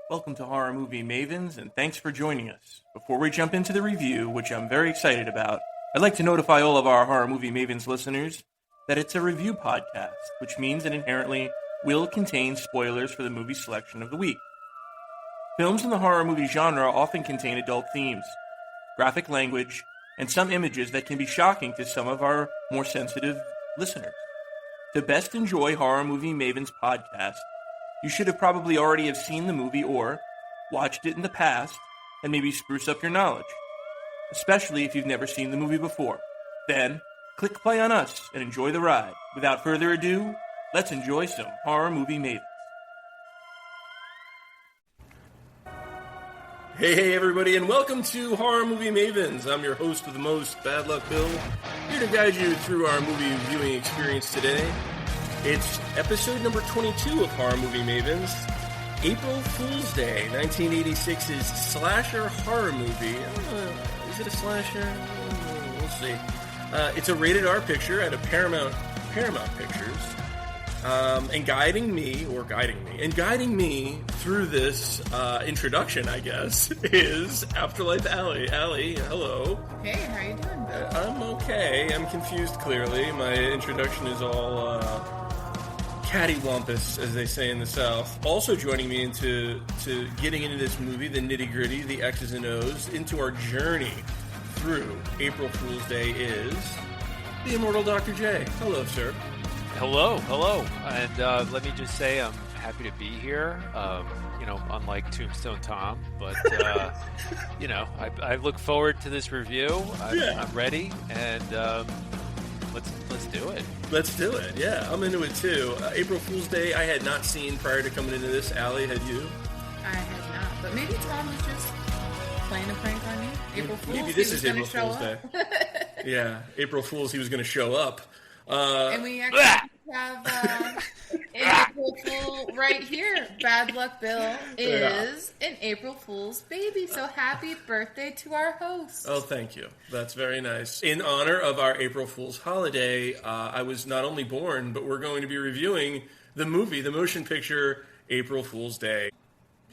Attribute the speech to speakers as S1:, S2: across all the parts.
S1: Welcome to Horror Movie Mavens, and thanks for joining us. Before we jump into the review, which I'm very excited about, I'd like to notify all of our Horror Movie Mavens listeners that it's a review podcast, which means it inherently will contain spoilers for the movie selection of the week. Films in the horror movie genre often contain adult themes, graphic language, and some images that can be shocking to some of our more sensitive listeners. To best enjoy Horror Movie Mavens podcast, you should have probably already have seen the movie or watched it in the past and maybe spruce up your knowledge, especially if you've never seen the movie before. Then, click play on us and enjoy the ride. Without further ado, let's enjoy some Horror Movie Mavens. Hey everybody, and welcome to Horror Movie Mavens. I'm your host with the most, Bad Luck Bill, here to guide you through our movie viewing experience today. It's episode number 22 of Horror Movie Mavens, April Fool's Day, 1986's slasher horror movie. Is it a slasher? We'll see. It's a rated R picture at a Paramount Pictures. And guiding me through this introduction, I guess, is Afterlife Allie. Allie, hello.
S2: Hey, how you doing, Bill?
S1: I'm okay. I'm confused, clearly. My introduction is all cattywampus, as they say in the South. Also joining me into getting into this movie, the nitty-gritty, the X's and O's, into our journey through April Fool's Day is the Immortal Dr. J. Hello, sir.
S3: Hello, and let me just say I'm happy to be here, unlike Tombstone Tom, but, I look forward to this review. I'm ready, and let's do it.
S1: Let's do it, yeah. I'm into it, too. April Fool's Day I had not seen prior to coming into this. Allie, had you?
S2: I had not, but maybe Tom was just playing a prank on you. April Fool's.
S1: Maybe this is April Fool's Day. Yeah, April Fool's, he was going to show up.
S2: And we actually have April Fool right here. Bad Luck Bill is an April Fool's baby. So happy birthday to our host.
S1: Oh, thank you. That's very nice. In honor of our April Fool's holiday, I was not only born, but we're going to be reviewing the movie, the motion picture, April Fool's Day.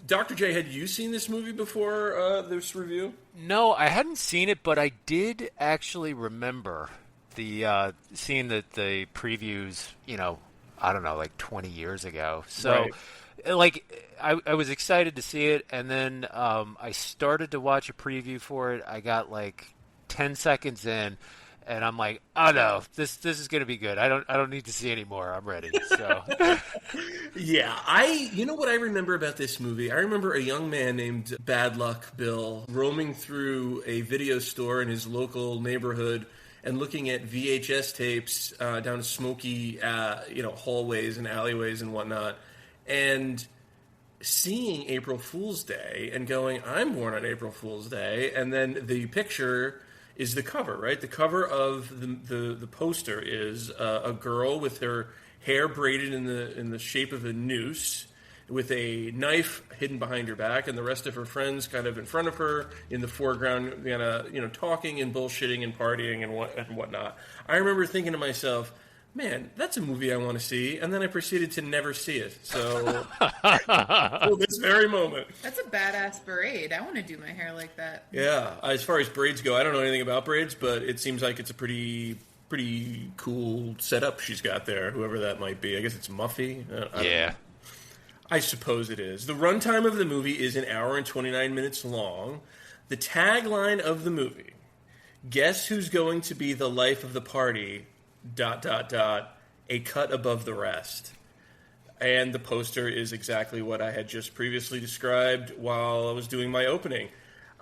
S1: Dr. J, had you seen this movie before this review?
S3: No, I hadn't seen it, but I did actually remember the seeing the previews, I don't know, like 20 years ago. So, right. I was excited to see it, and then I started to watch a preview for it. I got like 10 seconds in, and I'm like, oh no, this is going to be good. I don't need to see any more. I'm ready. So,
S1: yeah, you know what I remember about this movie? I remember a young man named Bad Luck Bill roaming through a video store in his local neighborhood and looking at VHS tapes down smoky, hallways and alleyways and whatnot, and seeing April Fool's Day and going, I'm born on April Fool's Day, and then the picture is the cover, right? The cover of the poster is a girl with her hair braided in the shape of a noose, with a knife hidden behind her back, and the rest of her friends kind of in front of her, in the foreground, talking and bullshitting and partying and whatnot. I remember thinking to myself, man, that's a movie I want to see, and then I proceeded to never see it. So, till this very moment.
S2: That's a badass braid. I want to do my hair like that.
S1: Yeah, as far as braids go, I don't know anything about braids, but it seems like it's a pretty cool setup she's got there, whoever that might be. I guess it's Muffy.
S3: Yeah.
S1: I suppose it is. The runtime of the movie is 1 hour and 29 minutes long. The tagline of the movie, guess who's going to be the life of the party, ... a cut above the rest. And the poster is exactly what I had just previously described while I was doing my opening.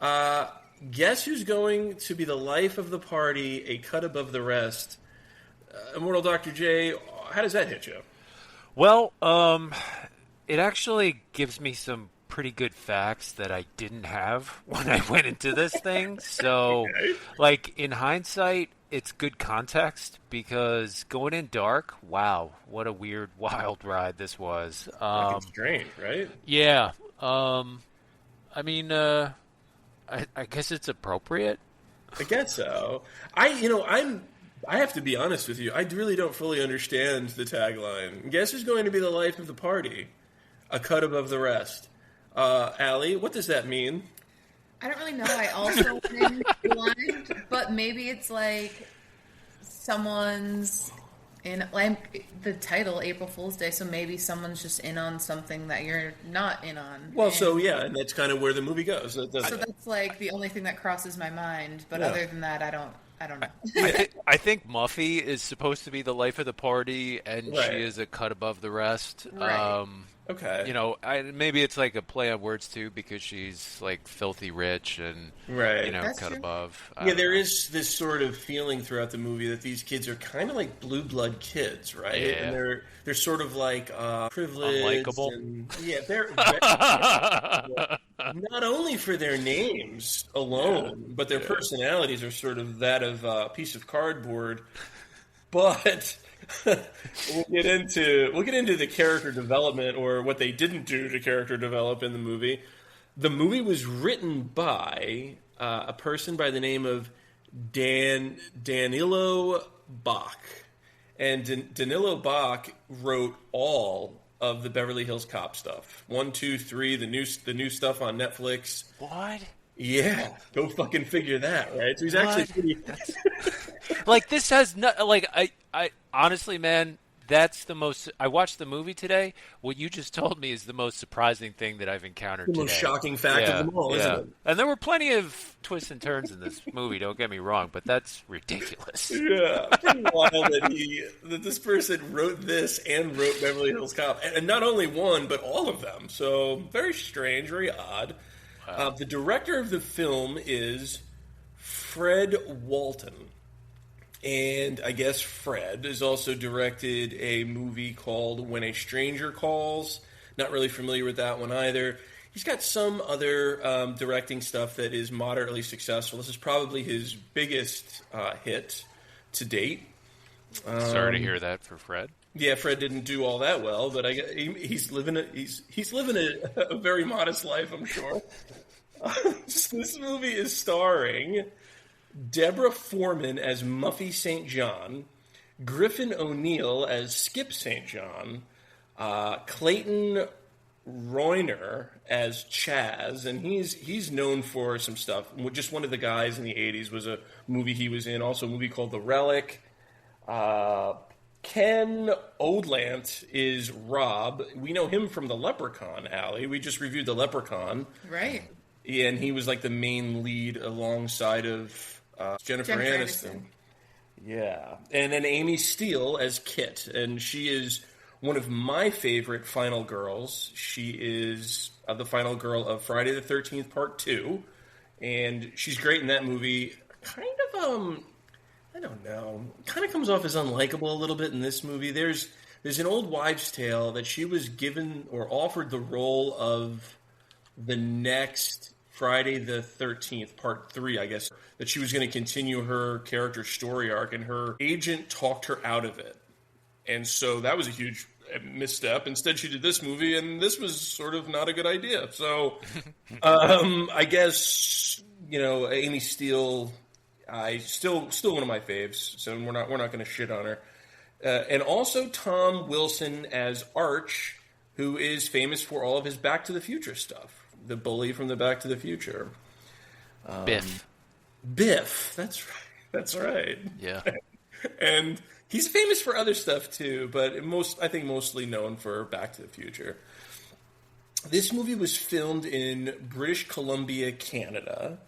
S1: Guess who's going to be the life of the party, a cut above the rest. Immortal Dr. J, how does that hit you?
S3: Well, it actually gives me some pretty good facts that I didn't have when I went into this thing. So, in hindsight, it's good context because going in dark, wow, what a weird, wild ride this was.
S1: It's strange, right?
S3: Yeah. I guess it's appropriate.
S1: I guess so. I have to be honest with you. I really don't fully understand the tagline. Guess who's going to be the life of the party? A cut above the rest. Allie, what does that mean?
S2: I don't really know. I also went in blind, but maybe it's like someone's in, like the title, April Fool's Day, so maybe someone's just in on something that you're not in on.
S1: Well, and that's kind of where the movie goes.
S2: So that's like the only thing that crosses my mind, but other than that, I don't know.
S3: I think Muffy is supposed to be the life of the party, and she is a cut above the rest.
S2: Right.
S1: Okay.
S3: You know, maybe it's like a play on words too, because she's like filthy rich and you know,
S2: That's
S3: cut
S2: true.
S3: above.
S1: There is this sort of feeling throughout the movie that these kids are kind of like blue blood kids, right?
S3: Yeah.
S1: And they're sort of like privileged,
S3: unlikable.
S1: and they're not only for their names alone, but their personalities are sort of that of a piece of cardboard. But we'll get into the character development, or what they didn't do to character develop in the movie. The movie was written by a person by the name of Danilo Bach, and Danilo Bach wrote all of the Beverly Hills Cop stuff. 1, 2, 3, the new stuff on Netflix.
S3: What?
S1: Yeah, go fucking figure that, right? So he's actually pretty.
S3: Like, this has no, like, I honestly, man, that's the most. I watched the movie today. What you just told me is the most surprising thing that I've encountered today.
S1: The most shocking fact of them all, isn't it?
S3: And there were plenty of twists and turns in this movie. Don't get me wrong, but that's ridiculous.
S1: Yeah, pretty wild that this person wrote this and wrote Beverly Hills Cop, and not only one, but all of them. So very strange, very odd. Wow. The director of the film is Fred Walton. And I guess Fred has also directed a movie called When a Stranger Calls. Not really familiar with that one either. He's got some other directing stuff that is moderately successful. This is probably his biggest hit to date.
S3: Sorry to hear that for Fred.
S1: Yeah, Fred didn't do all that well, but he's living a very modest life, I'm sure. This movie is starring Deborah Foreman as Muffy St. John, Griffin O'Neill as Skip St. John, Clayton Royner as Chaz, and he's known for some stuff. Just One of the Guys in the 80s was a movie he was in, also a movie called The Relic. Ken Oldlant is Rob. We know him from The Leprechaun, Allie. We just reviewed The Leprechaun.
S2: Right.
S1: Yeah, and he was like the main lead alongside of Jennifer Aniston. Yeah. And then Amy Steele as Kit. And she is one of my favorite final girls. She is the final girl of Friday the 13th Part 2. And she's great in that movie. Kind of, I don't know, kind of comes off as unlikable a little bit in this movie. There's an old wives' tale that she was given or offered the role of the next Friday the 13th, Part 3, I guess, that she was going to continue her character story arc, and her agent talked her out of it. And so that was a huge misstep. Instead, she did this movie, and this was sort of not a good idea. So I guess, Amy Steele, still one of my faves, so we're not going to shit on her. And also Tom Wilson as Arch, who is famous for all of his Back to the Future stuff. The bully from the Back to the Future.
S3: Biff.
S1: That's right. That's right.
S3: Yeah.
S1: And he's famous for other stuff too, but I think mostly known for Back to the Future. This movie was filmed in British Columbia, Canada,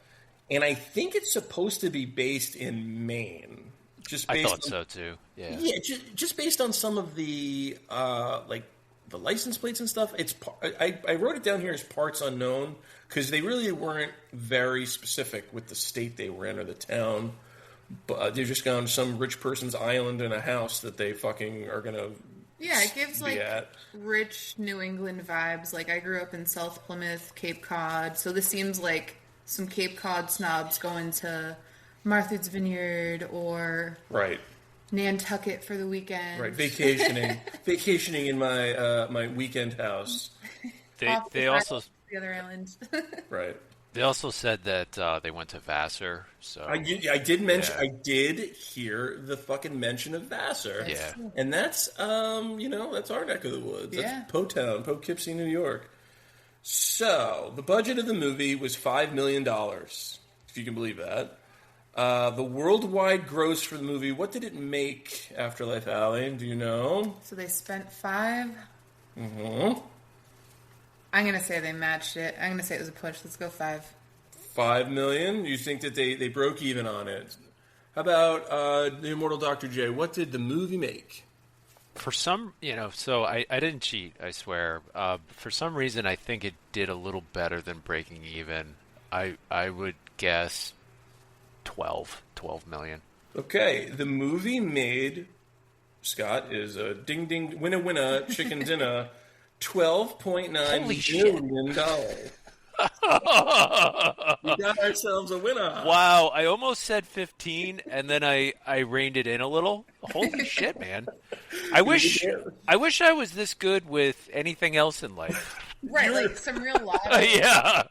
S1: and I think it's supposed to be based in Maine.
S3: I thought so too. Yeah.
S1: Yeah, just based on some of the the license plates and stuff. I wrote it down here as parts unknown because they really weren't very specific with the state they were in or the town. But they just got on some rich person's island in a house that they fucking are gonna.
S2: Yeah, it gives rich New England vibes. Like, I grew up in South Plymouth, Cape Cod, so this seems like some Cape Cod snobs going to Martha's Vineyard or Nantucket for the weekend.
S1: Right, vacationing in my my weekend house.
S3: They also
S2: the other island.
S1: Right.
S3: They also said that they went to Vassar. So
S1: I did mention. Yeah. I did hear the fucking mention of Vassar.
S3: Yeah,
S1: and that's that's our neck of the woods. That's Potown, Poughkeepsie, New York. So, the budget of the movie was $5 million, if you can believe that. The worldwide gross for the movie, what did it make, Afterlife Allie? Do you know?
S2: So they spent 5.
S1: Mm-hmm.
S2: I'm going to say they matched it. I'm going to say it was a push. Let's go 5.
S1: 5 million? You think that they broke even on it? How about the Immortal Dr. J? What did the movie make?
S3: For some, so I didn't cheat, I swear. For some reason, I think it did a little better than breaking even. I would guess 12 million.
S1: Okay, the movie made, Scott, is a ding ding, winna, chicken dinner, $12.9 million. We got ourselves a winner.
S3: Wow, I almost said 15, and then I reined it in a little. Holy shit, man! I wish I was this good with anything else in life.
S2: Right, like some real life.
S3: Yeah.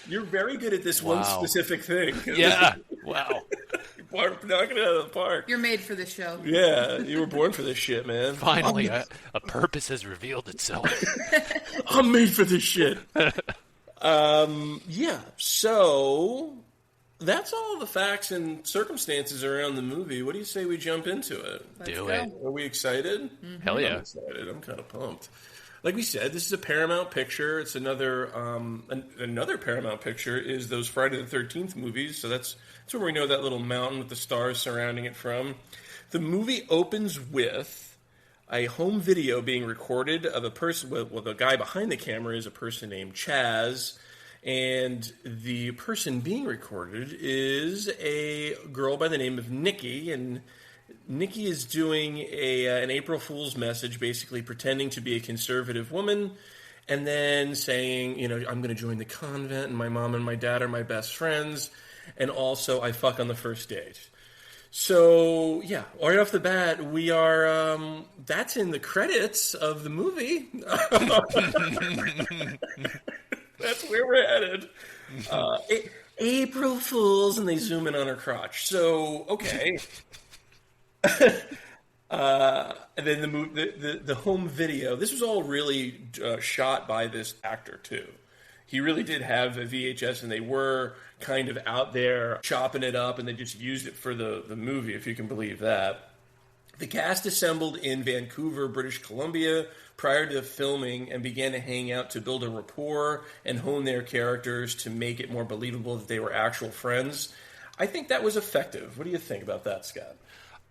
S1: You're very good at this one specific thing.
S3: Yeah. Wow.
S1: Knocking it out of the park.
S2: You're made for this show.
S1: Yeah, you were born for this shit, man.
S3: Finally, a purpose has revealed itself.
S1: I'm made for this shit. Yeah, so that's all the facts and circumstances around the movie. What do you say we jump into it?
S2: Let's
S3: Do
S2: go.
S3: it.
S1: Are we excited?
S2: Mm-hmm.
S3: Hell yeah.
S1: I'm excited. I'm kind of pumped. Like we said, this is a Paramount picture. It's another another Paramount picture is those Friday the 13th movies. So that's where we know that little mountain with the stars surrounding it from. The movie opens with a home video being recorded of a person. Well, the guy behind the camera is a person named Chaz, and the person being recorded is a girl by the name of Nikki, and Nikki is doing an April Fool's message, basically pretending to be a conservative woman, and then saying, I'm going to join the convent, and my mom and my dad are my best friends, and also I fuck on the first date. So, yeah, right off the bat, we are, that's in the credits of the movie. That's where we're headed. April Fools, and they zoom in on her crotch. So, okay. And then the home video. This was all really shot by this actor, too. He really did have a VHS, and they were kind of out there chopping it up, and they just used it for the movie, if you can believe that. The cast assembled in Vancouver, British Columbia, prior to filming and began to hang out to build a rapport and hone their characters to make it more believable that they were actual friends. I think that was effective. What do you think about that, Scott?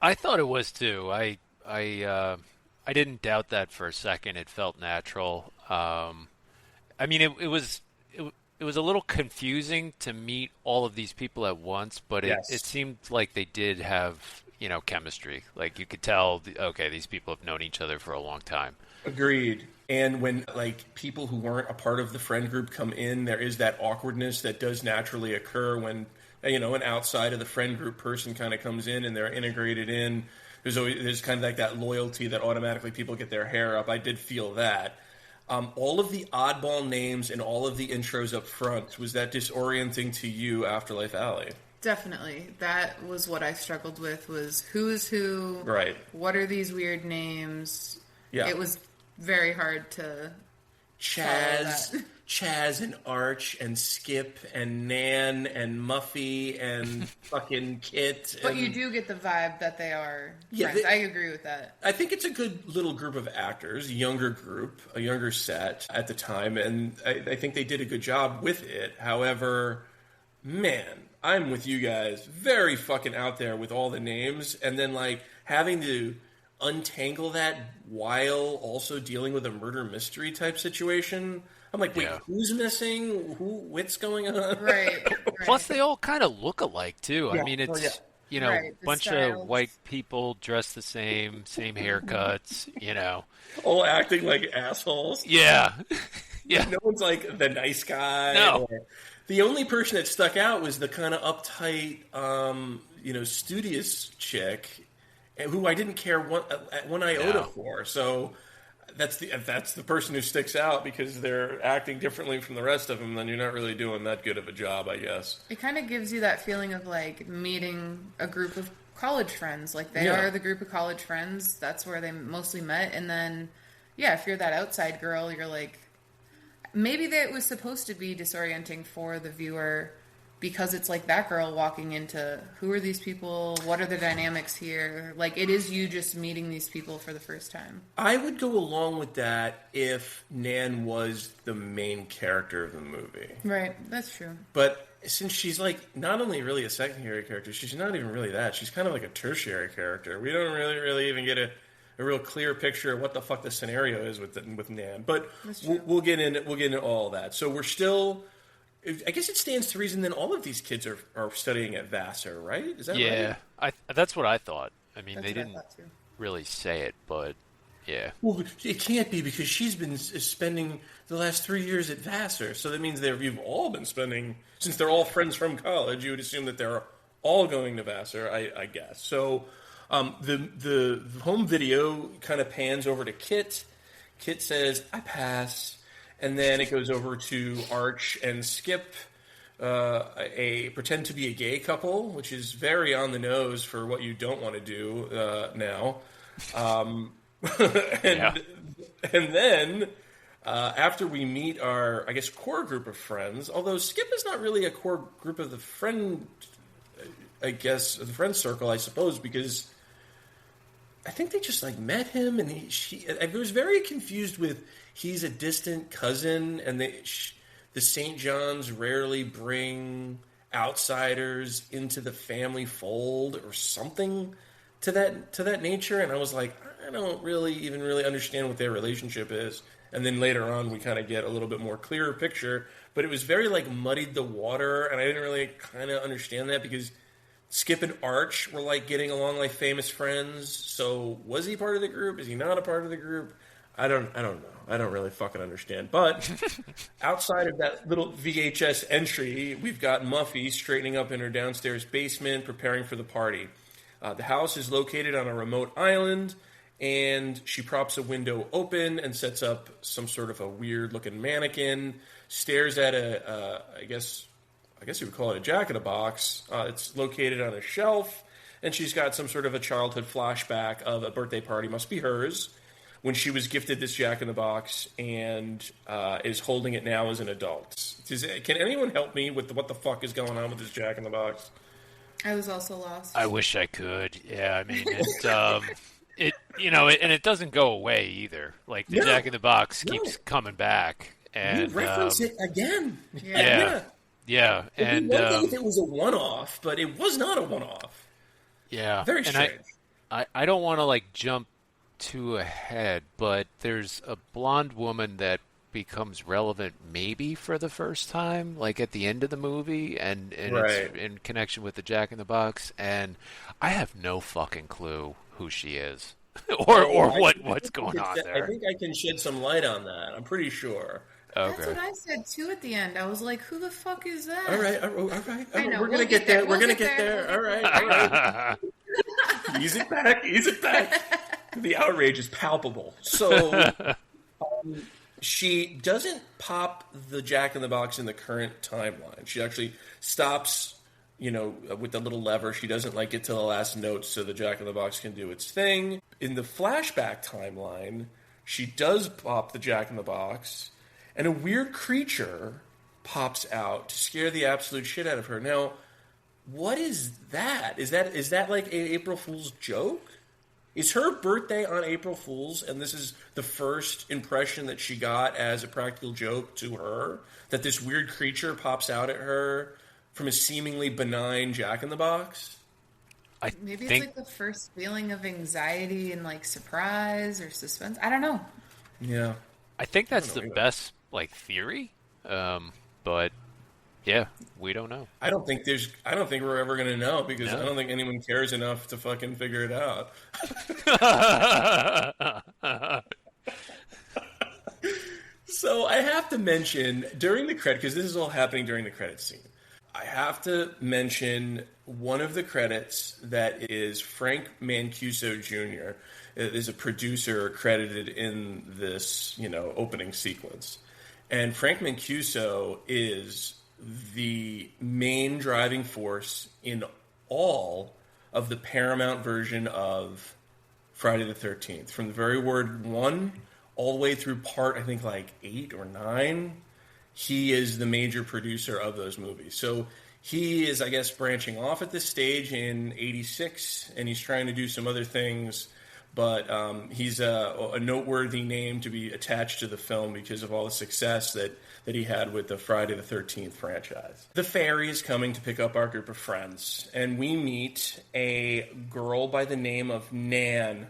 S3: I thought it was too. I didn't doubt that for a second. It felt natural. I mean, it was a little confusing to meet all of these people at once, but it seemed like they did have, chemistry. Like, you could tell, okay, these people have known each other for a long time.
S1: Agreed. And when, people who weren't a part of the friend group come in, there is that awkwardness that does naturally occur when, an outside of the friend group person kind of comes in and they're integrated in. There's kind of like that loyalty that automatically people get their hair up. I did feel that. All of the oddball names and all of the intros up front, was that disorienting to you, Afterlife Allie?
S2: Definitely. That was what I struggled with, was who is who?
S1: Right.
S2: What are these weird names?
S1: Yeah.
S2: It was very hard to
S1: Chaz and Arch and Skip and Nan and Muffy and fucking Kit.
S2: But you do get the vibe that they are friends. I agree with that.
S1: I think it's a good little group of actors, a younger group, a younger set at the time, and I think they did a good job with it. However, man, I'm with you guys. Very fucking out there with all the names, and then having to untangle that while also dealing with a murder mystery type situation. I'm like, wait, who's missing? What's going on?
S2: Right.
S3: Plus, they all kind of look alike, too. Yeah. I mean, it's,
S2: a
S3: bunch of white people dressed the same haircuts,
S1: All acting like assholes.
S3: Yeah. Yeah.
S1: No one's like the nice guy.
S3: No.
S1: The only person that stuck out was the kind of uptight, studious chick who I didn't care one iota for. So that's the person who sticks out because they're acting differently from the rest of them. Then you're not really doing that good of a job, I guess.
S2: It kind of gives you that feeling of meeting a group of college friends. Like they are the group of college friends. That's where they mostly met. And then, if you're that outside girl, you're like, maybe that was supposed to be disorienting for the viewer because it's like that girl walking into who are these people? What are the dynamics here? Like, it is you just meeting these people for the first time.
S1: I would go along with that if Nan was the main character of the movie.
S2: Right, that's true.
S1: But since she's like not only really a secondary character, she's not even really that. She's kind of like a tertiary character. We don't really even get a real clear picture of what the fuck the scenario is with Nan. But we'll get into all that. So we're still. I guess it stands to reason then all of these kids are studying at Vassar, right? Is that right?
S3: Yeah, that's what I thought. I mean,
S2: That's
S3: they
S2: what I
S3: didn't
S2: thought, too.
S3: really say it, but yeah.
S1: Well, it can't be because she's been spending the last 3 years at Vassar. So that means you've all been spending, since they're all friends from college, you would assume that they're all going to Vassar, I guess. So the home video kind of pans over to Kit. Kit says, I pass. And then it goes over to Arch and Skip, pretend to be a gay couple, which is very on the nose for what you don't want to do now. And then after we meet our, I guess, core group of friends, although Skip is not really a core group of the friend, I guess, the friend circle, I suppose, because I think they just like met him, and I was very confused with he's a distant cousin, and the St. John's rarely bring outsiders into the family fold or something to that nature, and I was like, I don't really understand what their relationship is. And then later on, we kind of get a little bit more clearer picture, but it was very like muddied the water, and I didn't really kind of understand that because Skip and Arch were like getting along like famous friends. So was he part of the group? Is he not a part of the group? I don't know. I don't really fucking understand. But outside of that little VHS entry, we've got Muffy straightening up in her downstairs basement, preparing for the party. The house is located on a remote island, and she props a window open and sets up some sort of a weird-looking mannequin, stares at I guess you would call it a jack-in-a-box. It's located on a shelf, and she's got some sort of a childhood flashback of a birthday party, must be hers, when she was gifted this jack-in-the-box and is holding it now as an adult. Can anyone help me with what the fuck is going on with this jack-in-the-box?
S2: I was also lost.
S3: I wish I could. Yeah, I mean, it doesn't go away either. Like, the jack-in-the-box keeps coming back. And
S1: you reference it again.
S3: Yeah, and
S1: one thing if it was a one-off, but it was not a one-off.
S3: Yeah,
S1: very strange.
S3: I don't want to like jump too ahead, but there's a blonde woman that becomes relevant maybe for the first time, like at the end of the movie, and it's in connection with the Jack in the Box, and I have no fucking clue who she is or what's going on there.
S1: I think I can shed some light on that. I'm pretty sure.
S3: Okay.
S2: That's what I said too at the end. I was like, "Who the fuck is that?"
S1: All right.
S2: I know.
S1: We're gonna get there. We're gonna get there. All right. Ease it back. The outrage is palpable. So she doesn't pop the Jack in the Box in the current timeline. She actually stops, with the little lever. She doesn't like get to the last note so the Jack in the Box can do its thing. In the flashback timeline, she does pop the Jack in the Box, and a weird creature pops out to scare the absolute shit out of her. Now, what is that? Is that like an April Fool's joke? Is her birthday on April Fool's, and this is the first impression that she got as a practical joke to her, that this weird creature pops out at her from a seemingly benign Jack-in-the-Box?
S2: Maybe it's like the first feeling of anxiety and like surprise or suspense. I don't know.
S1: Yeah.
S3: I think that's the best theory, but yeah, we don't know.
S1: I don't think we're ever going to know because I don't think anyone cares enough to fucking figure it out. So I have to mention during the credit, because this is all happening during the credit scene, I have to mention one of the credits that is Frank Mancuso Jr. is a producer credited in this, opening sequence. And Frank Mancuso is the main driving force in all of the Paramount version of Friday the 13th. From the very word one all the way through part, I think, like 8 or 9. He is the major producer of those movies. So he is, I guess, branching off at this stage in 86, and he's trying to do some other things. But he's a noteworthy name to be attached to the film because of all the success that he had with the Friday the 13th franchise. The fairy is coming to pick up our group of friends, and we meet a girl by the name of Nan.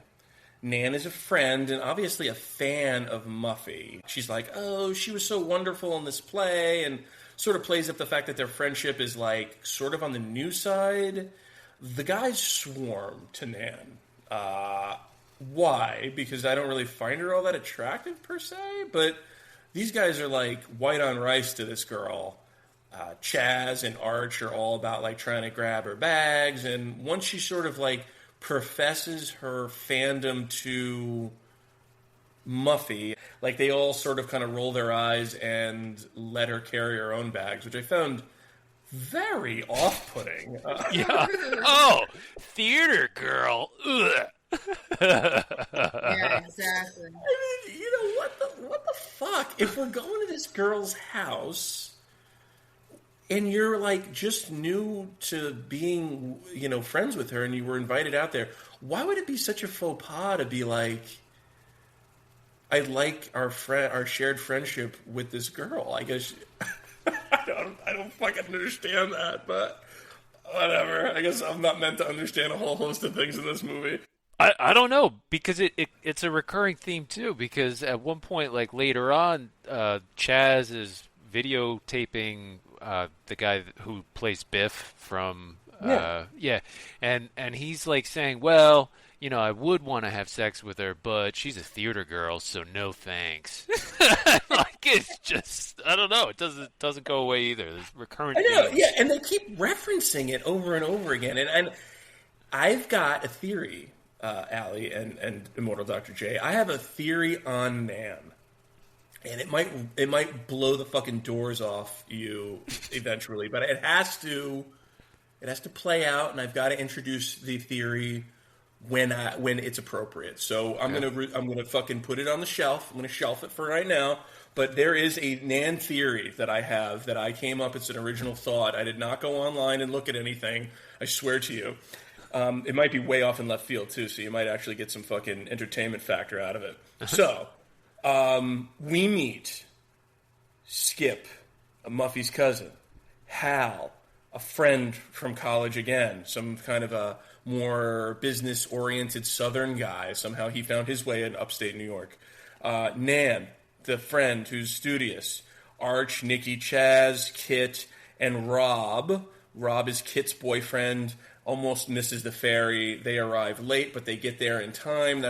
S1: Nan is a friend and obviously a fan of Muffy. She's like, oh, she was so wonderful in this play, and sort of plays up the fact that their friendship is like sort of on the new side. The guys swarm to Nan. Why? Because I don't really find her all that attractive per se, but these guys are like white on rice to this girl. Chaz and Arch are all about like trying to grab her bags, and once she sort of like professes her fandom to Muffy, like they all sort of kind of roll their eyes and let her carry her own bags, which I found very off-putting.
S3: Yeah. Oh, theater girl. Ugh.
S2: Yeah, exactly.
S1: I mean, you know, what the fuck? If we're going to this girl's house and you're like just new to being, you know, friends with her and you were invited out there, why would it be such a faux pas to be like, I like our shared friendship with this girl? I guess I don't fucking understand that, but whatever. I guess I'm not meant to understand a whole host of things in this movie.
S3: I don't know, because it's a recurring theme too, because at one point, like later on, Chaz is videotaping the guy who plays Biff from and he's like saying, well, you know, I would want to have sex with her, but she's a theater girl, so no thanks. Like, it's just, I don't know, it doesn't go away either. There's recurrent themes.
S1: Yeah, and they keep referencing it over and over again, and I've got a theory, Allie and Immortal Dr. J. I have a theory on Nan, and it might blow the fucking doors off you eventually, but it has to play out, and I've got to introduce the theory when it's appropriate. So I'm gonna fucking put it on the shelf. I'm gonna shelf it for right now. But there is a Nan theory that I have that I came up. It's an original thought. I did not go online and look at anything. I swear to you. It might be way off in left field too, so you might actually get some fucking entertainment factor out of it. So we meet Skip, Muffy's cousin, Hal, a friend from college again, some kind of a more business-oriented Southern guy. Somehow he found his way in upstate New York. Nan, the friend who's studious. Arch, Nikki, Chaz, Kit, and Rob. Rob is Kit's boyfriend, almost misses the ferry. They arrive late, but they get there in time.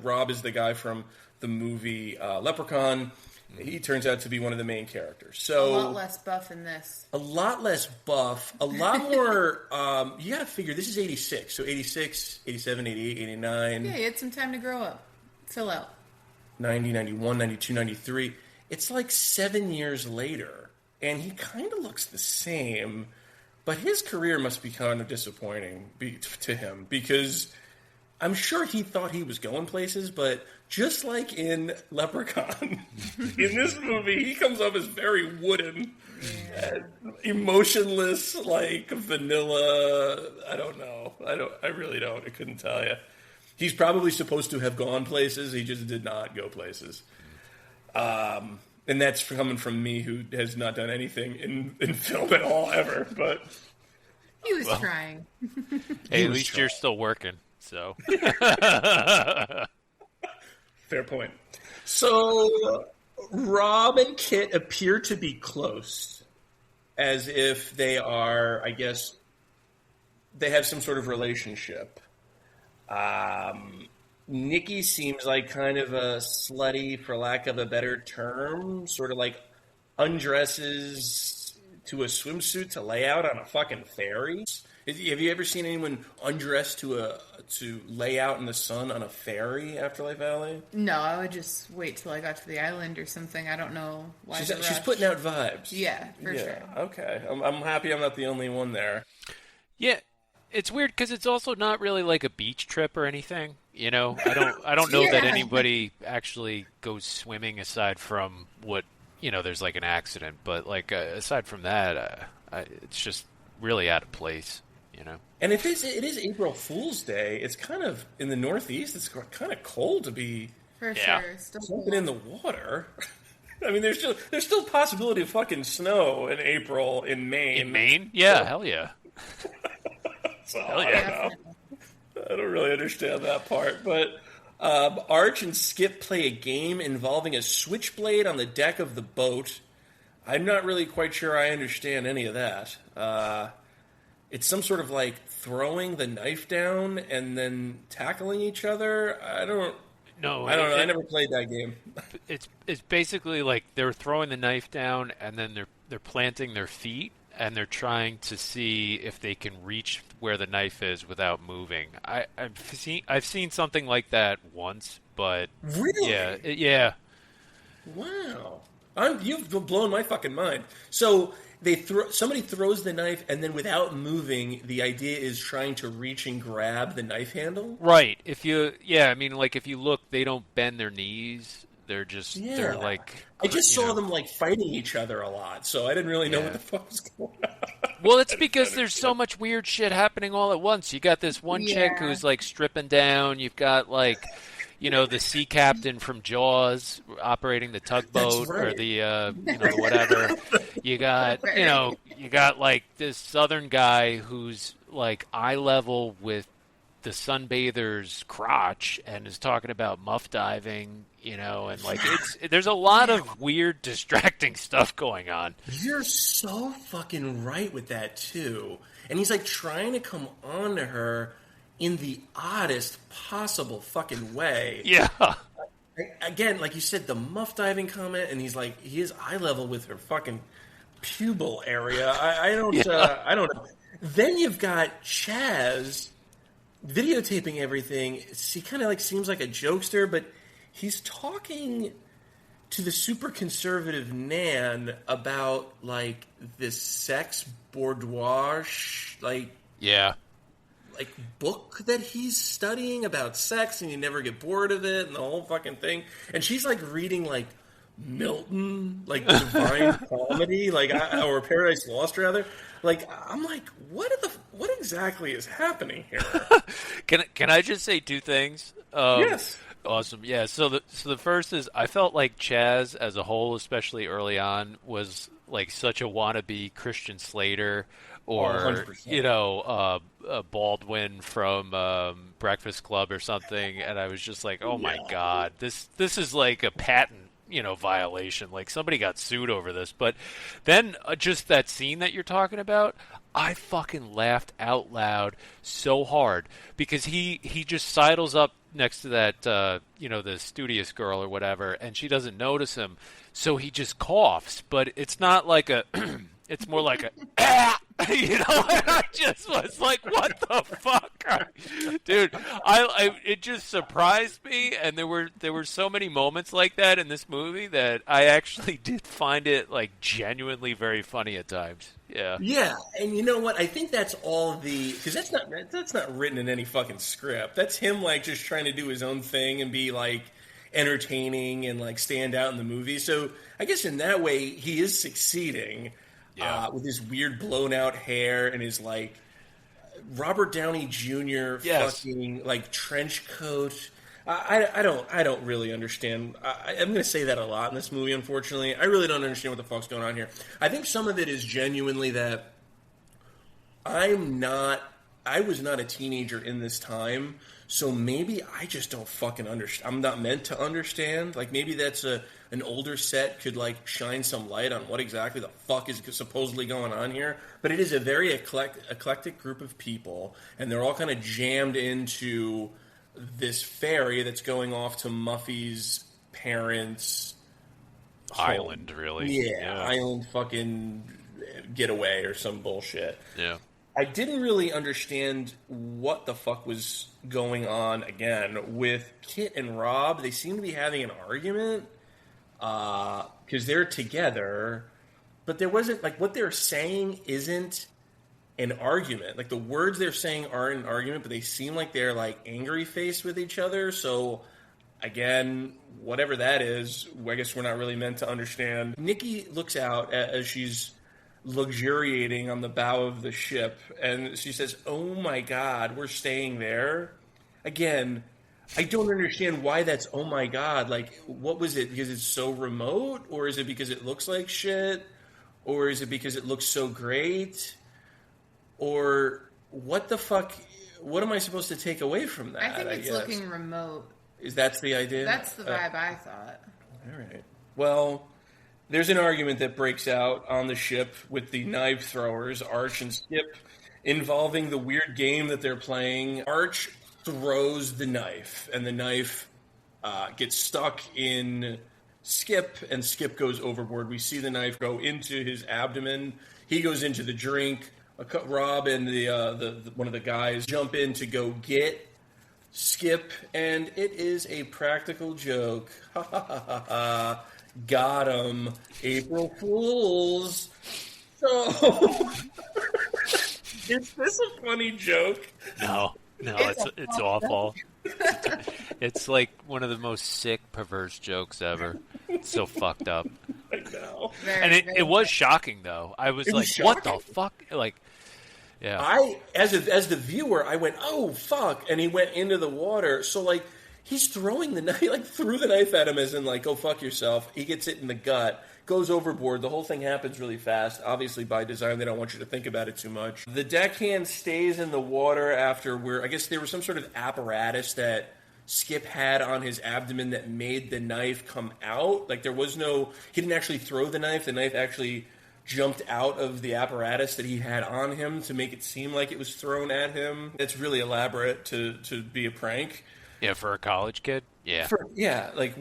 S1: Rob is the guy from the movie Leprechaun. He turns out to be one of the main characters. So
S2: a lot less buff in this.
S1: A lot less buff. A lot more... you got to figure, this is 86. So 86, 87, 88, 89...
S2: Yeah, you had some time to grow up. Fill out.
S1: 90, 91, 92, 93. It's like 7 years later. And he kind of looks the same. But his career must be kind of disappointing to him. Because I'm sure he thought he was going places, but... just like in Leprechaun, in this movie, he comes up as very wooden, emotionless, like vanilla. I don't know. I really don't. I couldn't tell you. He's probably supposed to have gone places. He just did not go places. And that's coming from me, who has not done anything in film at all ever. But
S2: he was trying.
S3: Hey, at least you're still working. So.
S1: Fair point. So, Rob and Kit appear to be close, as if they are, I guess, they have some sort of relationship. Nikki seems like kind of a slutty, for lack of a better term, sort of like undresses to a swimsuit to lay out on a fucking ferry. Have you ever seen anyone undress to lay out in the sun on a ferry, Afterlife Allie?
S2: No, I would just wait till I got to the island or something. I don't know why.
S1: She's putting out vibes.
S2: Yeah, for sure.
S1: Okay, I'm happy I'm not the only one there.
S3: Yeah, it's weird because it's also not really like a beach trip or anything. I don't know that
S2: Yeah.
S3: anybody actually goes swimming aside from what there's like an accident, but like aside from that, it's just really out of place.
S1: And it is April Fool's Day. It's kind of in the Northeast. It's kind of cold to be
S2: For
S3: Yeah.
S2: sure. Still
S1: jumping
S2: cool.
S1: in the water. I mean, there's still possibility of fucking snow in April in Maine.
S3: In Maine, yeah, hell yeah.
S1: So,
S3: Hell
S1: I
S3: yeah.
S1: don't know. I don't really understand that part, but Arch and Skip play a game involving a switchblade on the deck of the boat. I'm not really quite sure I understand any of that. It's some sort of like throwing the knife down and then tackling each other. I don't
S3: No,
S1: know. I never played that game.
S3: it's basically like they're throwing the knife down and then they're planting their feet and they're trying to see if they can reach where the knife is without moving. I've seen something like that once, but
S1: Really?
S3: yeah.
S1: Wow. You've blown my fucking mind. So somebody throws the knife, and then without moving, the idea is trying to reach and grab the knife handle.
S3: Right. If you look, they don't bend their knees. They're like.
S1: I just saw
S3: know.
S1: them like fighting each other a lot, so I didn't really know
S3: Yeah.
S1: what the fuck was going on.
S3: Well, it's because there's so much weird shit happening all at once. You got this one chick
S2: Yeah.
S3: who's like stripping down. You've got like, the sea captain from Jaws operating the tugboat
S1: That's right.
S3: or the whatever. You got you got like this southern guy who's like eye level with the sunbather's crotch and is talking about muff diving, and like there's a lot of weird distracting stuff going on.
S1: You're so fucking right with that too. And he's like trying to come on to her in the oddest possible fucking way.
S3: Yeah.
S1: Again, like you said, the muff diving comment, and he is eye level with her fucking pubal area. I don't know. Then you've got Chaz videotaping everything. He kind of like seems like a jokester, but he's talking to the super conservative Nan about like this sex boudoir
S3: Yeah.
S1: like book that he's studying about sex, and you never get bored of it, and the whole fucking thing. And she's like reading like Milton, like the Divine Comedy, like or Paradise Lost rather. Like I'm like, what exactly is happening here?
S3: Can I just say two things?
S1: Yes.
S3: Awesome. Yeah. So the first is I felt like Chaz as a whole, especially early on, was like such a wannabe Christian Slater or
S1: 100%.
S3: Baldwin from Breakfast Club or something, and I was just like, oh my god, this is like a patent violation. Like somebody got sued over this. But then just that scene that you're talking about, I fucking laughed out loud so hard because he just sidles up next to that the studious girl or whatever, and she doesn't notice him, so he just coughs. But it's not like a it's more like a and I just was like, what the fuck, dude? It just surprised me, and there were so many moments like that in this movie that I actually did find it like genuinely very funny at times. Yeah.
S1: Yeah, and you know what? I think that's all because that's not written in any fucking script. That's him like just trying to do his own thing and be like entertaining and like stand out in the movie. So I guess in that way he is succeeding.
S3: Yeah.
S1: With his weird blown out hair and his like Robert Downey Jr.
S3: Yes.
S1: fucking like trench coat. I don't really understand. I'm going to say that a lot in this movie. Unfortunately, I really don't understand what the fuck's going on here. I think some of it is genuinely that I was not a teenager in this time, so maybe I just don't fucking understand. I'm not meant to understand. Like maybe that's an older set could like shine some light on what exactly the fuck is supposedly going on here. But it is a very eclectic group of people, and they're all kind of jammed into this ferry that's going off to Muffy's parents'
S3: Island, really.
S1: Yeah, island fucking getaway or some bullshit.
S3: Yeah.
S1: I didn't really understand what the fuck was going on again with Kit and Rob. They seem to be having an argument because they're together, but there wasn't like what they're saying isn't an argument. Like, the words they're saying aren't an argument, but they seem like they're, like, angry faced with each other. So, again, whatever that is, I guess we're not really meant to understand. Nikki looks out as she's luxuriating on the bow of the ship, and she says, "Oh my God, we're staying there?" Again, I don't understand why that's "oh my God." Like, what was it? Because it's so remote? Or is it because it looks like shit? Or is it because it looks so great? Or what the fuck? What am I supposed to take away from that?
S2: I think it's looking remote.
S1: Is that the idea?
S2: That's the vibe I thought.
S1: All right. Well, there's an argument that breaks out on the ship with the knife throwers, Arch and Skip, involving the weird game that they're playing. Arch throws the knife, and the knife gets stuck in Skip, and Skip goes overboard. We see the knife go into his abdomen. He goes into the drink. Rob and the one of the guys jump in to go get Skip, and it is a practical joke. Ha ha ha ha ha. Got him. April Fools. So, is this a funny joke?
S3: No, it's awful. It's like one of the most sick, perverse jokes ever. It's so fucked up.
S1: I know.
S3: And it was shocking, though. I was like, what the fuck? Like, yeah.
S1: As the viewer, I went, oh, fuck. And he went into the water. So, like, he's throwing the knife, like, threw the knife at him as in, like, go fuck yourself. He gets it in the gut, goes overboard. The whole thing happens really fast. Obviously, by design, they don't want you to think about it too much. The deckhand stays in the water after I guess there was some sort of apparatus that Skip had on his abdomen that made the knife come out. Like, he didn't actually throw the knife. The knife actually jumped out of the apparatus that he had on him to make it seem like it was thrown at him. It's really elaborate to be a prank.
S3: Yeah, for a college kid? Yeah.
S1: Like,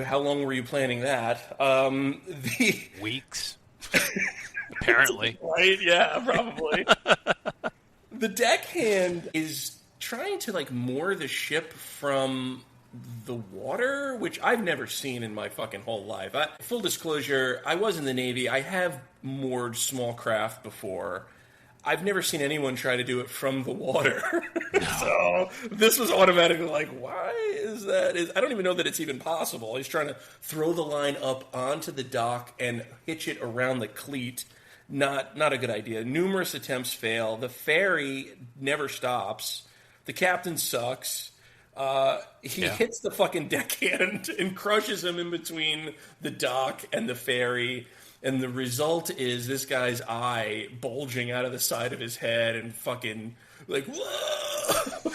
S1: how long were you planning that?
S3: Weeks. Apparently.
S1: Right, yeah, probably. The deckhand is trying to, like, moor the ship from the water, which I've never seen in my fucking whole life. Full disclosure, I was in the Navy. I have moored small craft before. I've never seen anyone try to do it from the water. No. So this was automatically like, why is that? I don't even know that it's even possible. He's trying to throw the line up onto the dock and hitch it around the cleat. Not a good idea. Numerous attempts fail. The ferry never stops. The captain sucks. He hits the fucking deckhand and crushes him in between the dock and the ferry. And the result is this guy's eye bulging out of the side of his head and fucking, like, whoa!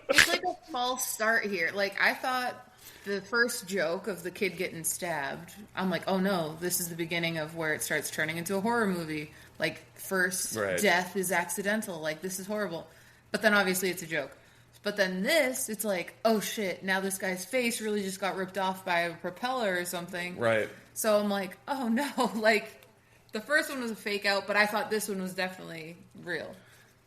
S2: It's like a false start here. Like, I thought the first joke of the kid getting stabbed, I'm like, oh no, this is the beginning of where it starts turning into a horror movie. Like, first death is accidental. Like, this is horrible. But then obviously it's a joke. But then this, it's like, oh shit, now this guy's face really just got ripped off by a propeller or something.
S1: Right.
S2: So I'm like, oh no, like, the first one was a fake out, but I thought this one was definitely real.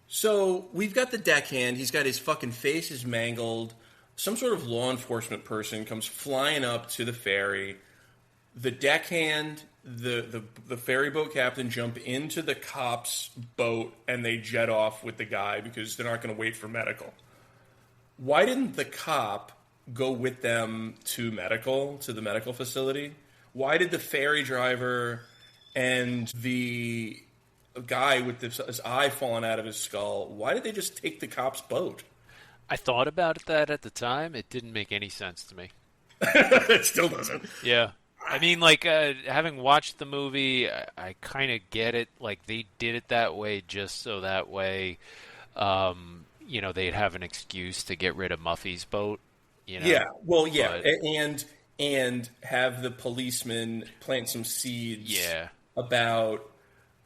S1: So we've got the deckhand. He's got his fucking face is mangled. Some sort of law enforcement person comes flying up to the ferry. The deckhand, the ferry boat captain jump into the cop's boat and they jet off with the guy because they're not going to wait for medical. Why didn't the cop go with them to the medical facility? Why did the ferry driver and the guy with his eye falling out of his skull, why did they just take the cop's boat?
S3: I thought about that at the time. It didn't make any sense to me.
S1: It still doesn't.
S3: Yeah. I mean, like, having watched the movie, I kind of get it. Like, they did it that way just so that way, they'd have an excuse to get rid of Muffy's boat.
S1: Yeah, well, yeah, but... and have the policeman plant some seeds about,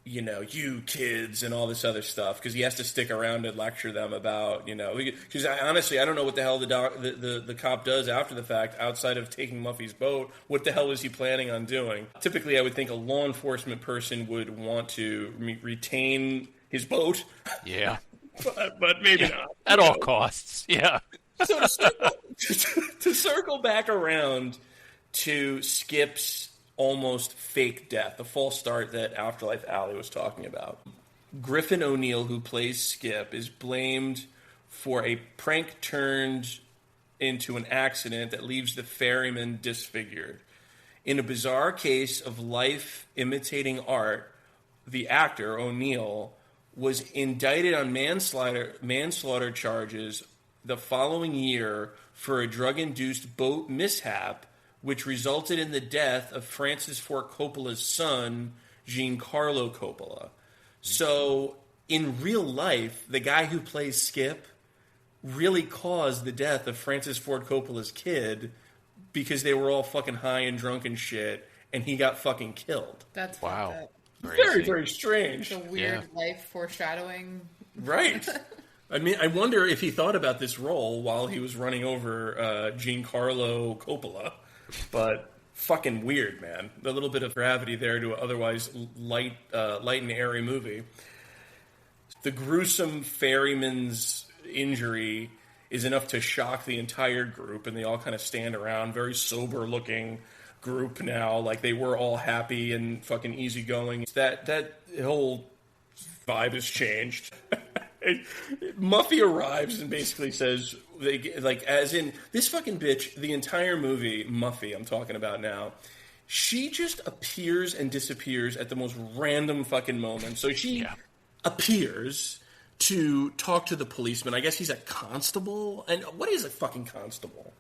S1: you kids and all this other stuff, because he has to stick around and lecture them about, because honestly, I don't know what the hell the cop does after the fact, outside of taking Muffy's boat. What the hell is he planning on doing? Typically, I would think a law enforcement person would want to retain his boat.
S3: Yeah.
S1: But maybe not.
S3: At all costs, yeah.
S1: So to circle back around to Skip's almost fake death, the false start that Afterlife Allie was talking about. Griffin O'Neill, who plays Skip, is blamed for a prank turned into an accident that leaves the ferryman disfigured. In a bizarre case of life imitating art, the actor, O'Neill, was indicted on manslaughter charges the following year for a drug-induced boat mishap, which resulted in the death of Francis Ford Coppola's son, Giancarlo Coppola. So, in real life, the guy who plays Skip really caused the death of Francis Ford Coppola's kid because they were all fucking high and drunk and shit, and he got fucking killed.
S2: That's
S3: wow.
S2: fucked up.
S1: Very, very strange.
S2: It's a weird life foreshadowing.
S1: Right. I mean, I wonder if he thought about this role while he was running over Giancarlo Coppola. But fucking weird, man. A little bit of gravity there to an otherwise light and airy movie. The gruesome ferryman's injury is enough to shock the entire group, and they all kind of stand around, very sober-looking group now, like they were all happy and fucking easygoing. That whole vibe has changed. Muffy arrives and basically says, as in, this fucking bitch, the entire movie, Muffy I'm talking about now, she just appears and disappears at the most random fucking moment. So she appears to talk to the policeman. I guess he's a constable. And what is a fucking constable?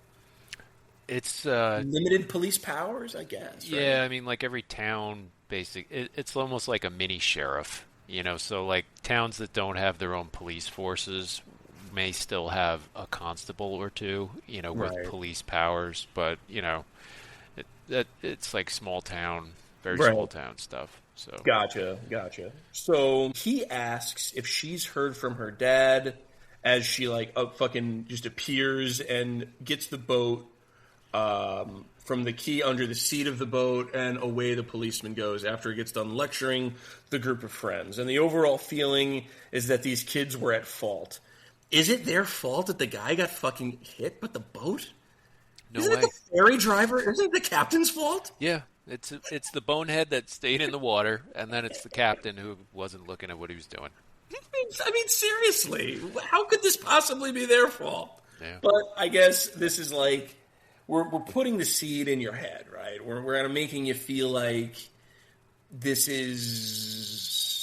S3: It's
S1: limited police powers, I guess. Right?
S3: Yeah, I mean, like every town, it's almost like a mini sheriff, you know. So like towns that don't have their own police forces may still have a constable or two, you know, with police powers. But you know, it's like small town, very small town stuff. So
S1: Gotcha. So he asks if she's heard from her dad, as she fucking just appears and gets the boat from the key under the seat of the boat, and away the policeman goes after he gets done lecturing the group of friends. And the overall feeling is that these kids were at fault. Is it their fault that the guy got fucking hit but the boat? Isn't it the ferry driver? Isn't it the captain's fault?
S3: Yeah, it's the bonehead that stayed in the water, and then it's the captain who wasn't looking at what he was doing.
S1: I mean, seriously, how could this possibly be their fault?
S3: Yeah.
S1: But I guess this is like, we're putting the seed in your head, right? We're kind of making you feel like this is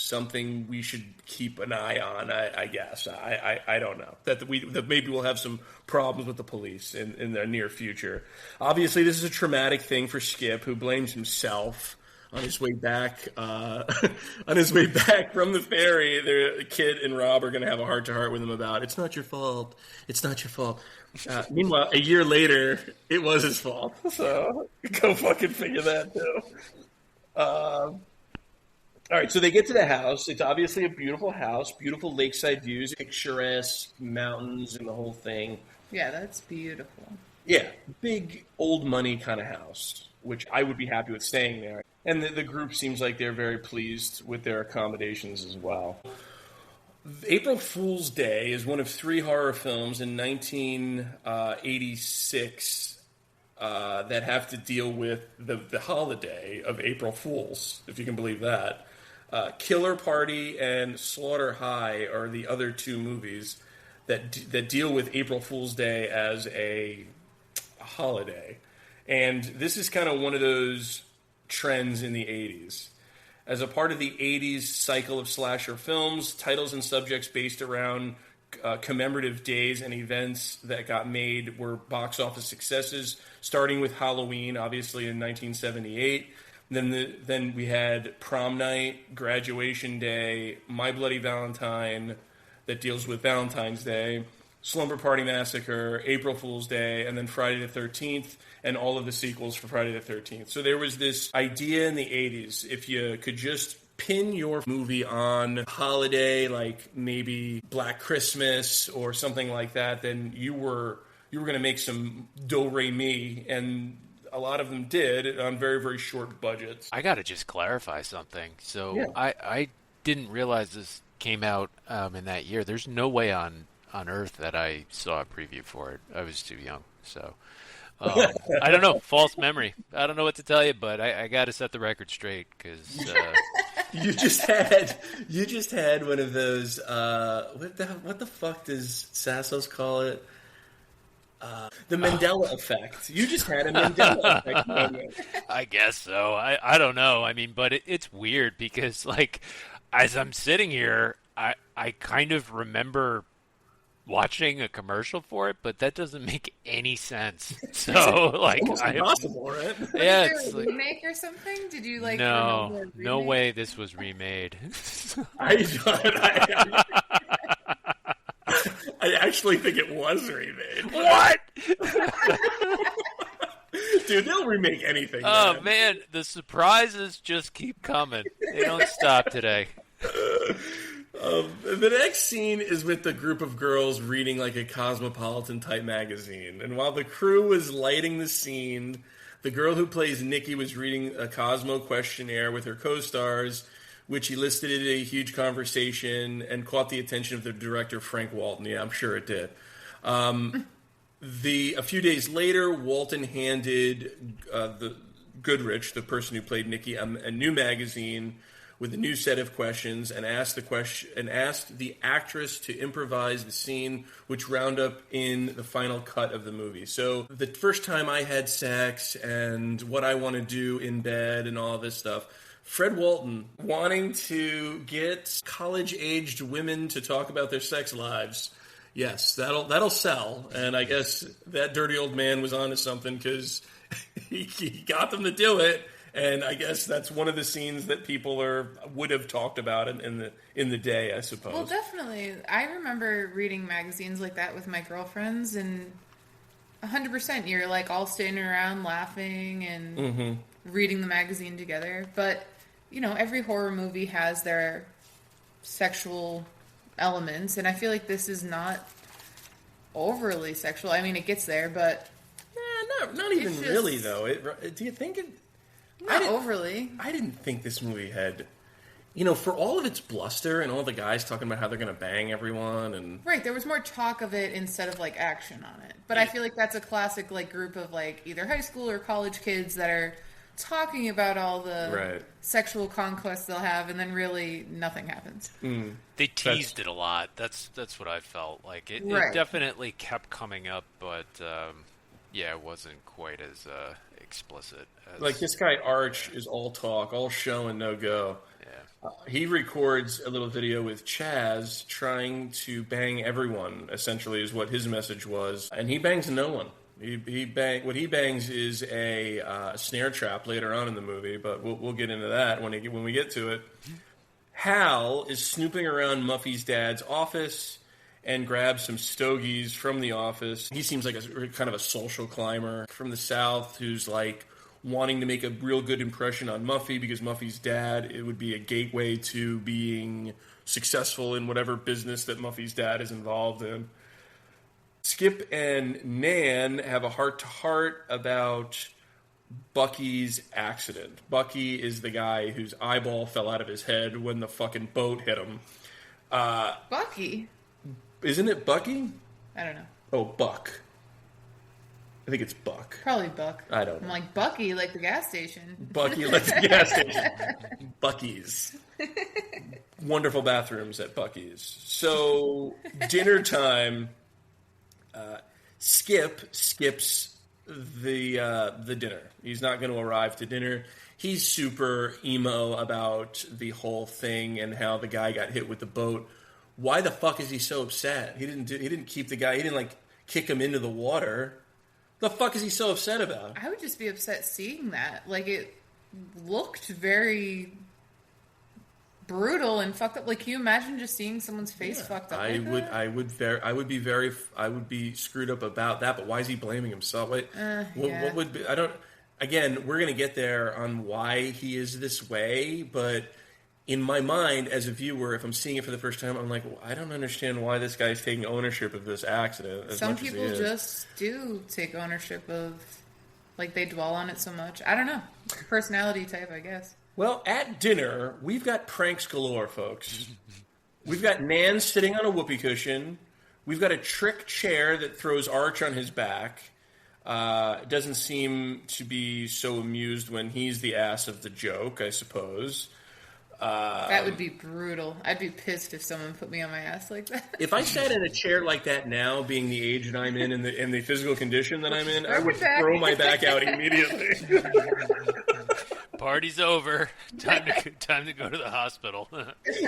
S1: something we should keep an eye on, I guess. I don't know. That maybe we'll have some problems with the police in the near future. Obviously, this is a traumatic thing for Skip, who blames himself on his way back. On his way back from the ferry, the kid and Rob are going to have a heart-to-heart with him about, it's not your fault. It's not your fault. Meanwhile, a year later, it was his fault. So go fucking figure that too. All right, so they get to the house. It's obviously a beautiful house, beautiful lakeside views, picturesque mountains and the whole thing.
S2: Yeah, that's beautiful.
S1: Yeah, big old money kind of house, which I would be happy with staying there. And the group seems like they're very pleased with their accommodations as well. April Fool's Day is one of 3 horror films in 1986 that have to deal with the holiday of April Fools, if you can believe that. Killer Party and Slaughter High are the other 2 movies that deal with April Fool's Day as a holiday. And this is kind of one of those trends in the 80s. As a part of the 80s cycle of slasher films, titles and subjects based around commemorative days and events that got made were box office successes, starting with Halloween, obviously, in 1978. Then we had Prom Night, Graduation Day, My Bloody Valentine, that deals with Valentine's Day, Slumber Party Massacre, April Fool's Day, and then Friday the 13th, and all of the sequels for Friday the 13th. So there was this idea in the 80s, if you could just pin your movie on a holiday, like maybe Black Christmas or something like that, then you were going to make some do-re-mi, and a lot of them did on very, very short budgets.
S3: I got to just clarify something. So I didn't realize this came out in that year. There's no way on Earth that I saw a preview for it. I was too young, so I don't know. False memory. I don't know what to tell you, but I got to set the record straight because
S1: You just had one of those. What the fuck does Sassos call it? The Mandela effect. You just had a Mandela effect moment.
S3: I guess so. I don't know. I mean, but it's weird because, like, as I'm sitting here, I kind of remember watching a commercial for it, but that doesn't make any sense. So, like,
S1: almost impossible, right?
S3: Yeah,
S2: it's a remake or something. Did you like?
S3: No way this was remade.
S1: I actually think it was remade.
S3: What?
S1: Dude, they'll remake anything.
S3: Oh man, the surprises just keep coming. They don't stop today.
S1: The next scene is with the group of girls reading like a Cosmopolitan type magazine. And while the crew was lighting the scene, the girl who plays Nikki was reading a Cosmo questionnaire with her co-stars, which elicited a huge conversation and caught the attention of the director, Frank Walton. Yeah, I'm sure it did. A few days later, Walton handed the Goodrich, the person who played Nikki, a new magazine with a new set of questions, and asked the actress to improvise the scene, which wound up in the final cut of the movie. So the first time I had sex and what I want to do in bed and all this stuff. Fred Walton wanting to get college-aged women to talk about their sex lives. Yes, that'll sell. And I guess that dirty old man was onto something because he got them to do it. And I guess that's one of the scenes that people would have talked about in the day, I suppose.
S2: Well, definitely. I remember reading magazines like that with my girlfriends, and 100% you're like all standing around laughing and reading the magazine together. But, you know, every horror movie has their sexual elements, and I feel like this is not overly sexual. I mean, it gets there, but...
S1: Not even just, really, though. Do you think it...
S2: Not overly.
S1: I didn't think this movie had... for all of its bluster and all the guys talking about how they're going to bang everyone and...
S2: Right, there was more talk of it instead of, like, action on it. But I feel like that's a classic, like, group of, like, either high school or college kids that are talking about all the sexual conquests they'll have, and then really nothing happens.
S3: They teased it a lot. That's what I felt. Like, it definitely kept coming up, but, it wasn't quite as... explicit as...
S1: Like, this guy Arch is all talk, all show and no go. Yeah. He records a little video with Chaz trying to bang everyone, essentially, is what his message was. And he bangs no one. What he bangs is a snare trap later on in the movie, but we'll get into that when we get to it. Hal is snooping around Muffy's dad's office and grabs some stogies from the office. He seems like a kind of a social climber from the South who's like wanting to make a real good impression on Muffy because Muffy's dad, it would be a gateway to being successful in whatever business that Muffy's dad is involved in. Skip and Nan have a heart-to-heart about Bucky's accident. Bucky is the guy whose eyeball fell out of his head when the fucking boat hit him.
S2: Bucky?
S1: Isn't it Bucky?
S2: I don't know.
S1: Oh, Buck. I think it's Buck.
S2: Probably Buck.
S1: I don't know.
S2: I'm like, Bucky, like the gas station.
S1: Bucky, like the gas station. Bucky's. Wonderful bathrooms at Bucky's. So, dinner time. Skip skips the dinner. He's not going to arrive to dinner. He's super emo about the whole thing and how the guy got hit with the boat. Why the fuck is he so upset? He didn't keep the guy. He didn't like kick him into the water. The fuck is he so upset about?
S2: I would just be upset seeing that. Like, it looked very brutal and fucked up. Like, can you imagine just seeing someone's face fucked up? I would be screwed up about that. But why is he blaming himself? What would be? I don't. Again, we're gonna get there on why he is this way, but in my mind, as a viewer, if I'm seeing it for the first time, I'm like, well, I don't understand why this guy's taking ownership of this accident. Some people just do take ownership of, like, they dwell on it so much. I don't know. Personality type, I guess.
S1: Well, at dinner, we've got pranks galore, folks. We've got Nan sitting on a whoopee cushion. We've got a trick chair that throws Arch on his back. Doesn't seem to be so amused when he's the ass of the joke, I suppose.
S2: That would be brutal. I'd be pissed if someone put me on my ass like that.
S1: If I sat in a chair like that now, being the age that I'm in and the physical condition that I'm in, I would throw my back out immediately.
S3: Party's over. Time to go to the hospital.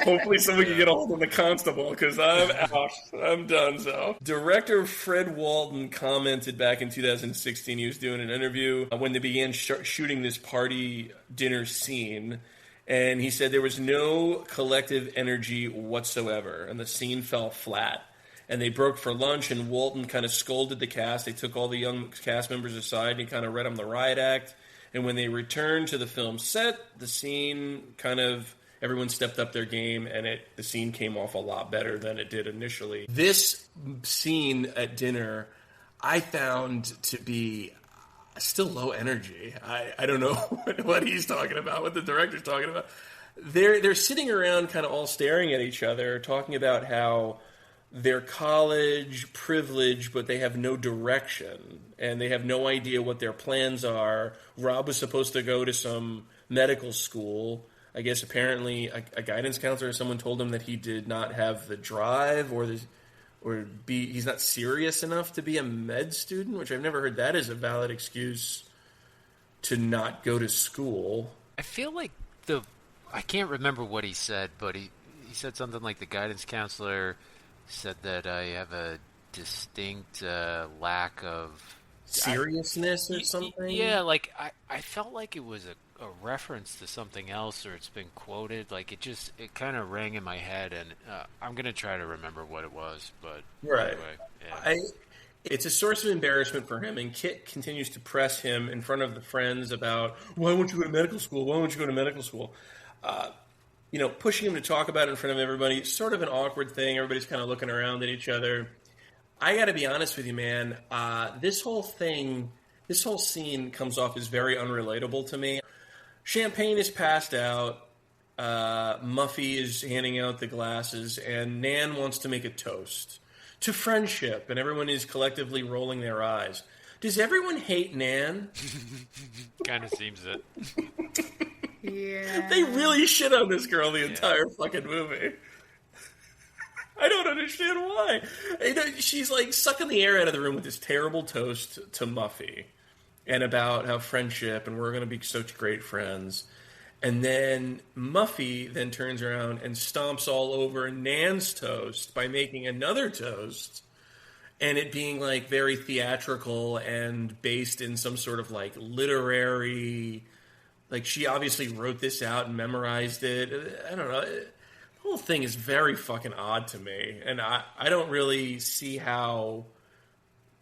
S1: Hopefully someone can get a hold of the constable, because I'm out. I'm done, so. Director Fred Walton commented back in 2016, he was doing an interview when they began shooting this party dinner scene, and he said there was no collective energy whatsoever, and the scene fell flat. And they broke for lunch, and Walton kind of scolded the cast. They took all the young cast members aside, and he kind of read them the riot act. And when they returned to the film set, the scene everyone stepped up their game, and the scene came off a lot better than it did initially. This scene at dinner, I found to be still low energy. I don't know what he's talking about, what the director's talking about. They're sitting around kind of all staring at each other, talking about how they're college privileged, but they have no direction, and they have no idea what their plans are. Rob was supposed to go to some medical school. I guess apparently a guidance counselor or someone told him that he did not have the drive he's not serious enough to be a med student, which I've never heard that as a valid excuse to not go to school.
S3: I feel like I can't remember what he said, but he said something like the guidance counselor said that I have a distinct lack of
S1: seriousness or something.
S3: Yeah, like I felt like it was a reference to something else, or it's been quoted. Like it kind of rang in my head, and I'm gonna try to remember what it was. But
S1: right,
S3: anyway, yeah.
S1: It's a source of embarrassment for him, and Kit continues to press him in front of the friends about, why won't you go to medical school? Why won't you go to medical school? Pushing him to talk about it in front of everybody. It's sort of an awkward thing. Everybody's kind of looking around at each other. I got to be honest with you, man. This whole scene comes off as very unrelatable to me. Champagne is passed out. Muffy is handing out the glasses, and Nan wants to make a toast to friendship, and everyone is collectively rolling their eyes. Does everyone hate Nan?
S3: Kind of seems it.
S2: Yeah.
S1: They really shit on this girl the entire fucking movie. I don't understand why. She's like sucking the air out of the room with this terrible toast to Muffy and about how friendship and we're going to be such great friends. And then Muffy then turns around and stomps all over Nan's toast by making another toast, and it being like very theatrical and based in some sort of like literary, like she obviously wrote this out and memorized it. I don't know. The whole thing is very fucking odd to me, and I don't really see how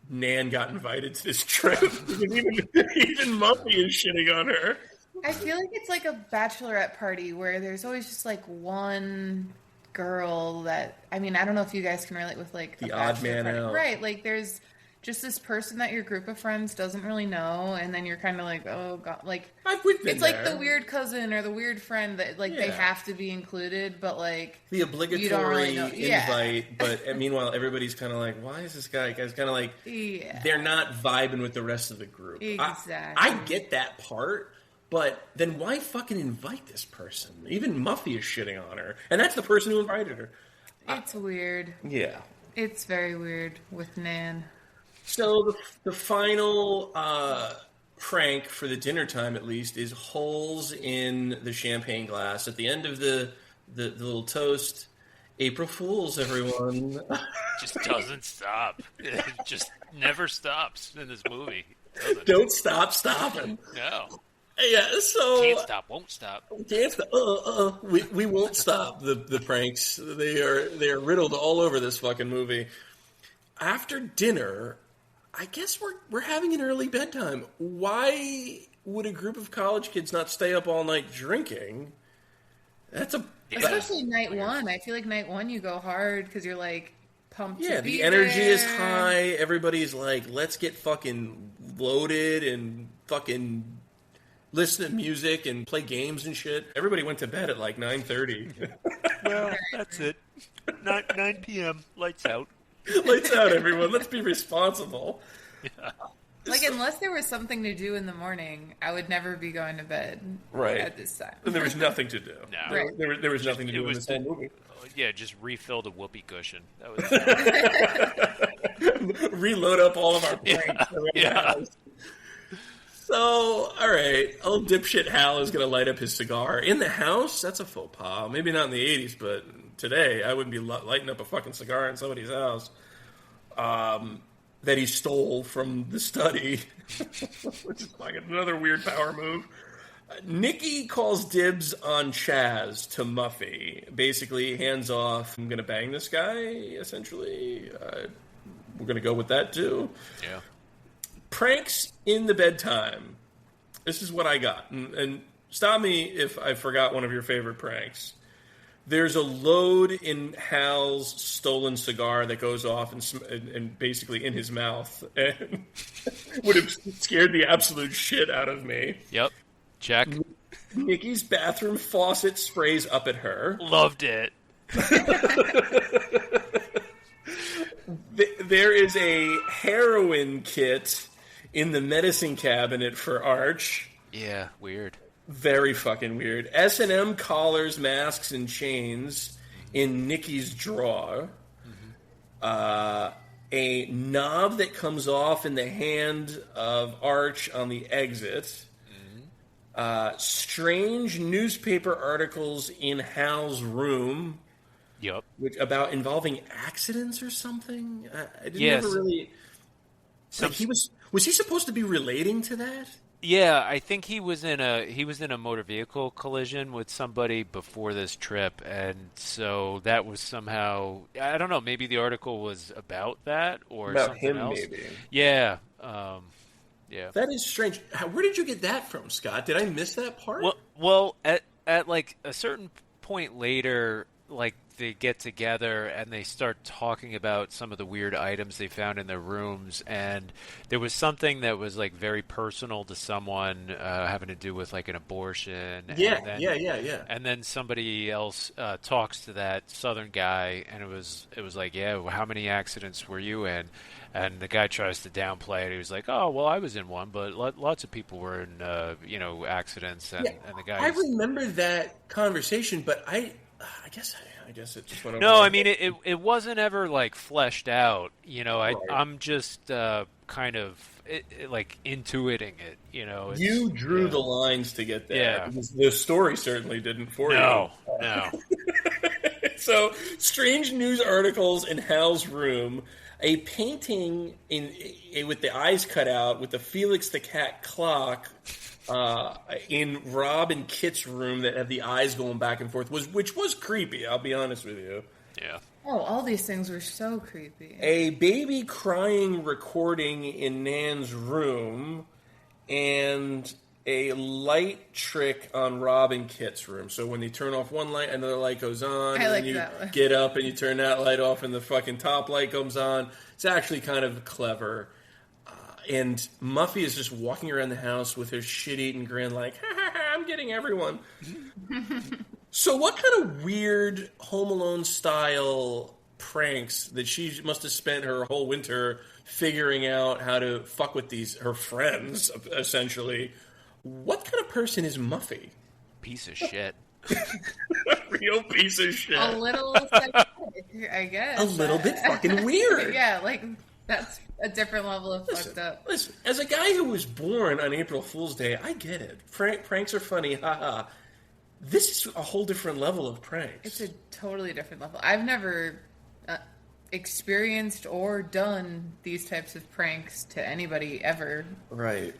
S1: Nan got invited to this trip. even Muffy is shitting on her.
S2: I feel like it's like a bachelorette party where there's always just like one girl that, I mean, I don't know if you guys can relate with like
S1: the odd man
S2: party.
S1: out.
S2: Right, like there's just this person that your group of friends doesn't really know, and then you're kind of like, oh god, like it's like the weird cousin or the weird friend that like they have to be included, but like
S1: the obligatory invite. But meanwhile, everybody's kind of like, why is this guy? Guy's kind of like, they're not vibing with the rest of the group.
S2: Exactly.
S1: I get that part. But then why fucking invite this person? Even Muffy is shitting on her. And that's the person who invited her.
S2: It's weird.
S1: Yeah.
S2: It's very weird with Nan.
S1: So the final prank for the dinner time, at least, is holes in the champagne glass. At the end of the little toast, April Fools, everyone.
S3: Just doesn't stop. It just never stops in this movie.
S1: Don't stop stopping.
S3: No.
S1: Yeah, so
S3: can't stop, won't stop.
S1: Can't stop. We won't stop the pranks. They are riddled all over this fucking movie. After dinner, I guess we're having an early bedtime. Why would a group of college kids not stay up all night drinking?
S2: Especially night one. I feel like night one you go hard because you're like pumped.
S1: Yeah,
S2: to be
S1: the energy
S2: there.
S1: is high. Everybody's like, let's get fucking loaded and fucking listen to music and play games and shit. Everybody went to bed at like 9:30.
S3: Well, that's it. 9 p.m. Lights out.
S1: Lights out, everyone. Let's be responsible.
S3: Yeah.
S2: Like, unless there was something to do in the morning, I would never be going to bed at this time.
S1: And there was nothing to do.
S3: No.
S2: Right.
S1: There was nothing to do in this whole movie.
S3: Yeah, just refill the whoopee cushion. That
S1: was reload up all of our pranks around the house. So, all right, old dipshit Hal is going to light up his cigar in the house. That's a faux pas. Maybe not in the 80s, but today I wouldn't be lighting up a fucking cigar in somebody's house that he stole from the study, which is like another weird power move. Nikki calls dibs on Chaz to Muffy. Basically, hands off, I'm going to bang this guy, essentially. We're going to go with that, too.
S3: Yeah.
S1: Pranks in the bedtime. This is what I got. And stop me if I forgot one of your favorite pranks. There's a load in Hal's stolen cigar that goes off and basically in his mouth and would have scared the absolute shit out of me.
S3: Yep. Check.
S1: Nikki's bathroom faucet sprays up at her.
S3: Loved it.
S1: There is a heroin kit in the medicine cabinet for Arch.
S3: Yeah, weird.
S1: Very fucking weird. S&M collars, masks, and chains in Nikki's drawer. Mm-hmm. A knob that comes off in the hand of Arch on the exit. Strange newspaper articles in Hal's room.
S3: Yep.
S1: About involving accidents or something. I didn't
S3: yes.
S1: never really. Like was he supposed to be relating to that?
S3: Yeah, I think he was in a motor vehicle collision with somebody before this trip, and so that was somehow, I don't know, maybe the article was about that or
S1: about
S3: something
S1: him,
S3: else.
S1: maybe.
S3: Yeah. Yeah.
S1: That is strange. Where did you get that from, Scott? Did I miss that part?
S3: Well, at like a certain point later, like they get together and they start talking about some of the weird items they found in their rooms, and there was something that was like very personal to someone having to do with like an abortion.
S1: Yeah,
S3: and then,
S1: yeah.
S3: And then somebody else talks to that Southern guy, and it was like, yeah, well, how many accidents were you in? And the guy tries to downplay it. He was like, "Oh, well, I was in one, but lots of people were in, accidents." And the guy.
S1: I remember that conversation, but I guess it just went over.
S3: No, I mean it wasn't ever like fleshed out.
S1: Right.
S3: I'm just kind of like intuiting it.
S1: You drew the lines to get there.
S3: Yeah.
S1: Because the story certainly didn't for you.
S3: No.
S1: So, strange news articles in Hal's room. A painting with the eyes cut out with the Felix the Cat clock in Rob and Kit's room that had the eyes going back and forth, which was creepy, I'll be honest with you.
S3: Yeah.
S2: Oh, all these things were so creepy.
S1: A baby crying recording in Nan's room, and a light trick on Rob and Kit's room. So when they turn off one light, another light goes on.
S2: I like
S1: and you
S2: that one.
S1: get up and you turn that light off and the fucking top light comes on. It's actually kind of clever. And Muffy is just walking around the house with her shit-eating grin like, ha ha ha, I'm getting everyone. So what kind of weird Home Alone style pranks that she must have spent her whole winter figuring out how to fuck with her friends, essentially. What kind of person is Muffy?
S3: Piece of shit.
S1: Real piece of shit.
S2: A little psychotic, I guess.
S1: A little bit fucking weird.
S2: Yeah, like, that's a different level of fucked up.
S1: Listen, as a guy who was born on April Fool's Day, I get it. Pranks are funny, haha. This is a whole different level of pranks.
S2: It's a totally different level. I've never experienced or done these types of pranks to anybody ever.
S1: Right.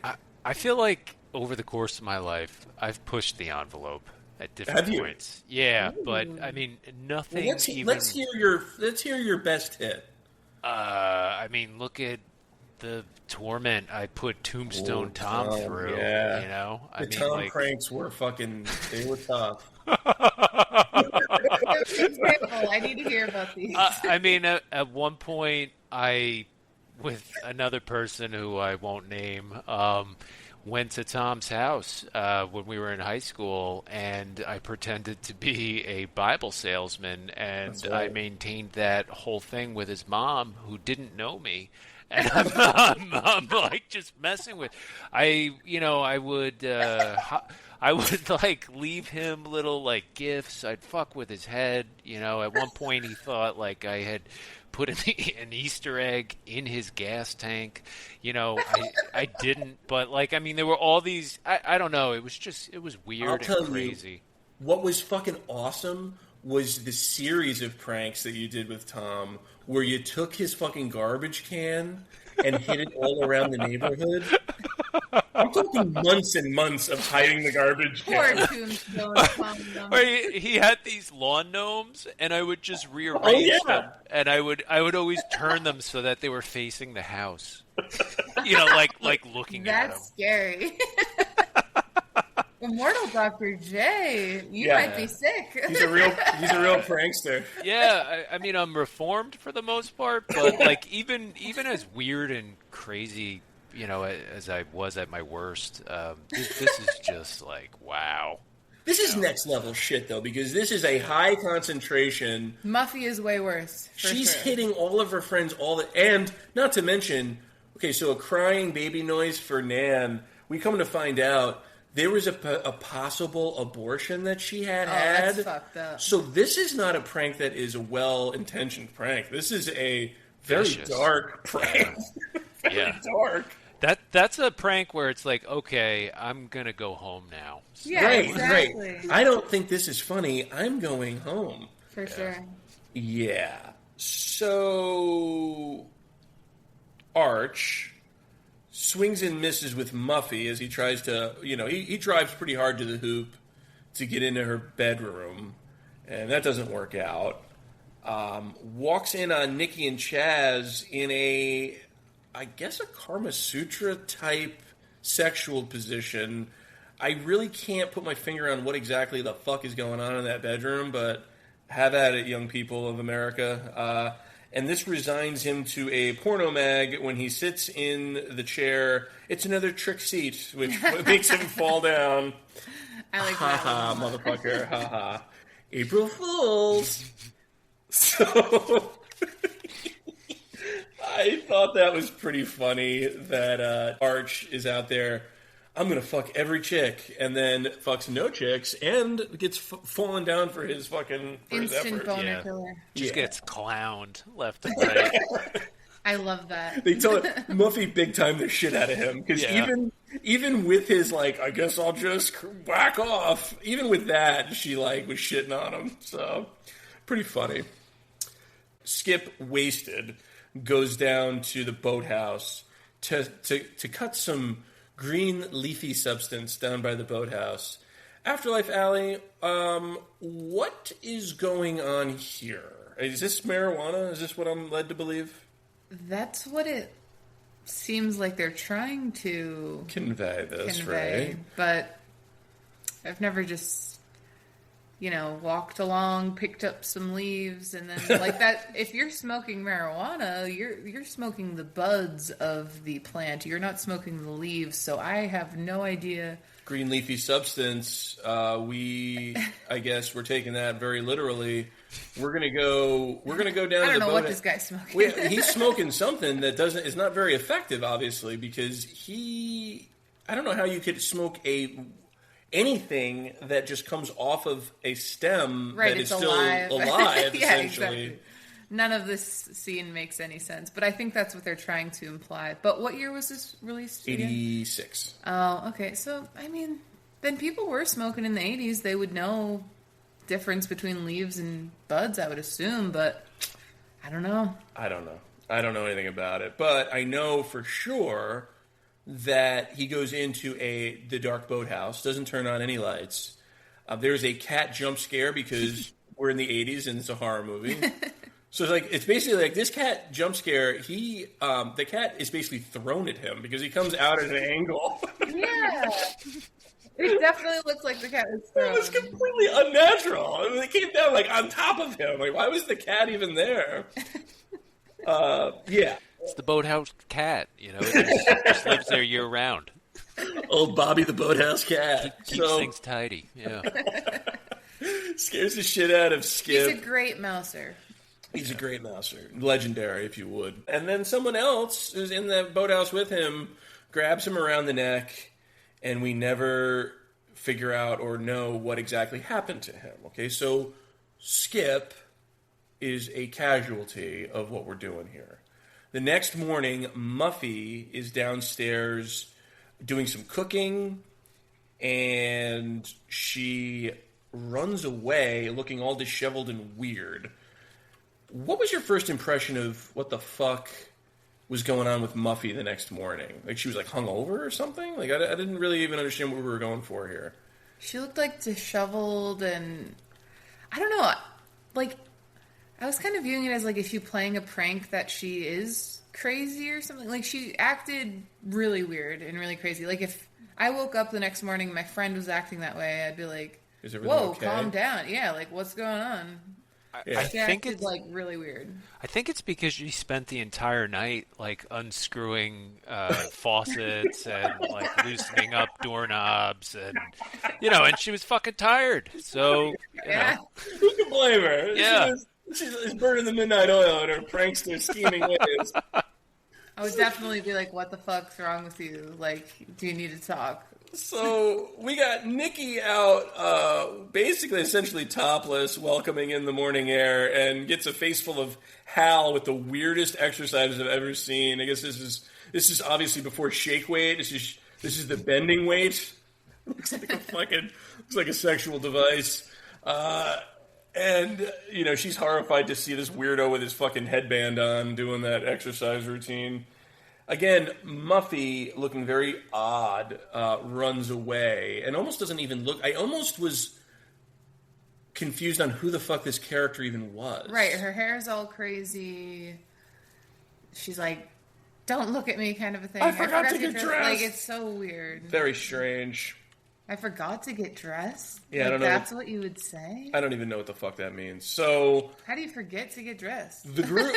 S3: I feel like over the course of my life, I've pushed the envelope at different points. Yeah, but I mean, nothing.
S1: Well, let's hear your best hit.
S3: I mean, look at the torment I put Tombstone Tom through.
S1: Yeah.
S3: The
S1: Tom pranks were they were tough.
S2: I need to hear about these.
S3: I mean, at one point, with another person who I won't name, went to Tom's house when we were in high school, and I pretended to be a Bible salesman, and I maintained that whole thing with his mom, who didn't know me. And I'm like just messing with. I would like leave him little like gifts. I'd fuck with his head. At one point he thought like I had put an Easter egg in his gas tank. I didn't, but like I mean, there were all these. I don't know. It was weird and crazy.
S1: What was fucking awesome was the series of pranks that you did with Tom, where you took his fucking garbage can and hid it all around the neighborhood. I'm talking months and months of hiding the garbage can.
S2: Poor Tombstone.
S3: Or he had these lawn gnomes, and I would just rearrange them, and I would always turn them so that they were facing the house. Like looking at them.
S2: That's scary. Immortal Dr. J, you might be sick.
S1: He's a real prankster.
S3: Yeah, I mean, I'm reformed for the most part, but like even as weird and crazy, as I was at my worst, this is just like wow.
S1: This is next level shit though, because this is a high concentration.
S2: Muffy is way worse.
S1: She's hitting all of her friends and not to mention, okay, so a crying baby noise for Nan. We come to find out. There was a possible abortion that she had.
S2: That's fucked up.
S1: So this is not a prank that is a well-intentioned prank. This is a very dark prank.
S3: Yeah.
S1: Dark.
S3: That's a prank where it's like, okay, I'm going to go home now.
S2: So. Yeah, exactly.
S1: Right. I don't think this is funny. I'm going home.
S2: For sure.
S1: Yeah. So Arch swings and misses with Muffy as he tries to, he drives pretty hard to the hoop to get into her bedroom, and that doesn't work out. Walks in on Nikki and Chaz in I guess a Kama Sutra type sexual position. I really can't put my finger on what exactly the fuck is going on in that bedroom, but have at it, young people of America. And this resigns him to a porno mag when he sits in the chair. It's another trick seat, which makes him fall down.
S2: I like
S1: that. Ha ha, motherfucker. Ha ha. April Fools. So I thought that was pretty funny that Arch is out there. I'm going to fuck every chick, and then fucks no chicks, and gets fallen down for his fucking
S2: instant boner killer.
S3: Just gets clowned left and right.
S2: I love that.
S1: They told Muffy big time the shit out of him, because even with his like, I guess I'll just whack off. Even with that, she like was shitting on him. So pretty funny. Skip, wasted, goes down to the boathouse to cut some green leafy substance down by the boathouse. Afterlife Allie, what is going on here? Is this marijuana? Is this what I'm led to believe?
S2: That's what it seems like they're trying to
S1: convey, right?
S2: But I've never just, walked along, picked up some leaves, and then like that. If you're smoking marijuana, you're smoking the buds of the plant. You're not smoking the leaves. So I have no idea.
S1: Green leafy substance. I guess we're taking that very literally. We're gonna go down.
S2: I don't
S1: to the
S2: know
S1: boat.
S2: what this guy's smoking.
S1: He's smoking something that is not very effective, obviously, because I don't know how you could smoke anything that just comes off of a stem that is still alive,
S2: yeah,
S1: essentially.
S2: Exactly. None of this scene makes any sense, but I think that's what they're trying to imply. But what year was this released?
S1: 86.
S2: Oh, okay. So, I mean, then people were smoking in the 80s. They would know difference between leaves and buds, I would assume, but I don't know.
S1: I don't know anything about it, but I know for sure that he goes into the dark boathouse, doesn't turn on any lights. There's a cat jump scare because we're in the 80s and it's a horror movie. So it's basically like this cat jump scare. The cat is basically thrown at him because he comes out at an angle.
S2: Yeah. It definitely looks like the cat was thrown.
S1: It was completely unnatural. I mean, it came down on top of him. Like, why was the cat even there? Yeah.
S3: It's the boathouse cat, it just lives there year round.
S1: Old Bobby the boathouse cat.
S3: Keeps things tidy, yeah.
S1: Scares the shit out of Skip.
S2: He's a great mouser.
S1: He's a great master. Legendary, if you would. And then someone else who's in the boathouse with him grabs him around the neck, and we never figure out or know what exactly happened to him. Okay, so Skip is a casualty of what we're doing here. The next morning, Muffy is downstairs doing some cooking, and she runs away looking all disheveled and weird. What was your first impression of what the fuck was going on with Muffy the next morning? Like, she was, like, hungover or something? Like, I didn't really even understand what we were going for here.
S2: She looked, like, disheveled and... I don't know. Like, I was kind of viewing it as, like, if you playing a prank that she is crazy or something. Like, she acted really weird and really crazy. Like, if I woke up the next morning and my friend was acting that way, I'd be like, whoa, okay? Calm down. Yeah, like, what's going on?
S3: I think it's
S2: like really weird.
S3: I think it's because she spent the entire night like unscrewing faucets and like loosening up doorknobs, and and she was fucking tired. So you know.
S1: Who can blame her?
S3: Yeah,
S1: she's burning the midnight oil in her prankster scheming ways.
S2: I would definitely be like, "What the fuck's wrong with you? Like, do you need to talk?"
S1: So we got Nikki out, basically, essentially topless, welcoming in the morning air, and gets a face full of Hal with the weirdest exercises I've ever seen. I guess this is obviously before shake weight. This is the bending weight. Looks like a sexual device. And she's horrified to see this weirdo with his fucking headband on doing that exercise routine. Again, Muffy, looking very odd, runs away and almost doesn't even look... I almost was confused on who the fuck this character even was.
S2: Right, her hair's all crazy. She's like, don't look at me kind of a thing.
S1: I forgot to get dressed.
S2: Like, it's so weird.
S1: Very strange.
S2: I forgot to get dressed?
S1: Yeah,
S2: like,
S1: I don't know.
S2: That's what you would say?
S1: I don't even know what the fuck that means. So...
S2: How do you forget to get dressed?
S1: The group...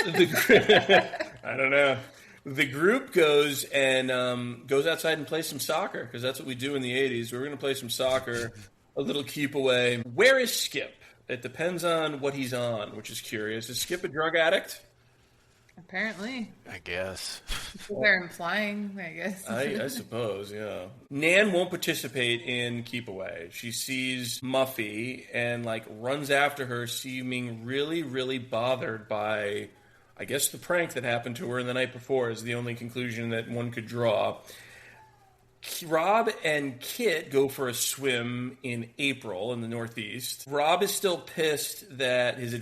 S1: I don't know. The group goes outside and plays some soccer, because that's what we do in the 80s. We're going to play some soccer, a little keep away. Where is Skip? It depends on what he's on, which is curious. Is Skip a drug addict?
S2: Apparently.
S3: I guess.
S2: They're implying, I guess.
S1: I suppose, yeah. Nan won't participate in Keep Away. She sees Muffy and, runs after her, seeming really, really bothered by... I guess the prank that happened to her the night before is the only conclusion that one could draw. Rob and Kit go for a swim in April in the Northeast. Rob is still pissed that the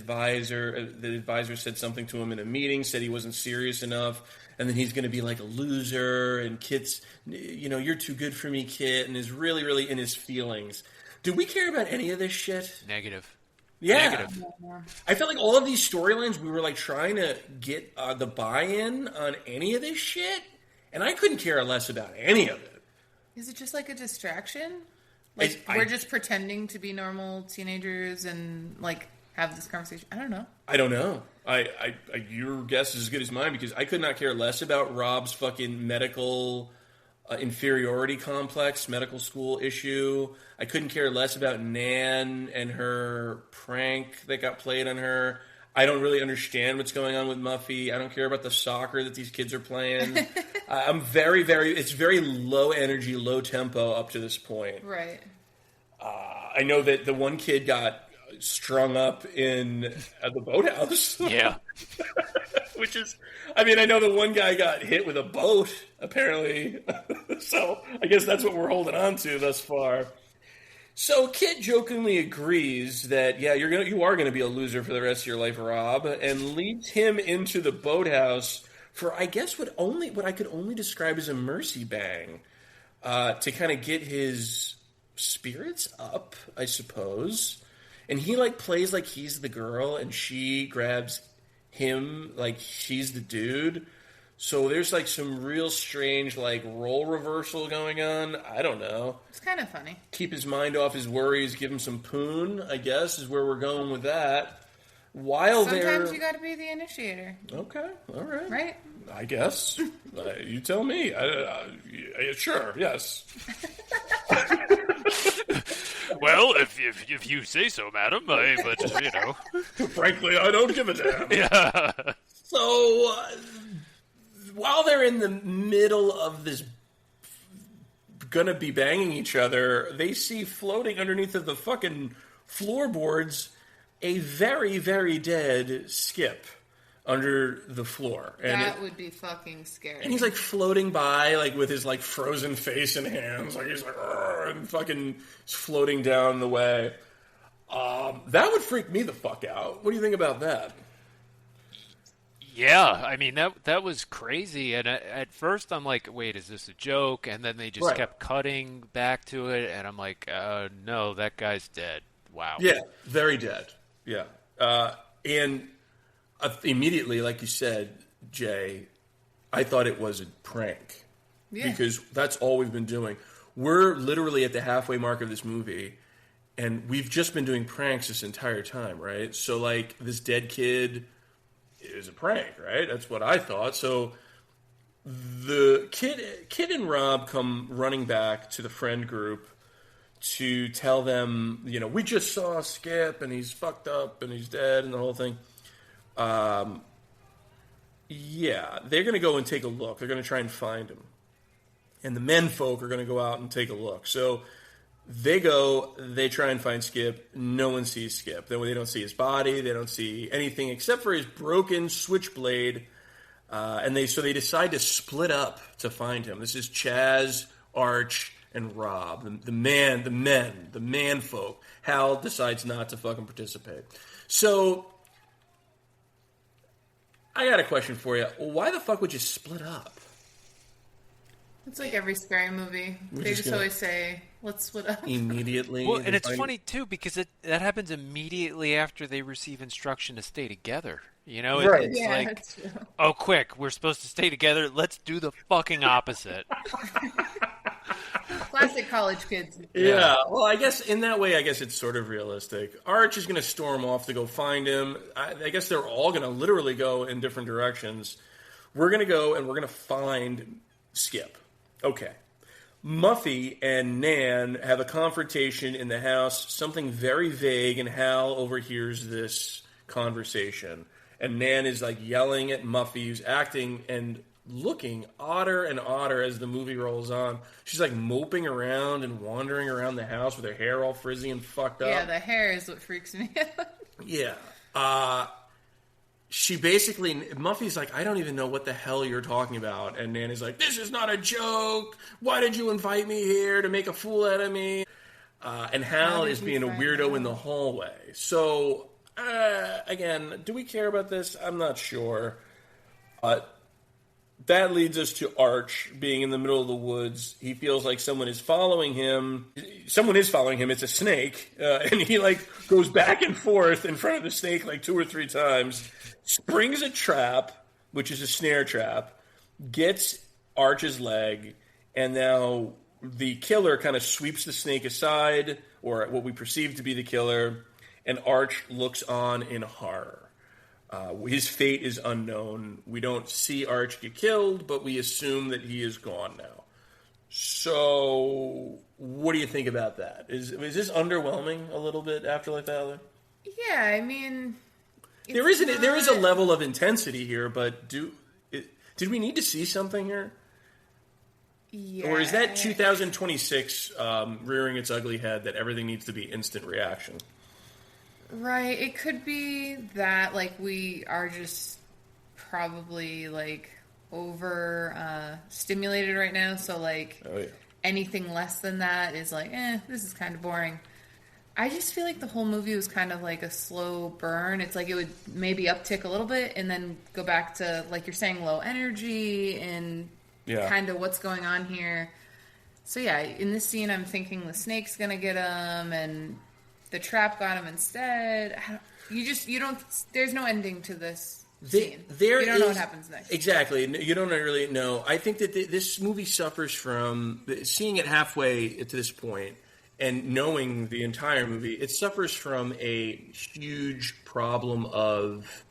S1: advisor said something to him in a meeting, said he wasn't serious enough, and then he's going to be like a loser, and Kit's, you're too good for me, Kit, and is really, really in his feelings. Do we care about any of this shit?
S3: Negative.
S1: Yeah.
S3: Negative.
S1: I felt like all of these storylines, we were trying to get the buy-in on any of this shit, and I couldn't care less about any of it.
S2: Is it just like a distraction? We're just pretending to be normal teenagers and have this conversation? I don't know.
S1: I don't know. Your guess is as good as mine, because I could not care less about Rob's fucking medical inferiority complex, medical school issue. I couldn't care less about Nan and her prank that got played on her. I don't really understand what's going on with Muffy. I don't care about the soccer that these kids are playing. I'm very, very... It's very low energy, low tempo up to this point.
S2: Right.
S1: I know that the one kid got strung up in the boathouse.
S3: Yeah.
S1: Which is... I know the one guy got hit with a boat, apparently. So I guess that's what we're holding on to thus far. So Kit jokingly agrees that, yeah, you are going to be a loser for the rest of your life, Rob, and leads him into the boathouse for, I guess, what I could only describe as a mercy bang, to kind of get his spirits up, I suppose. And he plays like he's the girl, and she grabs him like she's the dude. So there's some real strange role reversal going on. I don't know.
S2: It's kind of funny.
S1: Keep his mind off his worries, give him some poon, I guess, is where we're going with that. Sometimes
S2: you got to be the initiator.
S1: Okay, all right.
S2: Right?
S1: I guess. You tell me. Sure, yes.
S3: Well, if you say so, madam, but you know.
S1: Frankly, I don't give a damn.
S3: Yeah.
S1: So, while they're in the middle of this gonna be banging each other, they see floating underneath of the fucking floorboards a very, very dead Skip under the floor. And
S2: that would be fucking scary.
S1: And he's like floating by, like with his like frozen face and hands, like he's like and fucking floating down the way. That would freak me the fuck out. What do you think about that?
S3: Yeah, I mean that was crazy, and at first I'm like, wait, is this a joke? And then they just kept cutting back to it, and I'm like, no, that guy's dead. Wow.
S1: Yeah, very dead. Yeah, and immediately, like you said, Jay, I thought it was a prank because that's all we've been doing. We're literally at the halfway mark of this movie, and we've just been doing pranks this entire time, right? So, like, this dead kid is a prank, right? That's what I thought. So the kid and Rob come running back to the friend group to tell them, you know, we just saw Skip and he's fucked up and he's dead and the whole thing. Yeah, they're going to go and take a look. They're going to try and find him. And the men folk are going to go out and take a look. So they go, they try and find Skip. No one sees Skip. They don't see his body. They don't see anything except for his broken switchblade. And they decide to split up to find him. This is Chaz, Arch, and Rob, the man folk. Hal decides not to fucking participate. So I got a question for you. Why the fuck would you split up?
S2: It's like every scary movie. They just always say, let's split up.
S1: Immediately.
S3: Well, and it's funny, too, because that happens immediately after they receive instruction to stay together. You know?
S1: Right.
S3: It's
S2: yeah,
S3: like,
S2: that's true.
S3: oh, quick, we're supposed to stay together. Let's do the fucking opposite.
S2: Classic college kids.
S1: Yeah. Well, I guess in that way, it's sort of realistic. Arch is going to storm off to go find him. I guess they're all going to literally go in different directions. We're going to go and we're going to find Skip. Okay. Muffy and Nan have a confrontation in the house, something very vague, and Hal overhears this conversation. And Nan is like yelling at Muffy, who's acting and looking odder and odder as the movie rolls on. She's like moping around and wandering around the house with her hair all frizzy and fucked up.
S2: Yeah, the hair is what freaks me out.
S1: Yeah. She basically, Muffy's like, I don't even know what the hell you're talking about. And Nanny's like, this is not a joke. Why did you invite me here to make a fool out of me? And Hal is being a weirdo in the hallway. So, again, do we care about this? I'm not sure. That leads us to Arch being in the middle of the woods. He feels like someone is following him. Someone is following him. It's a snake. And he, like, goes back and forth in front of the snake like 2 or 3 times. Springs a trap, which is a snare trap. Gets Arch's leg. And now the killer kind of sweeps the snake aside, or what we perceive to be the killer. And Arch looks on in horror. His fate is unknown. We don't see Arch get killed, but we assume that he is gone now. So, what do you think about that? Is this underwhelming a little bit, Afterlife Allie?
S2: Yeah, I mean,
S1: there is a level of intensity here, but did we need to see something here?
S2: Yeah.
S1: Or is that 2026 rearing its ugly head that everything needs to be instant reaction?
S2: Right, it could be that, like, we are just probably, like, over stimulated right now, so, like, anything less than that is like, this is kind of boring. I just feel like the whole movie was kind of like a slow burn. It's like it would maybe uptick a little bit and then go back to, like you're saying, low energy and kind of what's going on here. So, yeah, in this scene, I'm thinking the snake's gonna get him, and the trap got him instead. There's no ending to this scene. You don't know what happens next.
S1: Exactly. You don't really know. I think that this movie suffers from, seeing it halfway to this point and knowing the entire movie, it suffers from a huge problem of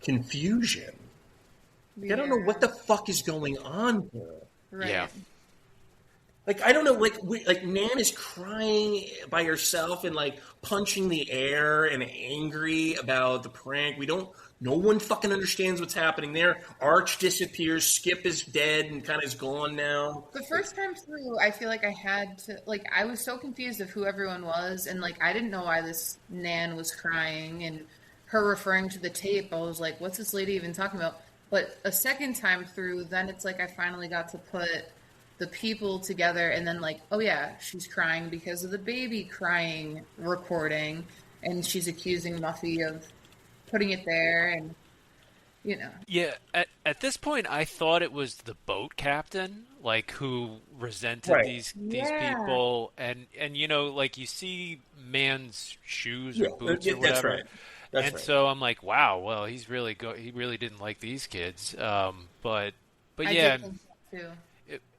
S1: confusion. Yeah. I don't know what the fuck is going on here.
S2: Right.
S3: Yeah.
S1: Like, I don't know, like Nan is crying by herself and, like, punching the air and angry about the prank. No one fucking understands what's happening there. Arch disappears. Skip is dead and kind of is gone now.
S2: The first time through, I feel like I had to, like, I was so confused of who everyone was, and, like, I didn't know why this Nan was crying, and her referring to the tape, I was like, what's this lady even talking about? But a second time through, then it's like I finally got to put the people together, and then like, oh yeah, she's crying because of the baby crying recording, and she's accusing Muffy of putting it there, and you know.
S3: Yeah, at this point, I thought it was the boat captain, like, who resented these people, and you know, like, you see Man's shoes or boots or whatever.
S1: That's right.
S3: And so I'm like, wow, well, he really didn't like these kids. But
S2: I
S3: yeah,
S2: did think that too.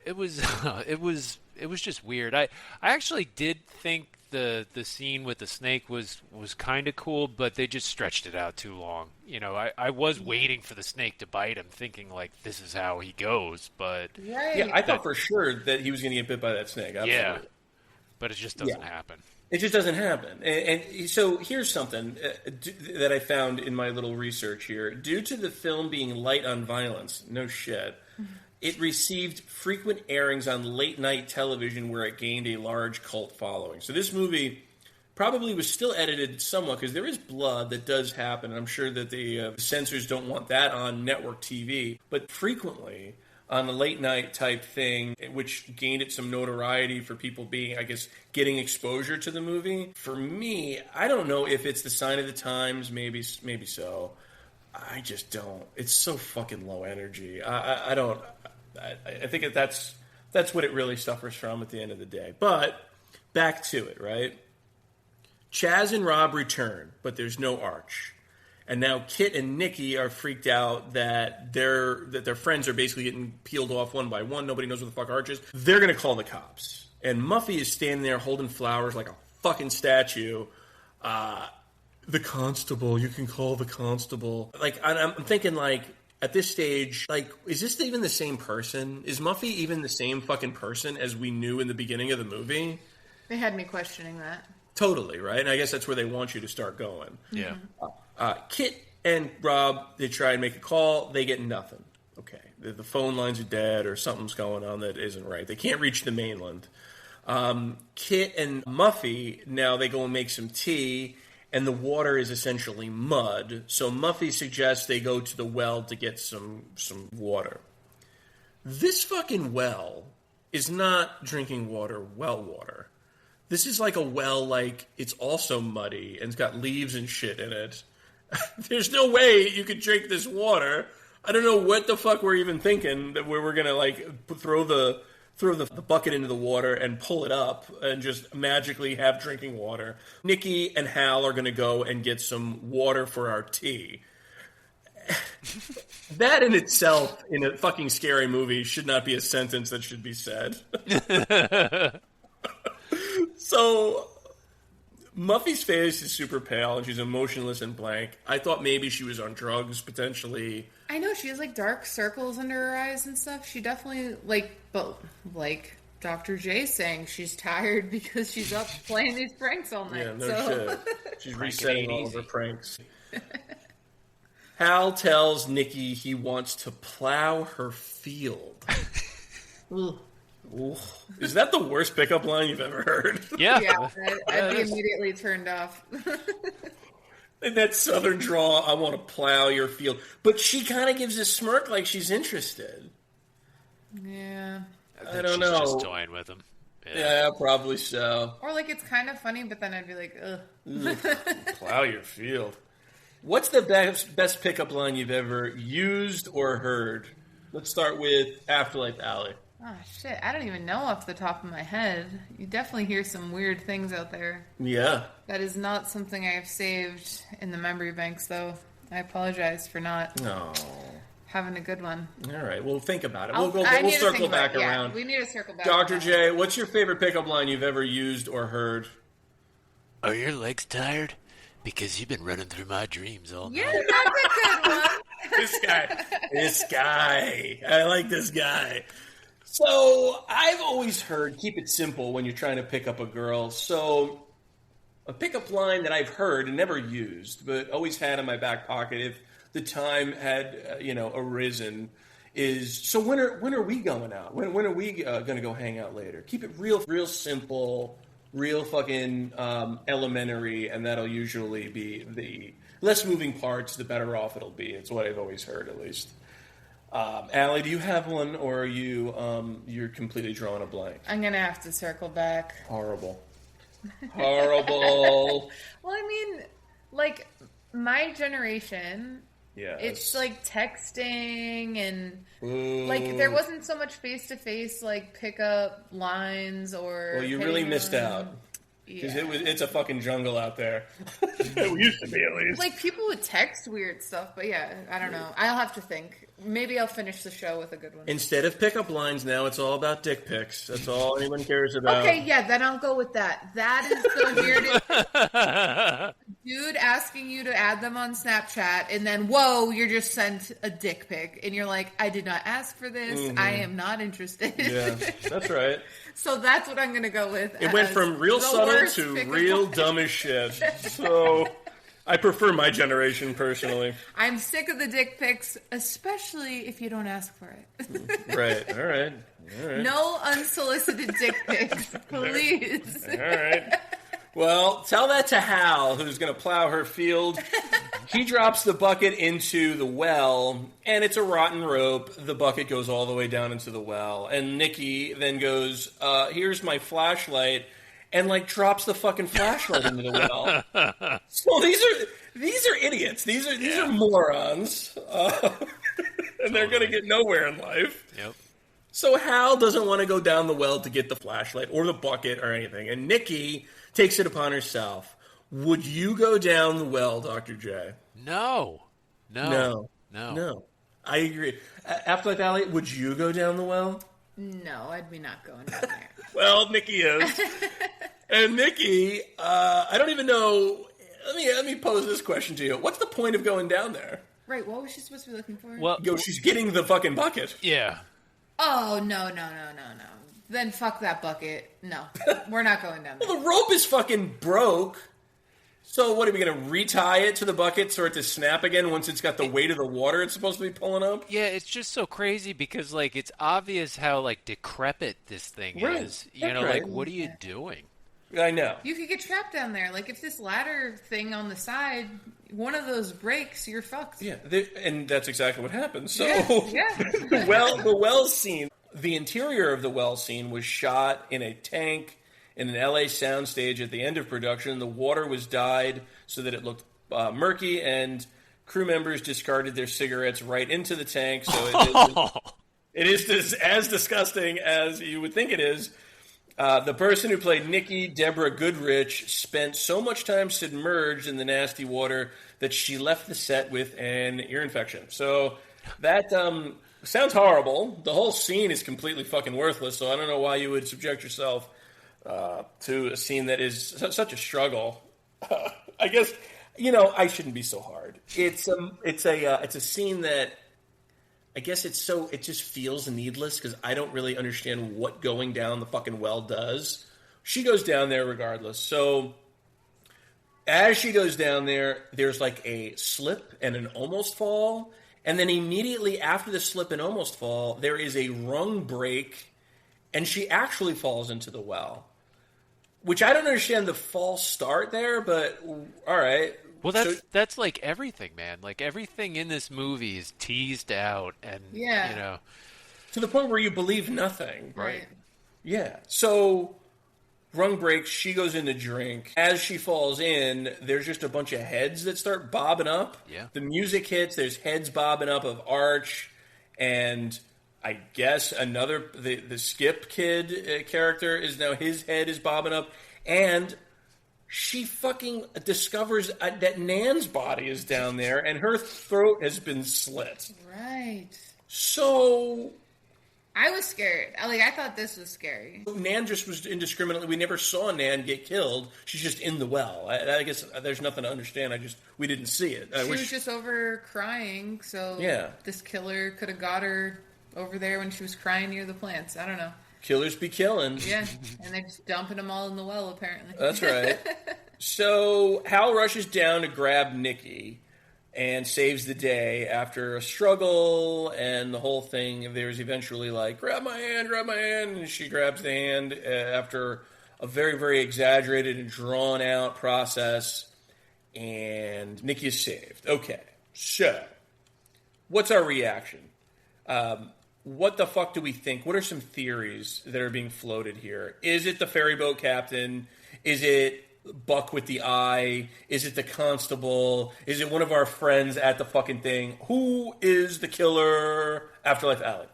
S3: it was it was just weird. I actually did think the scene with the snake was kind of cool, but they just stretched it out too long. You know, I was waiting for the snake to bite him, thinking like this is how he goes. But
S1: yeah, I thought for sure that he was going to get bit by that snake. Absolutely.
S3: Yeah, but it just doesn't happen.
S1: It just doesn't happen. And so here's something that I found in my little research here. Due to the film being light on violence, no shit, it received frequent airings on late-night television where it gained a large cult following. So this movie probably was still edited somewhat because there is blood that does happen. I'm sure that the censors don't want that on network TV. But frequently on the late-night type thing, which gained it some notoriety for people being, I guess, getting exposure to the movie. For me, I don't know if it's the sign of the times, maybe so. I just don't. It's so fucking low energy. I don't. I think that's what it really suffers from at the end of the day. But back to it, right? Chaz and Rob return, but there's no Arch. And now Kit and Nikki are freaked out that their friends are basically getting peeled off one by one. Nobody knows what the fuck Arch is. They're going to call the cops. And Muffy is standing there holding flowers like a fucking statue. The constable, you can call the constable. Like, I'm thinking, like, at this stage, like, is this even the same person? Is Muffy even the same fucking person as we knew in the beginning of the movie?
S2: They had me questioning that.
S1: Totally, right? And I guess that's where they want you to start going.
S3: Yeah.
S1: Kit and Rob, they try and make a call. They get nothing. Okay. The phone lines are dead or something's going on that isn't right. They can't reach the mainland. Kit and Muffy, now they go and make some tea, and the water is essentially mud. So Muffy suggests they go to the well to get some water. This fucking well is not drinking water, well water. This is like a well, like, it's also muddy and it's got leaves and shit in it. There's no way you could drink this water. I don't know what the fuck we're even thinking, that we're going to, like, throw the bucket into the water and pull it up and just magically have drinking water. Nikki and Hal are going to go and get some water for our tea. That in itself, in a fucking scary movie, should not be a sentence that should be said. So, Muffy's face is super pale and she's emotionless and blank. I thought maybe she was on drugs, potentially.
S2: I know, she has, like, dark circles under her eyes and stuff. She definitely, like Dr. J saying, she's tired because she's up playing these pranks all night.
S1: Yeah, no
S2: shit.
S1: She's resetting all of her pranks. Hal tells Nikki he wants to plow her field. Ooh. Is that the worst pickup line you've ever heard?
S3: Yeah.
S2: I'd be immediately turned off.
S1: In that southern drawl, I want to plow your field. But she kind of gives a smirk like she's interested.
S2: Yeah.
S1: I don't know.
S3: She's just toying with him.
S1: Yeah, probably so.
S2: Or, like, it's kind of funny, but then I'd be like, ugh.
S1: Plow your field. What's the best pickup line you've ever used or heard? Let's start with Afterlife Allie.
S2: Oh, shit. I don't even know off the top of my head. You definitely hear some weird things out there.
S1: Yeah.
S2: That is not something I have saved in the memory banks, though. I apologize for not having a good one.
S1: All right. Well, think about it. We'll circle back around.
S2: Yeah, we need to circle back.
S1: Dr. J, what's your favorite pickup line you've ever used or heard?
S3: Are your legs tired? Because you've been running through my dreams all night.
S2: Yeah, that's a good one.
S1: This guy. I like this guy. So I've always heard, keep it simple when you're trying to pick up a girl. So a pickup line that I've heard and never used, but always had in my back pocket if the time had, arisen, is, so when are we going out? When are we going to go hang out later? Keep it real simple, real fucking elementary, and that'll usually be the less moving parts, the better off it'll be. It's what I've always heard, at least. Allie, do you have one, or are you're completely drawing a blank?
S2: I'm gonna have to circle back.
S1: Horrible.
S2: Well, I mean, like, my generation,
S1: yes.
S2: It's like texting and
S1: Ooh.
S2: like there wasn't so much face-to-face like pickup lines or.
S1: Well, you really missed out. Because it's a fucking jungle out there. It used to be, at least.
S2: Like, people would text weird stuff, but yeah, I don't know. I'll have to think. Maybe I'll finish the show with a good one.
S1: Instead of pickup lines, now it's all about dick pics. That's all anyone cares about.
S2: Okay, yeah, then I'll go with that. That is the weirdest. Dude asking you to add them on Snapchat, and then, whoa, you're just sent a dick pic. And you're like, I did not ask for this. Mm-hmm. I am not interested.
S1: Yeah, that's right.
S2: So that's what I'm going to go with.
S1: It went from real subtle to real dumb as shit. So I prefer my generation, personally.
S2: I'm sick of the dick pics, especially if you don't ask for it.
S1: Right. All right.
S2: No unsolicited dick pics, please.
S1: All right. Well, tell that to Hal, who's going to plow her field. He drops the bucket into the well, and it's a rotten rope. The bucket goes all the way down into the well. And Nikki then goes, here's my flashlight, and, like, drops the fucking flashlight into the well. So these are idiots. These are morons. And they're going to get nowhere in life.
S3: Yep.
S1: So Hal doesn't want to go down the well to get the flashlight or the bucket or anything. And Nikki takes it upon herself. Would you go down the well, Dr. J?
S3: No.
S1: I agree. Afterlife Allie, would you go down the well?
S2: No, I'd be not going down there.
S1: Well, Nikki is. And Nikki, I don't even know. Let me pose this question to you. What's the point of going down there?
S2: Right, what was she supposed to be looking for?
S3: Well,
S1: she's getting the fucking bucket.
S3: Yeah.
S2: Oh, no. Then fuck that bucket. No, we're not going down there.
S1: Well, the rope is fucking broke. So what, are we going to retie it to the bucket for it to snap again once it's got the weight of the water it's supposed to be pulling up?
S3: Yeah, it's just so crazy because, like, it's obvious how, like, decrepit this thing is. You know,
S1: right.
S3: Like, what are you doing?
S1: I know.
S2: You could get trapped down there. Like, if this ladder thing on the side, one of those breaks, you're fucked.
S1: Yeah, and that's exactly what happened. So,
S2: yeah.
S1: The well scene, the interior of the well scene was shot in a tank in an LA soundstage at the end of production. The water was dyed so that it looked murky, and crew members discarded their cigarettes right into the tank. So it is as disgusting as you would think it is. The person who played Nikki, Deborah Goodrich, spent so much time submerged in the nasty water that she left the set with an ear infection. So that sounds horrible. The whole scene is completely fucking worthless, so I don't know why you would subject yourself to a scene that is such a struggle. I guess, I shouldn't be so hard. It's a scene that I guess it just feels needless because I don't really understand what going down the fucking well does. She goes down there regardless. So as she goes down there, there's like a slip and an almost fall. And then immediately after the slip and almost fall, there is a rung break, and she actually falls into the well. Which I don't understand the false start there, but all right.
S3: Well, that's like everything, man. Like, everything in this movie is teased out, and,
S1: to the point where you believe nothing.
S3: Right.
S1: Yeah. So, rung breaks, she goes in to drink. As she falls in, there's just a bunch of heads that start bobbing up.
S3: Yeah.
S1: The music hits, there's heads bobbing up of Arch, and I guess the Skip kid character is now, his head is bobbing up, and she fucking discovers that Nan's body is down there, and her throat has been slit.
S2: Right.
S1: So
S2: I was scared. I thought this was scary.
S1: Nan just was indiscriminately. We never saw Nan get killed. She's just in the well. I guess there's nothing to understand. We didn't see it.
S2: She was just over crying, so
S1: yeah.
S2: This killer could have got her over there when she was crying near the plants. I don't know.
S1: Killers be killing.
S2: Yeah, and they're just dumping them all in the well, apparently.
S1: That's right. So Hal rushes down to grab Nikki and saves the day after a struggle and the whole thing. There's eventually like, grab my hand, and she grabs the hand after a very, very exaggerated and drawn-out process, and Nikki is saved. Okay, so what's our reaction? What the fuck do we think? What are some theories that are being floated here? Is it the ferry boat captain? Is it Buck with the eye? Is it the constable? Is it one of our friends at the fucking thing? Who is the killer? Afterlife Allie.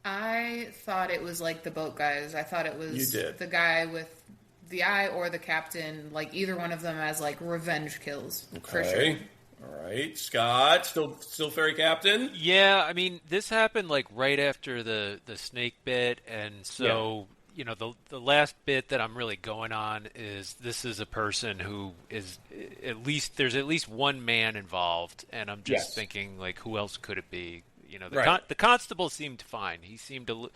S2: I thought it was like the boat guys. I thought it was the guy with the eye or the captain, like either one of them as like revenge kills.
S1: Okay.
S2: For sure.
S1: All right, Scott, still ferry captain?
S3: Yeah, I mean, this happened like right after the snake bit, and so you know the last bit that I'm really going on is this is a person who is there's at least one man involved, and I'm just thinking like who else could it be? You know, the constable seemed fine. He seemed to,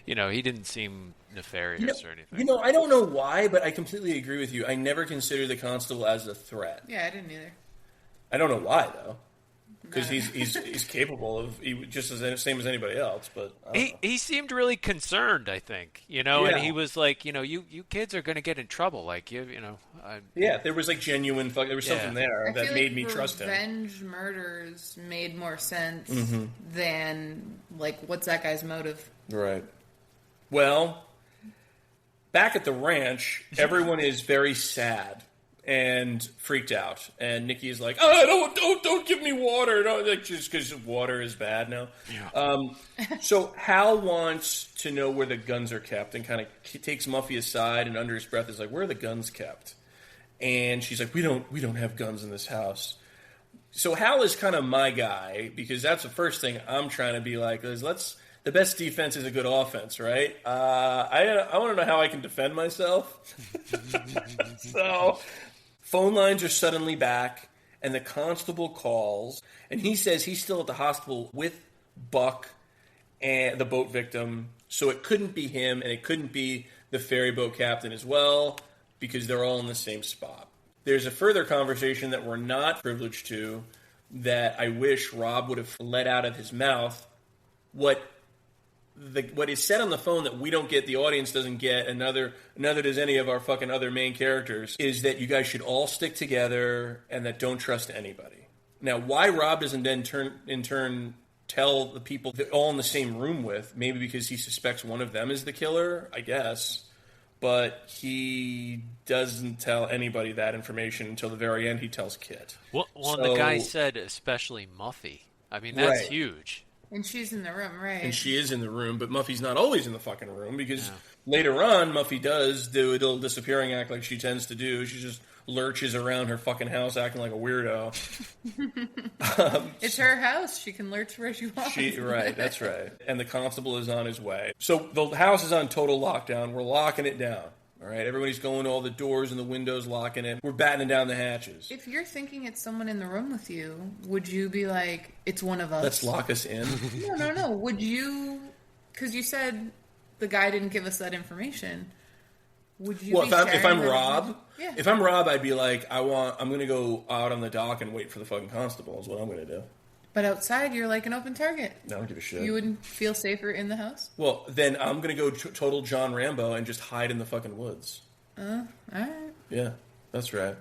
S3: you know, he didn't seem nefarious or anything.
S1: You know, I don't know why, but I completely agree with you. I never considered the constable as a threat.
S2: Yeah, I didn't either.
S1: I don't know why though, because he's capable of just as same as anybody else. But
S3: he seemed really concerned. I think and he was like, you kids are going to get in trouble. Like
S1: there was like genuine. There was something there that made me trust him.
S2: Revenge murders made more sense than like what's that guy's motive?
S1: Right. Well, back at the ranch, everyone is very sad and freaked out, and Nikki is like, "Oh, don't give me water!" No, like, just because water is bad now. Yeah. So Hal wants to know where the guns are kept, and kind of takes Muffy aside, and under his breath is like, "Where are the guns kept?" And she's like, "We don't have guns in this house." So Hal is kind of my guy because that's the first thing I'm trying to be like is the best defense is a good offense, right? I want to know how I can defend myself. So. Phone lines are suddenly back, and the constable calls, and he says he's still at the hospital with Buck and the boat victim, so it couldn't be him, and it couldn't be the ferry boat captain as well, because they're all in the same spot. There's a further conversation that we're not privileged to that I wish Rob would have let out of his mouth. What is said on the phone that we don't get, the audience doesn't get, and neither does any of our fucking other main characters, is that you guys should all stick together and that don't trust anybody. Now, why Rob doesn't then in turn tell the people they're all in the same room with, maybe because he suspects one of them is the killer, I guess, but he doesn't tell anybody that information until the very end. He tells Kit.
S3: Well, the guy said especially Muffy. I mean, that's huge.
S2: And she's in the room, right?
S1: And she is in the room, but Muffy's not always in the fucking room because later on, Muffy does do a little disappearing act like she tends to do. She just lurches around her fucking house acting like a weirdo.
S2: It's her house. She can lurch where she wants.
S1: Right, that's right. And the constable is on his way. So the house is on total lockdown. We're locking it down. All right, everybody's going to all the doors and the windows, locking it. We're battening down the hatches.
S2: If you're thinking it's someone in the room with you, would you be like, it's one of us?
S1: Let's lock us in.
S2: No. Would you, because you said the guy didn't give us that information. Would you
S1: if I'm Rob,
S2: Yeah.
S1: If I'm Rob, I'd be like, I'm going to go out on the dock and wait for the fucking constable is what I'm going to do.
S2: But outside, you're like an open target.
S1: I don't give a shit.
S2: You wouldn't feel safer in the house?
S1: Well, then I'm going to go total John Rambo and just hide in the fucking woods.
S2: All right.
S1: Yeah, that's right.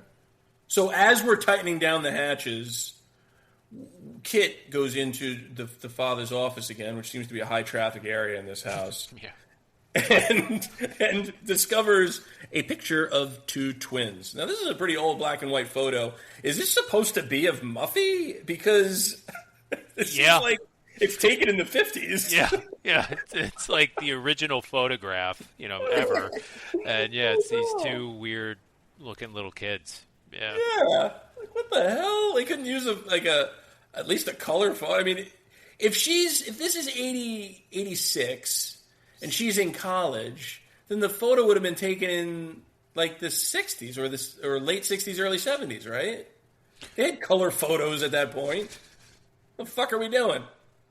S1: So as we're tightening down the hatches, Kit goes into the father's office again, which seems to be a high traffic area in this house.
S3: Yeah.
S1: And discovers a picture of two twins. Now, this is a pretty old black and white photo. Is this supposed to be of Muffy? Because it's like it's taken in the 50s.
S3: Yeah. It's like the original photograph, ever. And it's these two weird-looking little kids. Yeah.
S1: Yeah. Like, what the hell? They couldn't use at least a color photo. I mean, if this is 86 and she's in college, then the photo would have been taken in like the 60s or late 60s, early 70s, right? They had color photos at that point. What the fuck are we doing?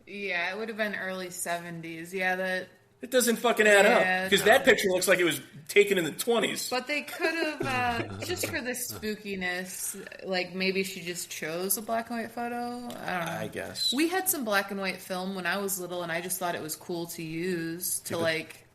S2: Yeah, it would have been early 70s. Yeah, that...
S1: It doesn't fucking add up. Because that
S2: no.
S1: picture looks like it was taken in the 20s.
S2: But they could have, just for the spookiness, like maybe she just chose a black and white photo. I don't know.
S1: I guess.
S2: We had some black and white film when I was little, and I just thought it was cool to use to, like...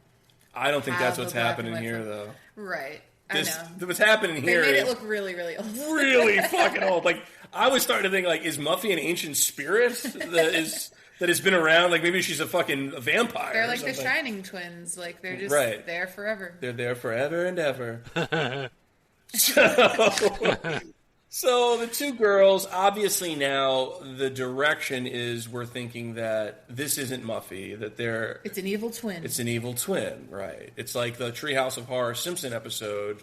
S1: I don't think that's
S2: have
S1: what's
S2: a black
S1: happening
S2: and white
S1: here,
S2: photo.
S1: though.
S2: Right.
S1: This,
S2: I know.
S1: what's happening here
S2: They made
S1: is
S2: it look really, really old.
S1: really fucking old. Like, I was starting to think, like, is Muffy an ancient spirit that has been around? Like, maybe she's a fucking vampire.
S2: They're like the Shining twins. Like, they're just there forever.
S1: They're there forever and ever. So the two girls, obviously now the direction is we're thinking that this isn't Muffy, that they're...
S2: It's an evil twin.
S1: It's an evil twin, right. It's like the Treehouse of Horror Simpson episode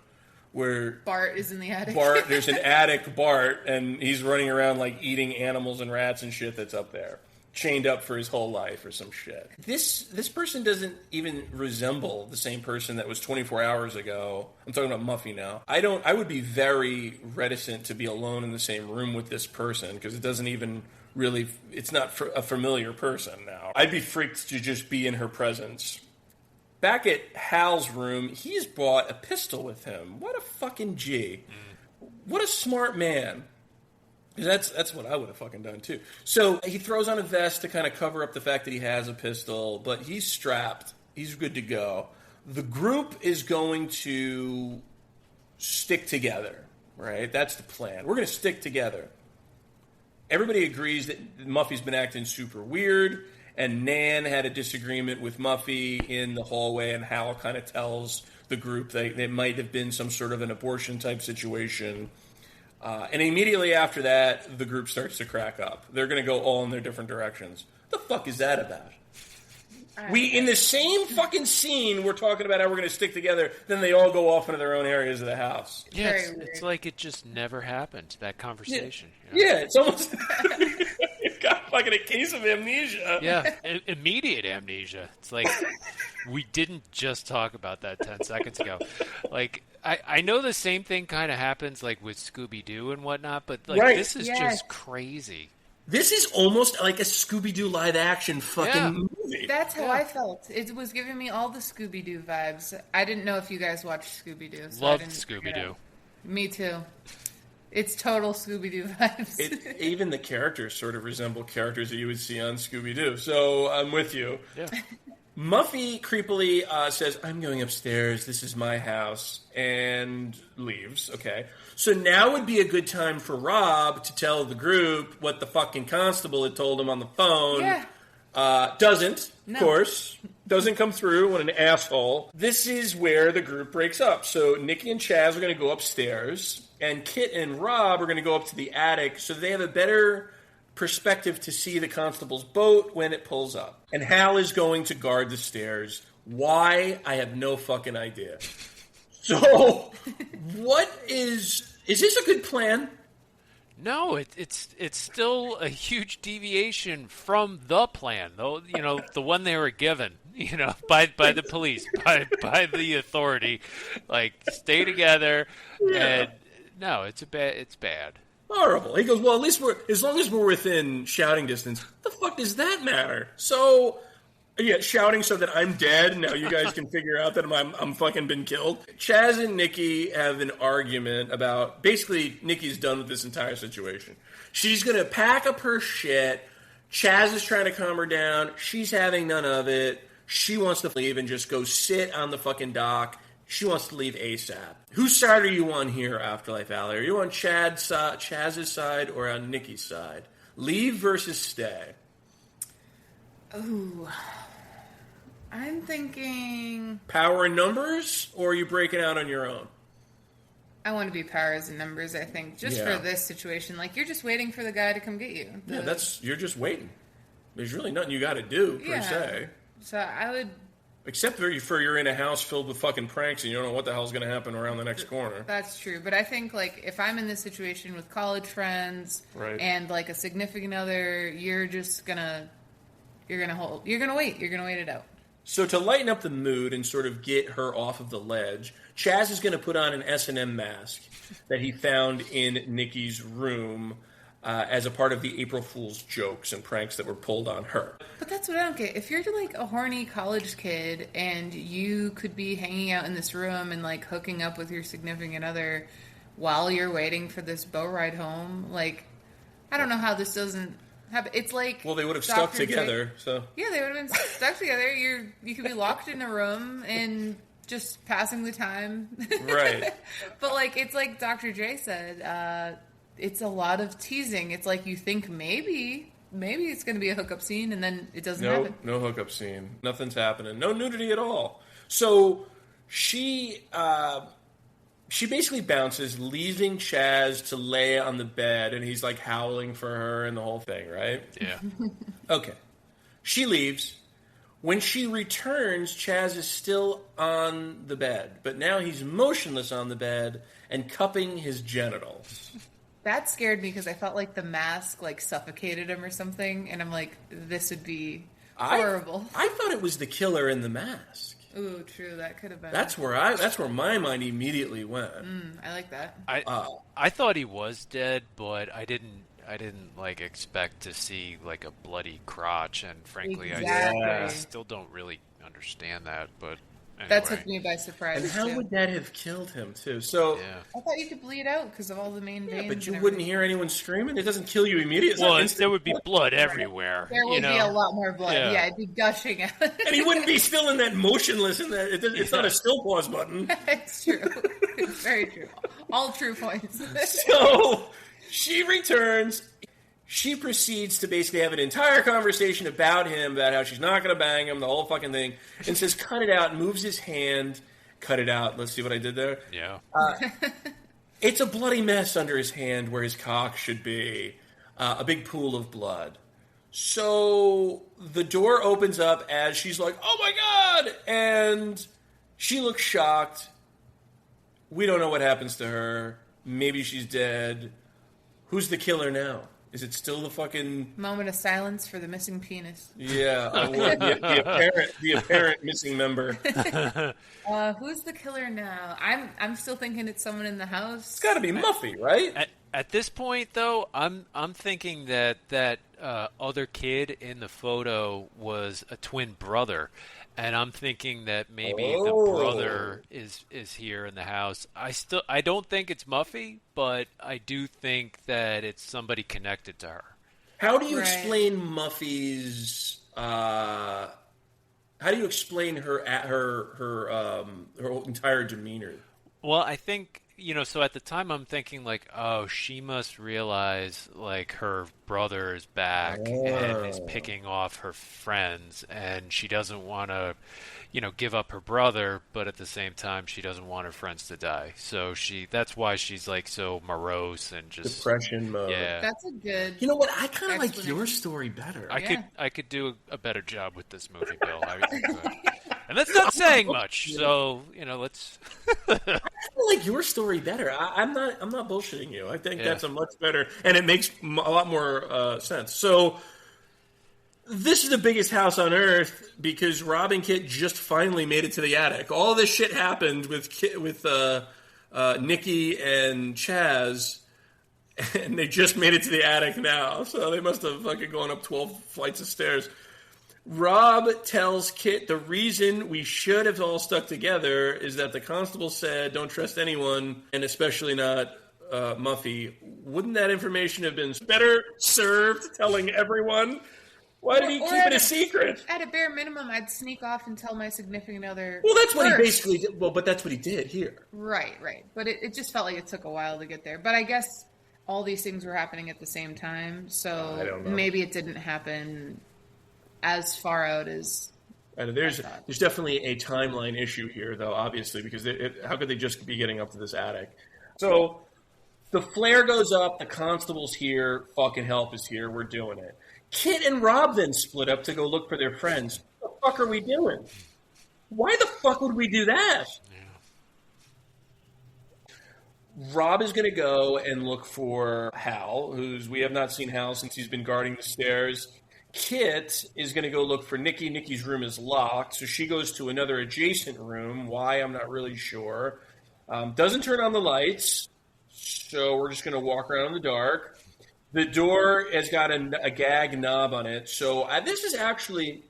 S1: where...
S2: Bart is in the attic.
S1: There's an attic Bart, and he's running around like eating animals and rats and shit that's up there. Chained up for his whole life or some shit. This person doesn't even resemble the same person that was 24 hours ago. I'm talking about Muffy now. I would be very reticent to be alone in the same room with this person because it doesn't even really, it's not a familiar person now. I'd be freaked to just be in her presence. Back at Hal's room, he's brought a pistol with him. What a fucking G. What a smart man. That's what I would have fucking done, too. So he throws on a vest to kind of cover up the fact that he has a pistol, but he's strapped. He's good to go. The group is going to stick together, right? That's the plan. We're going to stick together. Everybody agrees that Muffy's been acting super weird, and Nan had a disagreement with Muffy in the hallway, and Hal kind of tells the group that it might have been some sort of an abortion-type situation. And immediately after that, the group starts to crack up. They're going to go all in their different directions. What the fuck is that about? In the same fucking scene, we're talking about how we're going to stick together, then they all go off into their own areas of the house.
S3: Yeah, it's like it just never happened, that conversation.
S1: Yeah, you know? It's almost... You've got fucking a case of amnesia.
S3: Yeah, immediate amnesia. It's like, we didn't just talk about that 10 seconds ago. Like... I know the same thing kind of happens like with Scooby-Doo and whatnot, but like this is just crazy.
S1: This is almost like a Scooby-Doo live-action fucking movie.
S2: That's how I felt. It was giving me all the Scooby-Doo vibes. I didn't know if you guys watched Scooby-Doo. So
S3: Loved Scooby-Doo.
S2: Me too. It's total Scooby-Doo vibes.
S1: Even the characters sort of resemble characters that you would see on Scooby-Doo. So I'm with you.
S3: Yeah.
S1: Muffy creepily says, I'm going upstairs, this is my house, and leaves, okay. So now would be a good time for Rob to tell the group what the fucking constable had told him on the phone.
S2: Yeah.
S1: Doesn't, of course. Doesn't come through. What an asshole. This is where the group breaks up. So Nikki and Chaz are going to go upstairs, and Kit and Rob are going to go up to the attic so they have a better perspective to see the constable's boat when it pulls up. And Hal is going to guard the stairs. Why? I have no fucking idea. So, what is this a good plan?
S3: No, it's still a huge deviation from the plan, though. You know, the one they were given, you know, by the police, by the authority. Like, stay together, and no, it's bad.
S1: Horrible. He goes, well, at least as long as we're within shouting distance, what the fuck does that matter? So, yeah, shouting so that I'm dead, and now you guys can figure out that I'm fucking been killed. Chaz and Nikki have an argument about, basically, Nikki's done with this entire situation. She's going to pack up her shit. Chaz is trying to calm her down. She's having none of it. She wants to leave and just go sit on the fucking dock. She wants to leave ASAP. Whose side are you on here, Afterlife Allie? Are you on Chaz's side or on Nikki's side? Leave versus stay.
S2: Ooh. I'm thinking...
S1: Power in numbers, or are you breaking out on your own?
S2: I want to be powers and numbers, I think. Just for this situation. Like, you're just waiting for the guy to come get you.
S1: You're just waiting. There's really nothing you got to do, per se.
S2: So I would...
S1: Except for you're in a house filled with fucking pranks and you don't know what the hell's going to happen around the next corner.
S2: That's true. But I think, like, if I'm in this situation with college friends and, like, a significant other, you're just going to... You're going to wait. You're going to wait it out.
S1: So to lighten up the mood and sort of get her off of the ledge, Chaz is going to put on an S&M mask that he found in Nikki's room. as a part of the April Fool's jokes and pranks that were pulled on her.
S2: But that's what I don't get. If you're like a horny college kid and you could be hanging out in this room and like hooking up with your significant other while you're waiting for this boat ride home, like, I don't know how this doesn't happen. It's like,
S1: well, they would have stuck together. So
S2: yeah, they would have been stuck together. You could be locked in a room and just passing the time,
S1: right?
S2: But like, it's like Dr. J said. It's a lot of teasing. It's like you think maybe it's going to be a hookup scene, and then it doesn't happen.
S1: No hookup scene. Nothing's happening. No nudity at all. So she basically bounces, leaving Chaz to lay on the bed, and he's like howling for her and the whole thing, right?
S3: Yeah.
S1: Okay. She leaves. When she returns, Chaz is still on the bed, but now he's motionless on the bed and cupping his genitals.
S2: That scared me because I felt like the mask like suffocated him or something, and I'm like, this would be horrible.
S1: I thought it was the killer in the mask.
S2: Ooh, true. That could have been.
S1: That's where my mind immediately went.
S2: I like that.
S3: I thought he was dead, but I didn't like expect to see like a bloody crotch, and frankly,
S2: exactly.
S3: I still don't really understand that. But anyway.
S2: That took me by surprise.
S1: And how would that have killed him too? So
S2: I thought you could bleed out because of all the main veins.
S1: But you wouldn't hear anyone screaming. It doesn't kill you immediately.
S3: Well, there would be blood everywhere.
S2: There would be a lot more blood. Yeah, it'd be gushing out.
S1: And he wouldn't be still in that motionless. It's not a still pause button.
S2: It's true. It's very true. All true points.
S1: So she returns. She proceeds to basically have an entire conversation about him, about how she's not going to bang him, the whole fucking thing, and says, cut it out, moves his hand. Cut it out. Let's see what I did there.
S3: Yeah.
S1: It's a bloody mess under his hand where his cock should be. A big pool of blood. So the door opens up as she's like, oh my God! And she looks shocked. We don't know what happens to her. Maybe she's dead. Who's the killer now? Is it still the fucking...
S2: Moment of silence for the missing penis.
S1: Yeah, the apparent missing member.
S2: Who's the killer now? I'm still thinking it's someone in the house.
S1: It's got to be Muffy, right?
S3: At this point, though, I'm thinking that other kid in the photo was a twin brother, and I'm thinking that maybe the brother is here in the house. I don't think it's Muffy, but I do think that it's somebody connected to her.
S1: How do you explain Muffy's? How do you explain her entire demeanor?
S3: Well, I think, so at the time I'm thinking like, oh, she must realize like her brother is back and is picking off her friends, and she doesn't want to, give up her brother, but at the same time she doesn't want her friends to die. So that's why she's like so morose and just
S1: depression mode.
S3: Yeah,
S2: that's a good.
S1: You know what? I kind of like your story better.
S3: I could do a better job with this movie, Bill. And that's not saying much, so let's.
S1: I feel like your story better. I'm not bullshitting you. I think that's a much better, and it makes a lot more sense. So, this is the biggest house on Earth because Rob and Kit just finally made it to the attic. All this shit happened with Nikki and Chaz, and they just made it to the attic now. So they must have fucking gone up 12 flights of stairs. Rob tells Kit the reason we should have all stuck together is that the constable said don't trust anyone, and especially not Muffy. Wouldn't that information have been better served telling everyone? Why did he keep it a secret?
S2: At a bare minimum, I'd sneak off and tell my significant other.
S1: Well, that's what he basically did. Well, but that's what he did here.
S2: Right. But it just felt like it took a while to get there. But I guess all these things were happening at the same time, so maybe it didn't happen as far out as.
S1: There's definitely a timeline issue here, though, obviously, because how could they just be getting up to this attic? So the flare goes up, the constable's here, fucking help is here, we're doing it. Kit and Rob then split up to go look for their friends. What the fuck are we doing? Why the fuck would we do that? Yeah. Rob is going to go and look for Hal, we have not seen Hal since he's been guarding the stairs. Kit is going to go look for Nikki. Nikki's room is locked, so she goes to another adjacent room. Why, I'm not really sure. Doesn't turn on the lights, so we're just going to walk around in the dark. The door has got a gag knob on it. So this is actually,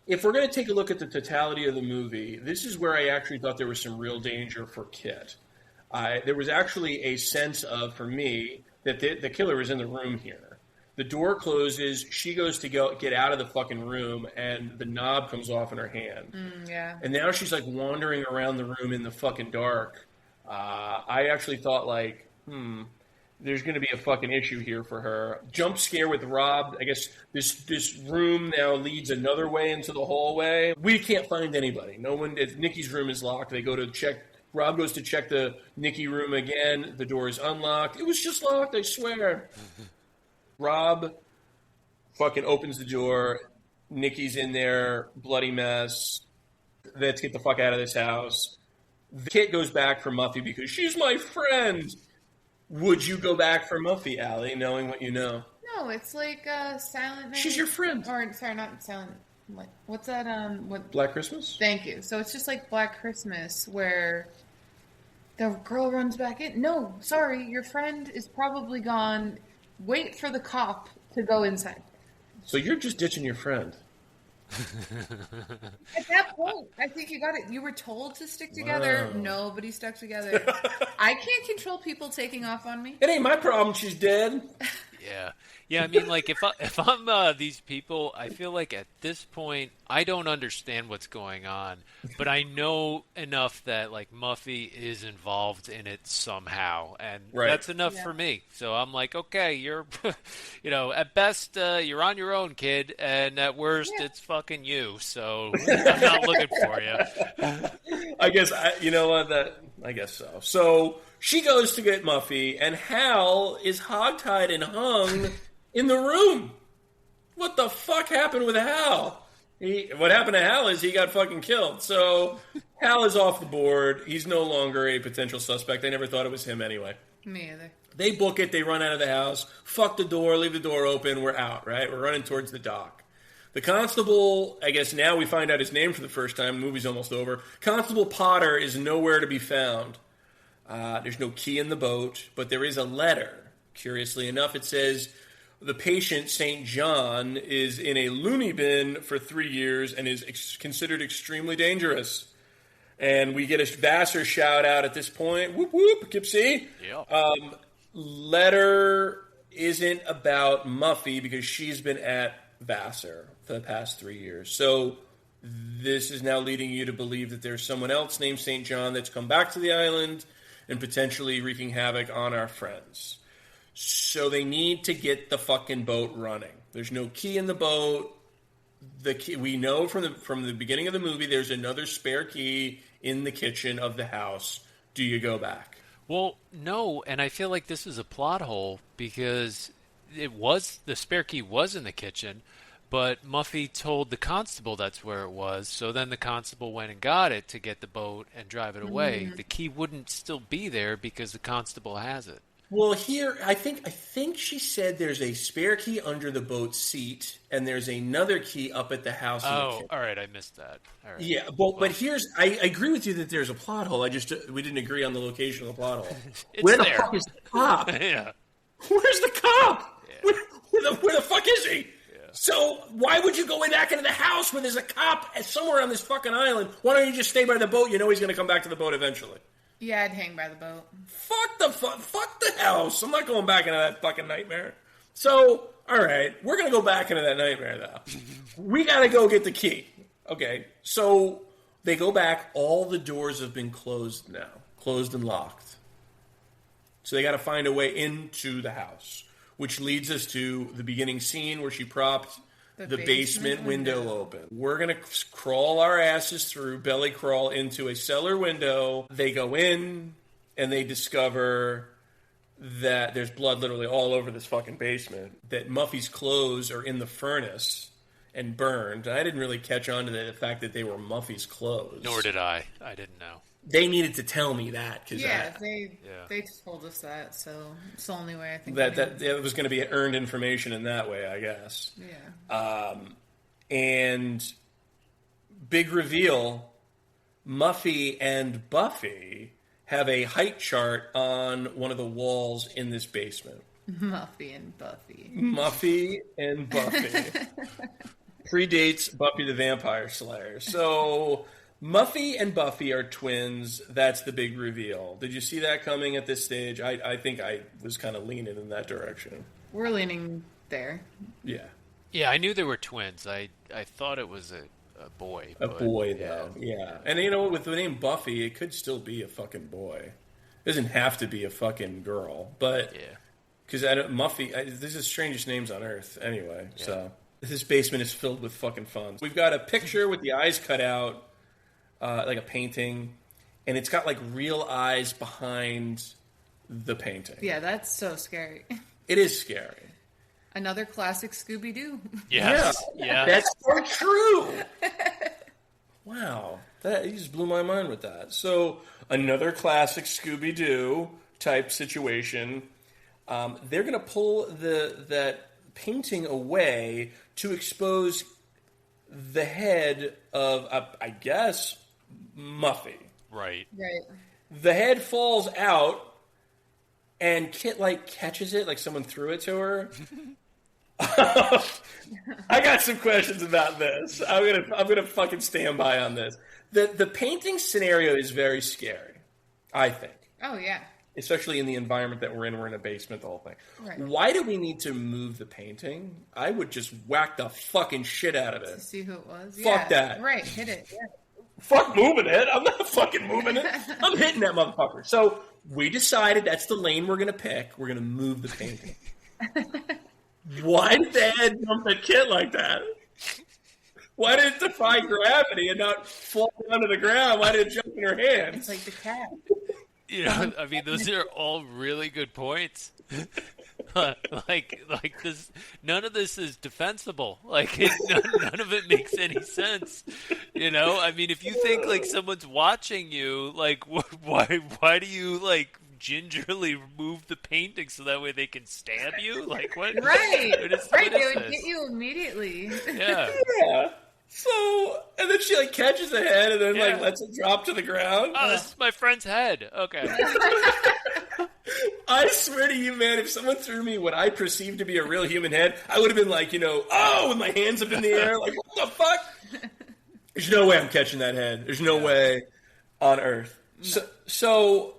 S1: if we're going to take a look at the totality of the movie, this is where I actually thought there was some real danger for Kit. There was actually a sense of, for me, that the killer is in the room here. The door closes. She goes to get out of the fucking room, and the knob comes off in her hand.
S2: Yeah.
S1: And now she's like wandering around the room in the fucking dark. I actually thought like, there's going to be a fucking issue here for her. Jump scare with Rob. I guess this room now leads another way into the hallway. We can't find anybody. No one. Nikki's room is locked. They go to check. Rob goes to check the Nikki room again. The door is unlocked. It was just locked, I swear. Rob fucking opens the door. Nikki's in there, bloody mess. Let's get the fuck out of this house. The kid goes back for Muffy because she's my friend. Would you go back for Muffy, Allie, knowing what you know?
S2: No, it's like Silent Night.
S1: She's your friend.
S2: Or, sorry, not Silent. What's that?
S1: Black Christmas?
S2: Thank you. So it's just like Black Christmas where the girl runs back in. No, sorry, your friend is probably gone. Wait for the cop to go inside.
S1: So you're just ditching your friend.
S2: At that point, I think you got it. You were told to stick together. Wow. Nobody stuck together. I can't control people taking off on me.
S1: It ain't my problem. She's dead.
S3: Yeah. I mean, like if I'm these people, I feel like at this point I don't understand what's going on, but I know enough that like Muffy is involved in it somehow, and that's enough for me. So I'm like, okay, you're, at best you're on your own, kid, and at worst it's fucking you. So I'm not looking for you.
S1: I guess I guess so. So she goes to get Muffy, and Hal is hogtied and hung in the room. What the fuck happened with Hal? What happened to Hal is he got fucking killed. So Hal is off the board. He's no longer a potential suspect. I never thought it was him anyway.
S2: Me either.
S1: They book it. They run out of the house. Fuck the door. Leave the door open. We're out, right? We're running towards the dock. The constable, I guess now we find out his name for the first time. The movie's almost over. Constable Potter is nowhere to be found. There's no key in the boat, but there is a letter. Curiously enough, it says the patient, St. John, is in a loony bin for 3 years and is considered extremely dangerous. And we get a Vassar shout out at this point. Whoop, whoop, Poughkeepsie.
S3: Yeah.
S1: Letter isn't about Muffy because she's been at Vassar for the past 3 years. So this is now leading you to believe that there's someone else named St. John that's come back to the island and potentially wreaking havoc on our friends. So they need to get the fucking boat running. There's no key in the boat. The key, we know from the beginning of the movie, there's another spare key in the kitchen of the house. Do you go back?
S3: Well, no, and I feel like this is a plot hole because the spare key was in the kitchen, but Muffy told the constable that's where it was, so then the constable went and got it to get the boat and drive it away. The key wouldn't still be there because the constable has it.
S1: Well, here, I think she said there's a spare key under the boat seat, and there's another key up at the house.
S3: Oh, all right, I missed that. All right.
S1: Yeah, but here's, I agree with you that there's a plot hole. We didn't agree on the location of the plot hole. Where the fuck is the cop?
S3: Yeah.
S1: Where's the cop?
S3: Yeah.
S1: Where the fuck is he?
S3: Yeah.
S1: So why would you go back into the house where there's a cop somewhere on this fucking island? Why don't you just stay by the boat? You know he's going to come back to the boat eventually.
S2: Yeah, I'd hang by the boat.
S1: Fuck the house. I'm not going back into that fucking nightmare. So, all right, we're going to go back into that nightmare, though. We got to go get the key. Okay, so they go back. All the doors have been closed now. Closed and locked. So they got to find a way into the house, which leads us to the beginning scene where she propped the basement window open. We're going to crawl our asses through, belly crawl into a cellar window. They go in, and they discover that there's blood literally all over this fucking basement, that Muffy's clothes are in the furnace and burned. I didn't really catch on to the fact that they were Muffy's clothes.
S3: Nor did I. I didn't know.
S1: They needed to tell me that.
S2: They told us that, so it's the only way I think
S1: that was going to be earned information in that way, I guess.
S2: Yeah.
S1: And big reveal, Muffy and Buffy have a height chart on one of the walls in this basement.
S2: Muffy and Buffy.
S1: Muffy and Buffy. Predates Buffy the Vampire Slayer. So Muffy and Buffy are twins. That's the big reveal. Did you see that coming at this stage? I think I was kind of leaning in that direction.
S2: We're leaning there.
S1: Yeah.
S3: Yeah, I knew they were twins. I thought it was a boy.
S1: A boy, though. Yeah. And you know, with the name Buffy, it could still be a fucking boy. It doesn't have to be a fucking girl. But, because Muffy, this is the strangest names on earth anyway. Yeah. So, this basement is filled with fucking fun. We've got a picture with the eyes cut out, like a painting, and it's got like real eyes behind the painting.
S2: Yeah, that's so scary.
S1: It is scary.
S2: Another classic Scooby-Doo.
S3: Yes. Yeah.
S1: That's so true. Wow. You just blew my mind with that. So, another classic Scooby-Doo type situation. They're going to pull that painting away to expose the head of, I guess, Muffy.
S3: Right.
S1: The head falls out, and Kit, like, catches it, like someone threw it to her. I got some questions about this. I'm gonna fucking stand by on this. The painting scenario is very scary, I think.
S2: Oh, yeah.
S1: Especially in the environment that we're in. We're in a basement, the whole thing.
S2: Right.
S1: Why do we need to move the painting? I would just whack the fucking shit out of it.
S2: To see who it was?
S1: Fuck that.
S2: Right, hit it. Yeah.
S1: Fuck moving it. I'm not fucking moving it. I'm hitting that motherfucker. So we decided that's the lane we're going to pick. We're going to move the painting. Why did the head jump the Kit like that? Why did it defy gravity and not fall down to the ground? Why did it jump in her hands?
S2: It's like the cat.
S3: You know, I mean, those are all really good points. like this, none of this is defensible. Like, none of it makes any sense. You know, I mean, if you think like someone's watching you, like, why do you like gingerly move the painting so that way they can stab you? Like, what?
S2: Right,
S3: what is
S2: they would
S3: this?
S2: get you immediately.
S3: Yeah.
S1: So, and then she like catches the head and then like lets it drop to the ground.
S3: Oh, this is my friend's head. Okay.
S1: I swear to you, man, if someone threw me what I perceived to be a real human head, I would have been like, oh, with my hands up in the air, like, what the fuck? There's no way I'm catching that head. There's no way on earth. No. So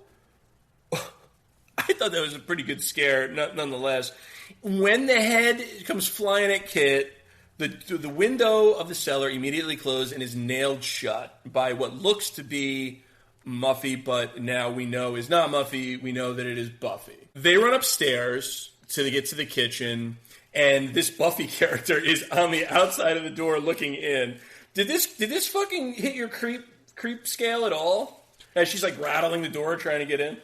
S1: I thought that was a pretty good scare, nonetheless. When the head comes flying at Kit, the window of the cellar immediately closed and is nailed shut by what looks to be Muffy, but now we know is not Muffy. We know that it is Buffy. They run upstairs to get to the kitchen, and this Buffy character is on the outside of the door looking in. Did this fucking hit your creep scale at all? As she's like rattling the door trying to get in?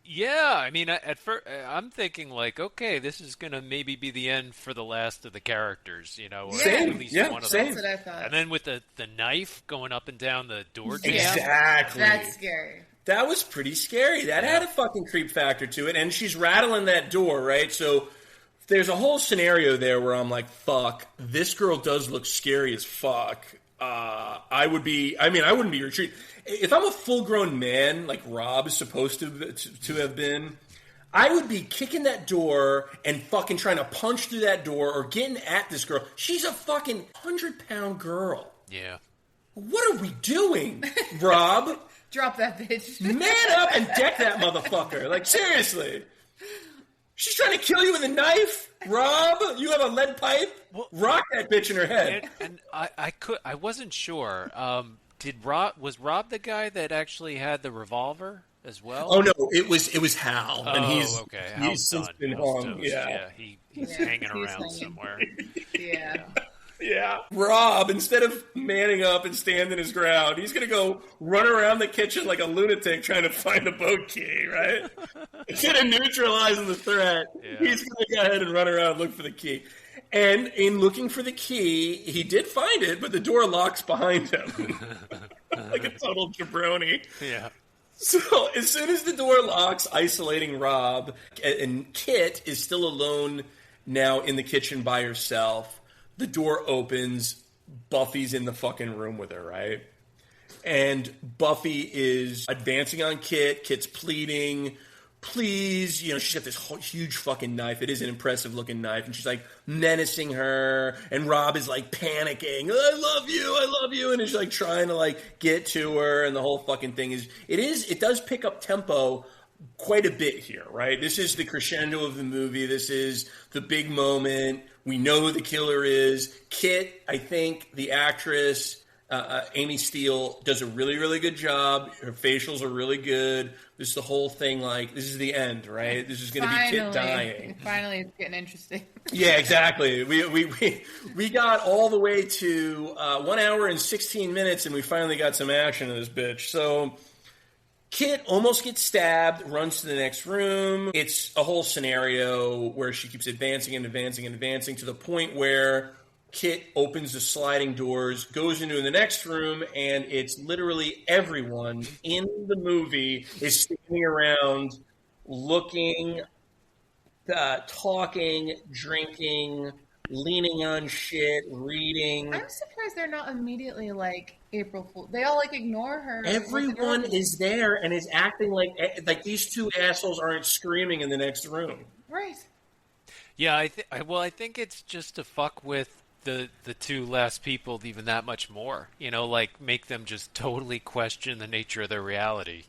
S3: Yeah, I mean, at first, I'm thinking like, okay, this is gonna maybe be the end for the last of the characters, or at least one of them.
S2: That's what I thought.
S3: And then with the knife going up and down the door jam.
S1: Exactly.
S2: That's scary.
S1: That was pretty scary. That had a fucking creep factor to it, and she's rattling that door, right? So there's a whole scenario there where I'm like, fuck, this girl does look scary as fuck. I wouldn't be retreating. If I'm a full-grown man, like Rob is supposed to have been, I would be kicking that door and fucking trying to punch through that door or getting at this girl. She's a fucking 100-pound girl.
S3: Yeah.
S1: What are we doing, Rob?
S2: Drop that bitch.
S1: Man up and deck that motherfucker. Like, seriously. She's trying to kill you with a knife? Rob, you have a lead pipe? Rock that bitch in her head.
S3: And I wasn't sure. Was Rob the guy that actually had the revolver as well?
S1: Oh no, it was Hal.
S3: Oh,
S1: and he's
S3: okay.
S1: He's since been hung. Yeah,
S3: he's hanging around somewhere.
S2: Yeah.
S1: Yeah. Rob, instead of manning up and standing his ground, he's going to go run around the kitchen like a lunatic trying to find the boat key, right? Instead of neutralizing the threat, he's going to go ahead and run around and look for the key. And in looking for the key, he did find it, but the door locks behind him. Like a total jabroni.
S3: Yeah.
S1: So as soon as the door locks, isolating Rob, and Kit is still alone now in the kitchen by herself, the door opens, Buffy's in the fucking room with her, right? And Buffy is advancing on Kit, Kit's pleading, please, she's got this huge fucking knife. It is an impressive looking knife. And she's like menacing her. And Rob is like panicking. I love you. And he's like trying to like get to her. And the whole fucking thing it does pick up tempo quite a bit here, right? This is the crescendo of the movie. This is the big moment. We know who the killer is. Kit, I think the actress, Amy Steele, does a really, really good job. Her facials are really good. This is the whole thing, like, this is the end, right? This is going to be Kit dying.
S2: Finally, it's getting interesting.
S1: Yeah, exactly. We got all the way to 1 hour and 16 minutes, and we finally got some action in this bitch. So Kit almost gets stabbed, runs to the next room. It's a whole scenario where she keeps advancing and advancing and advancing to the point where Kit opens the sliding doors, goes into the next room, and it's literally everyone in the movie is standing around looking, talking, drinking, leaning on shit, reading.
S2: I'm surprised they're not immediately like April Fool. They all like ignore her.
S1: Everyone is there and is acting like these two assholes aren't screaming in the next room.
S2: Right.
S3: Yeah, I think it's just to fuck with the two last people even that much more. Like make them just totally question the nature of their reality.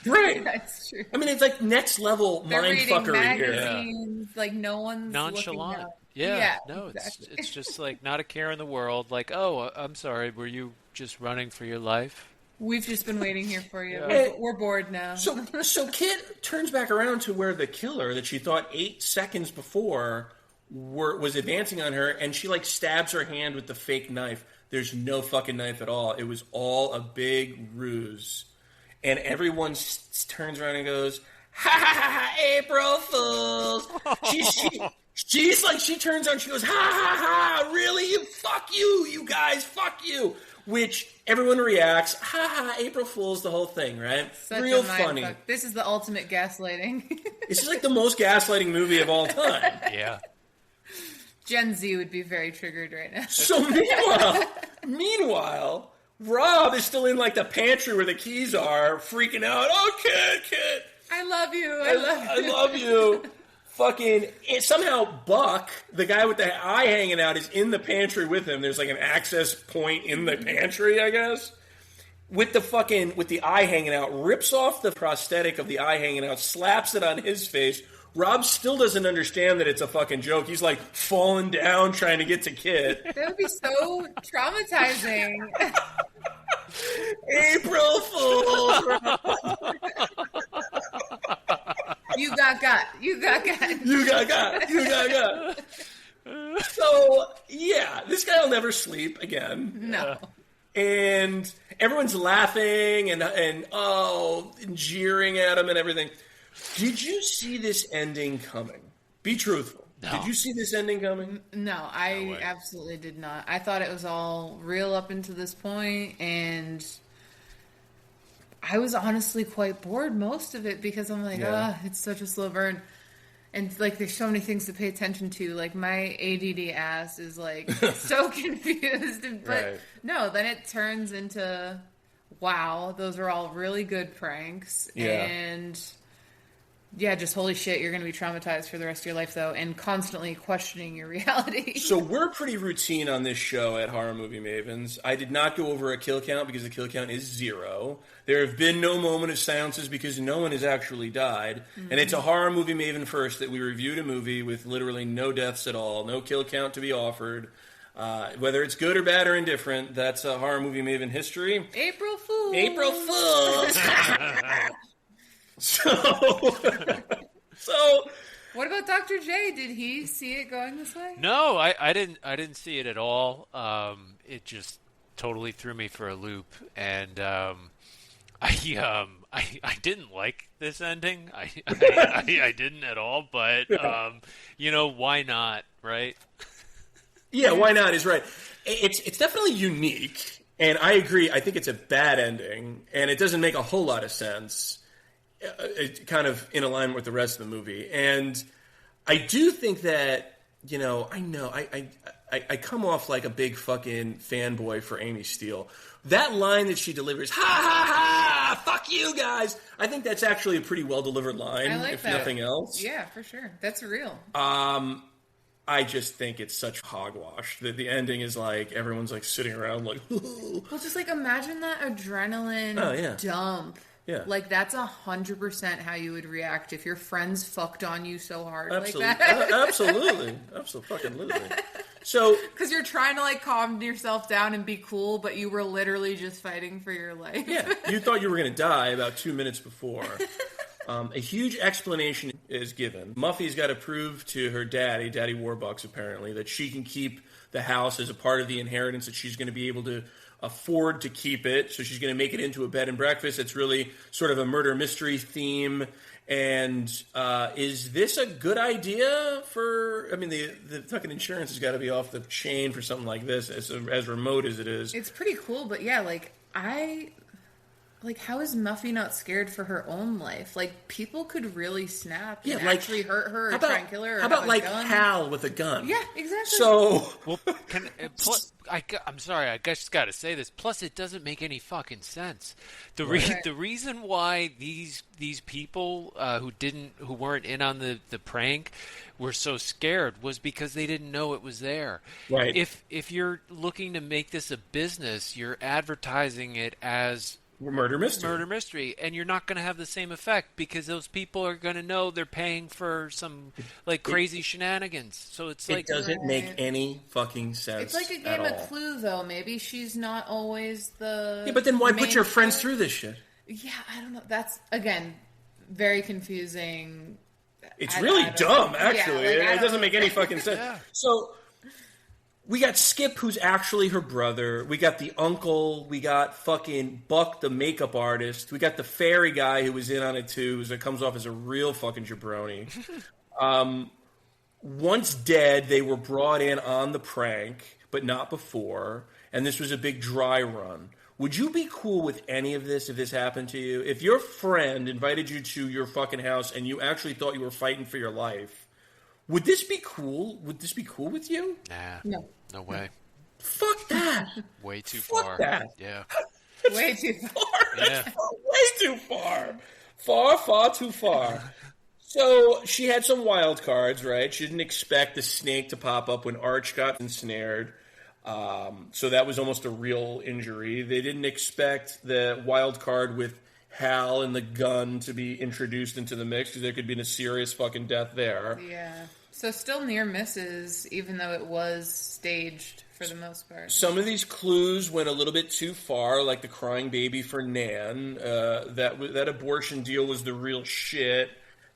S1: Right.
S2: That's true.
S1: I mean, it's like next level mindfuckery here.
S2: Yeah. Like no one's
S3: nonchalant. Yeah, no, exactly. It's just like not a care in the world. Like, oh, I'm sorry, were you just running for your life?
S2: We've just been waiting here for you.
S3: Yeah.
S2: We're bored now.
S1: So Kit turns back around to where the killer that she thought 8 seconds before was advancing on her, and she like stabs her hand with the fake knife. There's no fucking knife at all. It was all a big ruse. And everyone turns around and goes, ha ha ha, ha April Fools. She's like, she turns on, she goes, ha ha ha, really? Fuck you guys, fuck you. Which everyone reacts, ha ha, April Fool's, the whole thing, right?
S2: Such
S1: real funny.
S2: Fuck. This is the ultimate gaslighting.
S1: This is like the most gaslighting movie of all time.
S3: Yeah.
S2: Gen Z would be very triggered right now.
S1: So meanwhile, Rob is still in like the pantry where the keys are, freaking out. Oh, Kit.
S2: I love you.
S1: I love you. Fucking somehow Buck, the guy with the eye hanging out, is in the pantry with him. There's like an access point in the pantry, I guess. With the eye hanging out, rips off the prosthetic of the eye hanging out, slaps it on his face. Rob still doesn't understand that it's a fucking joke. He's like falling down trying to get to Kit.
S2: That would be so traumatizing.
S1: April Fools!
S2: You got got.
S1: So, yeah, this guy will never sleep again.
S2: No.
S1: And everyone's laughing and jeering at him and everything. Did you see this ending coming? Be truthful. No. Did you see this ending coming?
S2: No, I absolutely did not. I thought it was all real up until this point, and I was honestly quite bored most of it because I'm like, it's such a slow burn. And, like, there's so many things to pay attention to. Like, my ADD ass is, like, so confused. But, no, then it turns into, wow, those are all really good pranks.
S1: Yeah.
S2: And, yeah, just holy shit, you're going to be traumatized for the rest of your life, though, and constantly questioning your reality.
S1: So we're pretty routine on this show at Horror Movie Mavens. I did not go over a kill count because the kill count is 0. There have been no moment of silences because no one has actually died. Mm-hmm. And it's a Horror Movie Maven first that we reviewed a movie with literally no deaths at all, no kill count to be offered. Whether it's good or bad or indifferent, that's a Horror Movie Maven history.
S2: April Fools!
S1: April Fools! So,
S2: what about Dr. J? Did he see it going this way?
S3: No, I didn't see it at all. It just totally threw me for a loop, and I didn't like this ending. I didn't at all, but why not, right?
S1: Yeah, why not is right. It's definitely unique, and I agree. I think it's a bad ending, and it doesn't make a whole lot of sense. It's kind of in alignment with the rest of the movie. And I do think that, I come off like a big fucking fanboy for Amy Steele. That line that she delivers, ha ha ha, fuck you guys. I think that's actually a pretty well-delivered line, if nothing else.
S2: Yeah, for sure. That's real.
S1: I just think it's such hogwash that the ending is like everyone's like sitting around like.
S2: Well, just like imagine that adrenaline dump.
S1: Yeah,
S2: like that's 100% how you would react if your friends fucked on you so hard like
S1: that. Absolutely. So,
S2: because you're trying to like calm yourself down and be cool, but you were literally just fighting for your life.
S1: Yeah, you thought you were going to die about 2 minutes before. A huge explanation is given. Muffy's got to prove to her Daddy Warbucks apparently, that she can keep the house as a part of the inheritance, that she's going to be able to afford to keep it. So she's going to make it into a bed and breakfast. It's really sort of a murder mystery theme. And is this a good idea for... I mean, the fucking insurance has got to be off the chain for something like this, as remote as it is.
S2: It's pretty cool, but yeah, how is Muffy not scared for her own life? Like, people could really snap and actually hurt her or try and kill her.
S1: How about, like, Hal with a gun?
S2: Yeah, exactly.
S1: So...
S3: Well, I'm sorry, I just got to say this. Plus, it doesn't make any fucking sense. The reason why these people who weren't in on the prank were so scared was because they didn't know it was there.
S1: Right.
S3: If you're looking to make this a business, you're advertising it as
S1: murder mystery,
S3: and you're not going to have the same effect because those people are going to know they're paying for some like crazy shenanigans. So it
S1: doesn't make any fucking sense.
S2: It's like a game of Clue, though. Maybe she's not always the
S1: but then why put your friends through this shit?
S2: Yeah, I don't know. That's again very confusing.
S1: It's really dumb, actually. It doesn't make any fucking sense.
S3: Yeah.
S1: So. We got Skip, who's actually her brother. We got the uncle. We got fucking Buck, the makeup artist. We got the fairy guy who was in on it too, who comes off as a real fucking jabroni. Once dead, they were brought in on the prank, but not before. And this was a big dry run. Would you be cool with any of this if this happened to you? If your friend invited you to your fucking house and you actually thought you were fighting for your life, would this be cool? Would this be cool with you?
S3: Nah. No way.
S1: Fuck that.
S3: Way too
S1: Fuck
S3: far.
S1: That.
S3: Yeah.
S2: Way too far.
S3: Yeah.
S1: Way too far. Far too far. So she had some wild cards, right? She didn't expect the snake to pop up when Arch got ensnared. So that was almost a real injury. They didn't expect the wild card with Hal and the gun to be introduced into the mix because there could be a serious fucking death there.
S2: Yeah. So still near misses, even though it was staged for the most part.
S1: Some of these clues went a little bit too far, like the crying baby for Nan. That abortion deal was the real shit.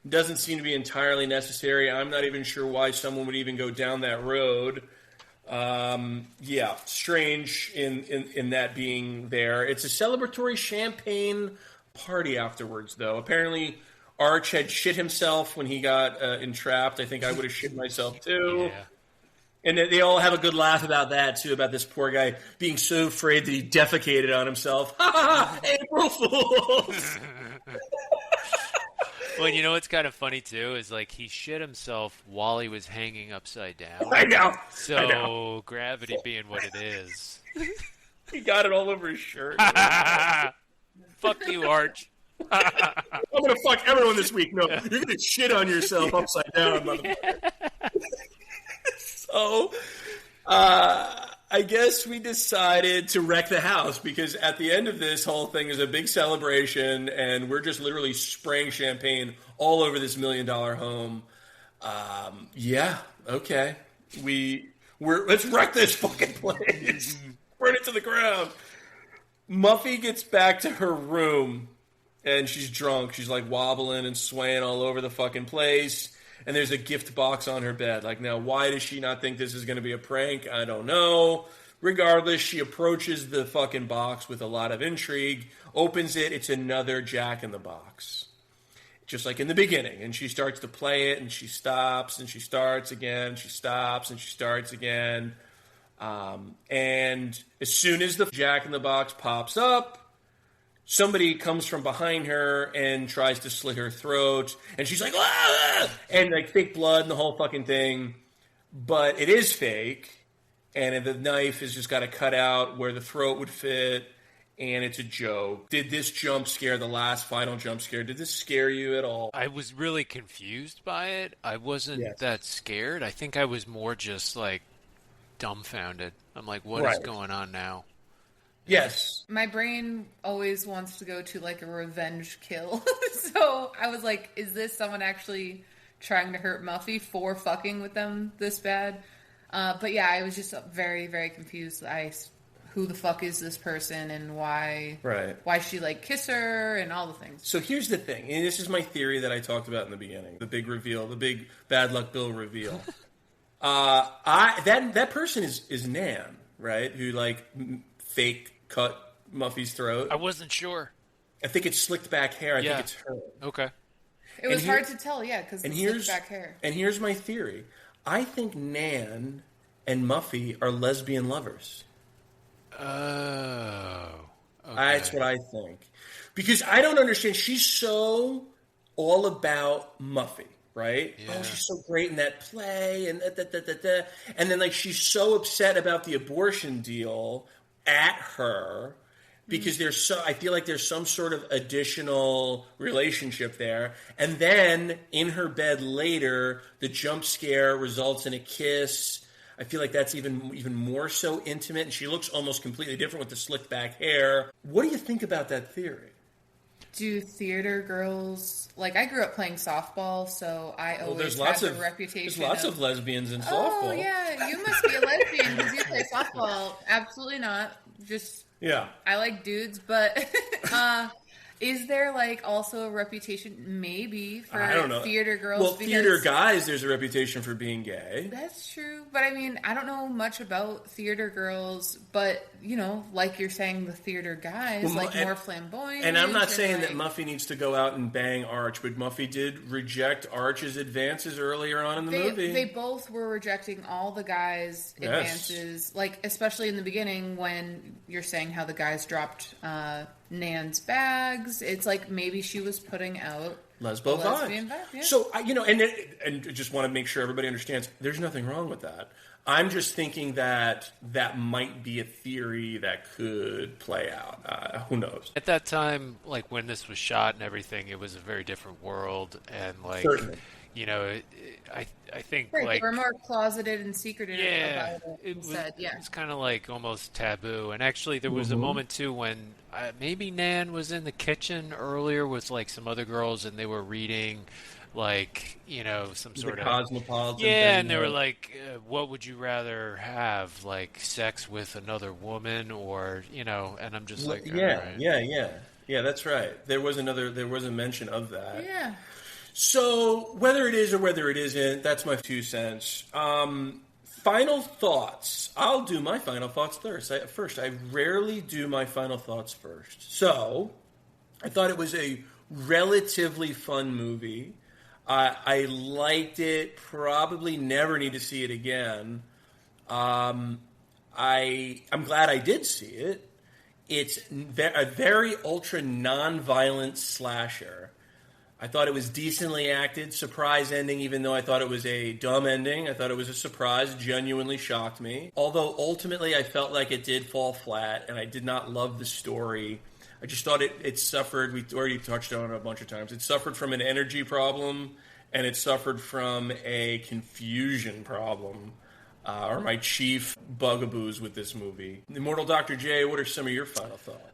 S1: Doesn't seem to be entirely necessary. I'm not even sure why someone would even go down that road. Yeah, strange in that being there. It's a celebratory champagne party afterwards, though. Apparently, Arch had shit himself when he got entrapped. I think I would have shit myself, too.
S3: Yeah.
S1: And they all have a good laugh about that, too, about this poor guy being so afraid that he defecated on himself. Ha ha! April Fools!
S3: Well, you know what's kind of funny, too, is like he shit himself while he was hanging upside down.
S1: I know.
S3: So,
S1: I know.
S3: Gravity being what it is.
S1: He got it all over his shirt.
S3: Fuck you, Arch.
S1: I'm going to fuck everyone this week. No, you're going to shit on yourself upside down, motherfucker. So, I guess we decided to wreck the house because at the end of this whole thing is a big celebration and we're just literally spraying champagne all over this $1 million home. Yeah, okay. Let's wreck this fucking place. Burn it to the ground. Muffy gets back to her room and she's drunk. She's like wobbling and swaying all over the fucking place. And there's a gift box on her bed. Like, now, why does she not think this is going to be a prank? I don't know. Regardless, she approaches the fucking box with a lot of intrigue, opens it. It's another Jack-in-the-Box. Just like in the beginning. And she starts to play it, and she stops, and she starts again. She stops, and she starts again. And as soon as the Jack-in-the-Box pops up, somebody comes from behind her and tries to slit her throat. And she's like, ah! And like fake blood and the whole fucking thing. But it is fake. And the knife has just got to cut out where the throat would fit. and it's a joke. Did this jump scare, the last final jump scare, did this scare you at all?
S3: I was really confused by it. I wasn't
S1: Yes.
S3: that scared. I think I was more just like dumbfounded. I'm like, what is
S1: Right.
S3: going on now?
S1: Yes.
S2: My brain always wants to go to like a revenge kill. So I was like, is this someone actually trying to hurt Muffy for fucking with them this bad? But yeah, I was just very, very confused. Who the fuck is this person and why she like kiss her and all the things.
S1: So here's the thing, and this is my theory that I talked about in the beginning. The big reveal, the big Bad Luck Bill reveal. That person is Nan, right? Who like fake cut Muffy's throat.
S3: I wasn't sure.
S1: I think it's slicked back hair. I think it's her.
S3: Okay.
S2: It was hard to tell, yeah, because the slicked back hair.
S1: And here's my theory. I think Nan and Muffy are lesbian lovers.
S3: Oh. Okay.
S1: That's what I think. Because I don't understand. She's so all about Muffy, right?
S3: Yeah.
S1: Oh, she's so great in that play, and and then like she's so upset about the abortion deal at her because I feel like there's some sort of additional relationship there. And then in her bed later, the jump scare results in a kiss. I feel like that's even more so intimate, and she looks almost completely different with the slicked back hair. What do you think about that theory?
S2: Do theater girls, like I grew up playing softball, so I always have a reputation.
S1: There's lots of lesbians in softball.
S2: Oh yeah, you must be a lesbian because you play softball. Absolutely not. Just I like dudes, but is there like also a reputation maybe for
S1: I don't know.
S2: theater girls?
S1: Well, theater guys, there's a reputation for being gay.
S2: That's true, but I mean, I don't know much about theater girls, but you know, like you're saying, the theater guys more flamboyant.
S1: And I'm not saying that Muffy needs to go out and bang Arch, but Muffy did reject Arch's advances earlier on in the movie.
S2: They both were rejecting all the guys' advances, like especially in the beginning when you're saying how the guys dropped Nan's bags. It's like maybe she was putting out
S1: lesbian vibe.
S2: Yeah.
S1: So and just want to make sure everybody understands. There's nothing wrong with that. I'm just thinking that might be a theory that could play out. Who knows?
S3: At that time, like when this was shot and everything, it was a very different world, and like
S1: certainly.
S3: You know, I think
S2: right,
S3: like
S2: they were more closeted and secretive about it.
S3: It's kind of like almost taboo. And actually, there was a moment too when maybe Nan was in the kitchen earlier with like some other girls, and they were reading like some sort of
S1: Cosmopolitan.
S3: And they were like, "What would you rather have, like sex with another woman, or?" And I'm just like,
S1: yeah, that's right. There was a mention of that.
S2: Yeah.
S1: So, whether it is or whether it isn't, that's my 2 cents. Final thoughts. I'll do my final thoughts first. I rarely do my final thoughts first. So, I thought it was a relatively fun movie. I liked it. Probably never need to see it again. I'm glad I did see it. It's a very ultra non-violent slasher. I thought it was decently acted, surprise ending, even though I thought it was a dumb ending. I thought it was a surprise, genuinely shocked me. Although ultimately I felt like it did fall flat, and I did not love the story. I just thought it suffered, we already touched on it a bunch of times, it suffered from an energy problem, and it suffered from a confusion problem. Are my chief bugaboos with this movie. Immortal Dr. J, what are some of your final thoughts?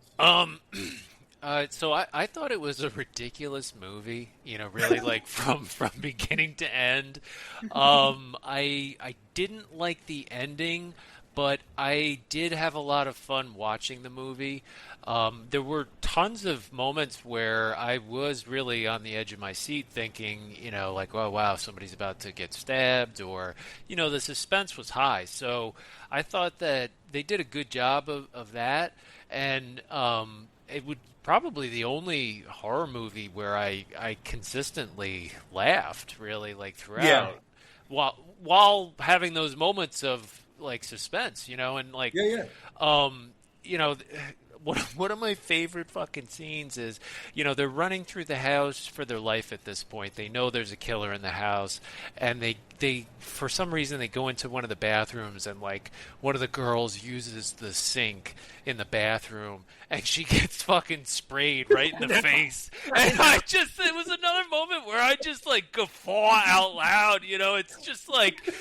S3: So I thought it was a ridiculous movie, really like from beginning to end. I didn't like the ending, but I did have a lot of fun watching the movie. There were tons of moments where I was really on the edge of my seat thinking, like, oh, wow, somebody's about to get stabbed, or, the suspense was high. So I thought that they did a good job of that, and it would probably the only horror movie where I consistently laughed, really, like, throughout.
S1: Yeah.
S3: While having those moments of, like, suspense, and, like, one of my favorite fucking scenes is, they're running through the house for their life at this point. They know there's a killer in the house, and they for some reason they go into one of the bathrooms and like one of the girls uses the sink in the bathroom and she gets fucking sprayed right in the face. And it was another moment where I just like guffaw out loud, you know. It's just like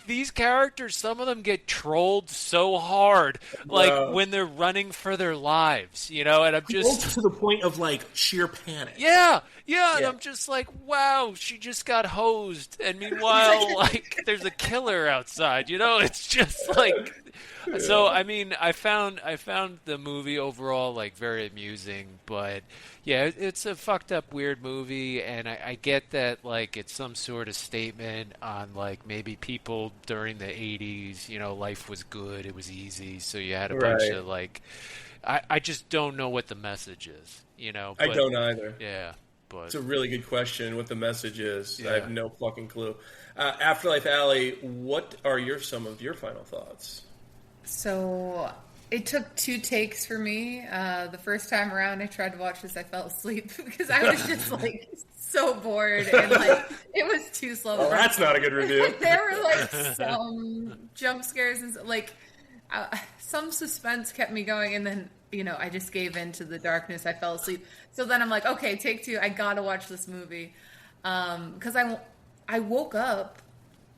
S3: these characters, some of them get trolled so hard, like when they're running for their lives, you know, and I'm just
S1: to the point of like sheer panic.
S3: Yeah, and I'm just like, wow, she just got hosed, and meanwhile, like, there's a killer outside, you know? It's just like, so, I mean, I found the movie overall, like, very amusing, but, yeah, it's a fucked up, weird movie, and I get that, like, it's some sort of statement on, like, maybe people during the 80s, you know, life was good, it was easy, so you had a bunch of, like, I just don't know what the message is, you know?
S1: But, I don't either.
S3: Yeah. But
S1: it's a really good question what the message is. Yeah. I have no fucking clue. Afterlife Allie, what are some of your final thoughts?
S2: So it took 2 takes for me. The first time around I tried to watch this, I fell asleep because I was just like so bored and like it was too slow.
S1: Oh, that's not a good review.
S2: There were like some jump scares and like some suspense kept me going, and then I just gave in to the darkness. I fell asleep. So then I'm like, okay, take 2. I gotta watch this movie because I woke up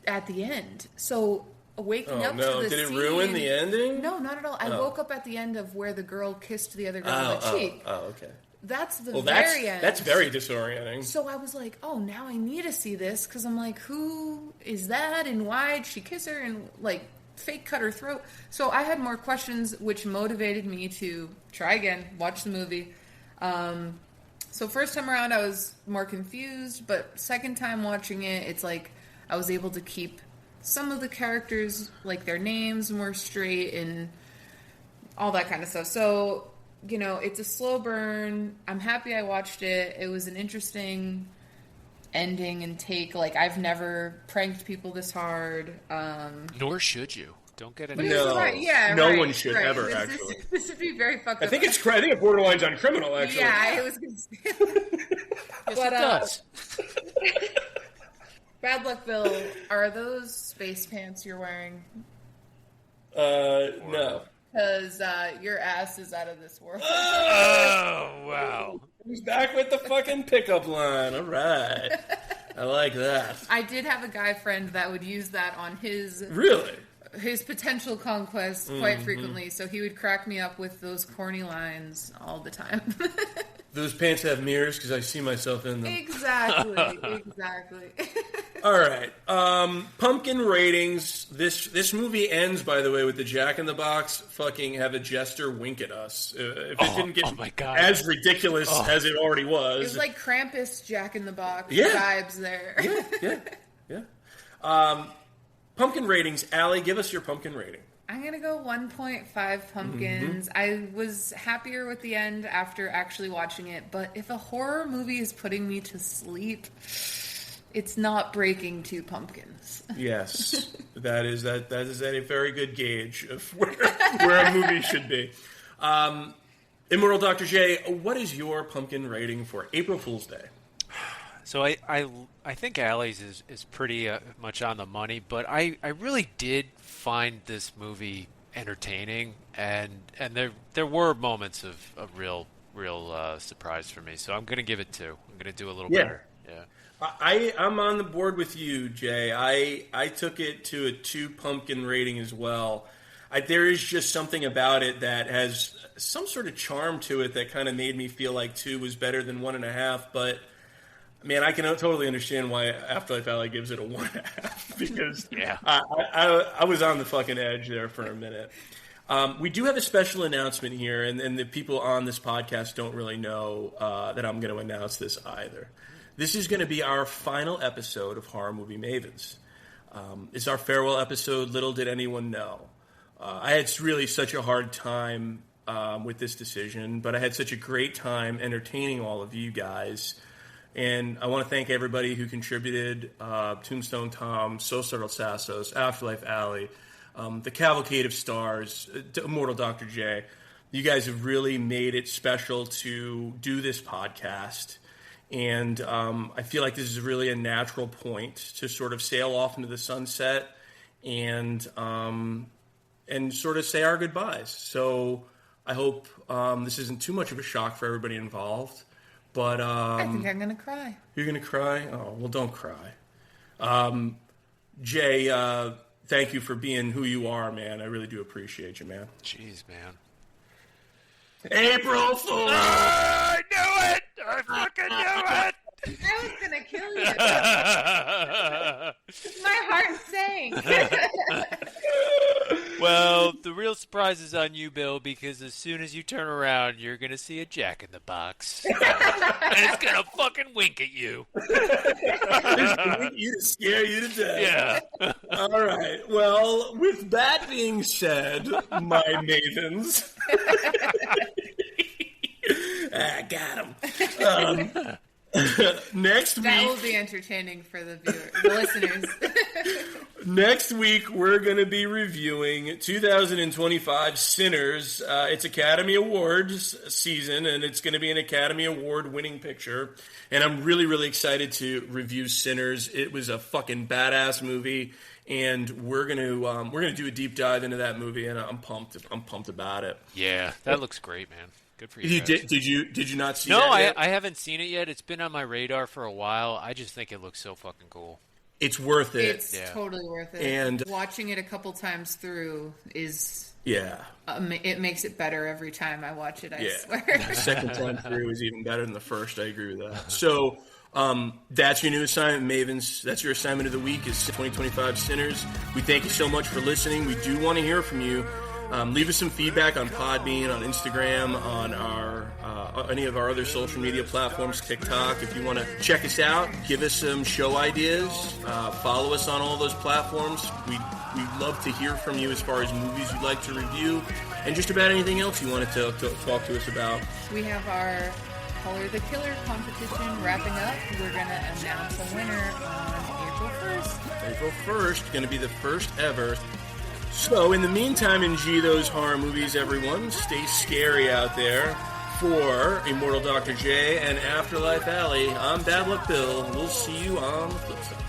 S2: at the end. So waking up to the
S1: Did it
S2: scene,
S1: ruin the ending?
S2: No, not at all. I woke up at the end of where the girl kissed the other girl on the cheek.
S1: Oh, okay.
S2: That's the very end.
S1: That's very disorienting.
S2: So I was like, oh, now I need to see this because I'm like, who is that and why did she kiss her and like fake cut her throat? So I had more questions, which motivated me to try again, watch the movie. So first time around I was more confused, but second time watching it, it's like I was able to keep some of the characters, like their names more straight and all that kind of stuff. So, it's a slow burn. I'm happy I watched it. It was an interesting ending and take. Like, I've never pranked people this hard.
S3: Nor should you. Don't get it.
S1: No, no one should ever. Actually,
S2: this would be very fucked up.
S1: I think it borderlines on criminal. Actually,
S2: yeah, it was.
S3: Yes, it does.
S2: Bad Luck Bill, are those space pants you're wearing?
S1: No.
S2: Because your ass is out of this world.
S3: Oh, wow.
S1: Who's back with the fucking pickup line? All right. I like that.
S2: I did have a guy friend that would use that on his potential conquest quite frequently, so he would crack me up with those corny lines all the time.
S1: Those pants have mirrors because I see myself in them.
S2: Exactly.
S1: All right. Pumpkin ratings. This movie ends, by the way, with the Jack in the Box fucking have a jester wink at us. If it didn't get as ridiculous as it already was.
S2: It was like Krampus Jack in the Box vibes there.
S1: Yeah. Pumpkin ratings. Allie, give us your pumpkin rating.
S2: I'm going to go 1.5 pumpkins. I was happier with the end after actually watching it, but if a horror movie is putting me to sleep, it's not breaking 2 pumpkins.
S1: Yes, that is a very good gauge of where a movie should be. Immortal Dr. J, what is your pumpkin rating for April Fool's Day?
S3: So I think Allie's is pretty much on the money, but I really did find this movie entertaining, and there were moments of real surprise for me. So I'm going to give it 2. I'm going to do a little better. Yeah.
S1: I'm on the board with you, Jay. I took it to a 2 pumpkin rating as well. There is just something about it that has some sort of charm to it that kind of made me feel like 2 was better than 1.5, but man, I can totally understand why Afterlife Allie gives it a 1.5 because I was on the fucking edge there for a minute. We do have a special announcement here, and the people on this podcast don't really know that I'm going to announce this either. This is going to be our final episode of Horror Movie Mavens. It's our farewell episode. Little did anyone know. I had really such a hard time with this decision, but I had such a great time entertaining all of you guys. And I want to thank everybody who contributed, Tombstone Tom, So Subtle Sassos, Afterlife Allie, the Cavalcade of Stars, Immortal Dr. J. You guys have really made it special to do this podcast. And I feel like this is really a natural point to sort of sail off into the sunset and sort of say our goodbyes. So I hope this isn't too much of a shock for everybody involved. But
S2: I think I'm going to cry.
S1: You're going to cry? Oh, well, don't cry. Jay, thank you for being who you are, man. I really do appreciate you, man.
S3: Jeez, man.
S1: April Fool!
S3: I knew it! I fucking knew it!
S2: I was going to kill you. My heart sank.
S3: Well, the real surprise is on you, Bill, because as soon as you turn around, you're going to see a Jack in the Box. And it's going to fucking wink at you.
S1: You to scare you to death.
S3: Yeah.
S1: All right. Well, with that being said, my Mavens. I got him. Next week.
S2: That will be entertaining for the listeners.
S1: Next week, we're going to be reviewing 2025 Sinners. It's Academy Awards season, and it's going to be an Academy Award-winning picture. And I'm really, really excited to review Sinners. It was a fucking badass movie, and we're going to do a deep dive into that movie, and I'm pumped. I'm pumped about it.
S3: Yeah, that looks great, man. Good for you.
S1: Did you not see
S3: that?
S1: No,
S3: I haven't seen it yet. It's been on my radar for a while. I just think it looks so fucking cool.
S1: It's worth it.
S2: It's totally worth it.
S1: And
S2: watching it a couple times through is it makes it better every time I watch it. I swear.
S1: The second time through is even better than the first. I agree with that. So that's your new assignment, Mavens. That's your assignment of the week is 2025 Sinners. We thank you so much for listening. We do want to hear from you. Leave us some feedback on Podbean, on Instagram, on our any of our other social media platforms, TikTok. If you want to check us out, give us some show ideas. Follow us on all those platforms. We'd love to hear from you as far as movies you'd like to review and just about anything else you wanted to talk to us about.
S2: We have our Color the Killer competition wrapping up. We're going to announce a winner on April 1st.
S1: April 1st, going to be the first ever. So, in the meantime, enjoy those horror movies, everyone. Stay scary out there. For Immortal Dr. J and Afterlife Allie, I'm Bad Luck Bill. We'll see you on the flip side.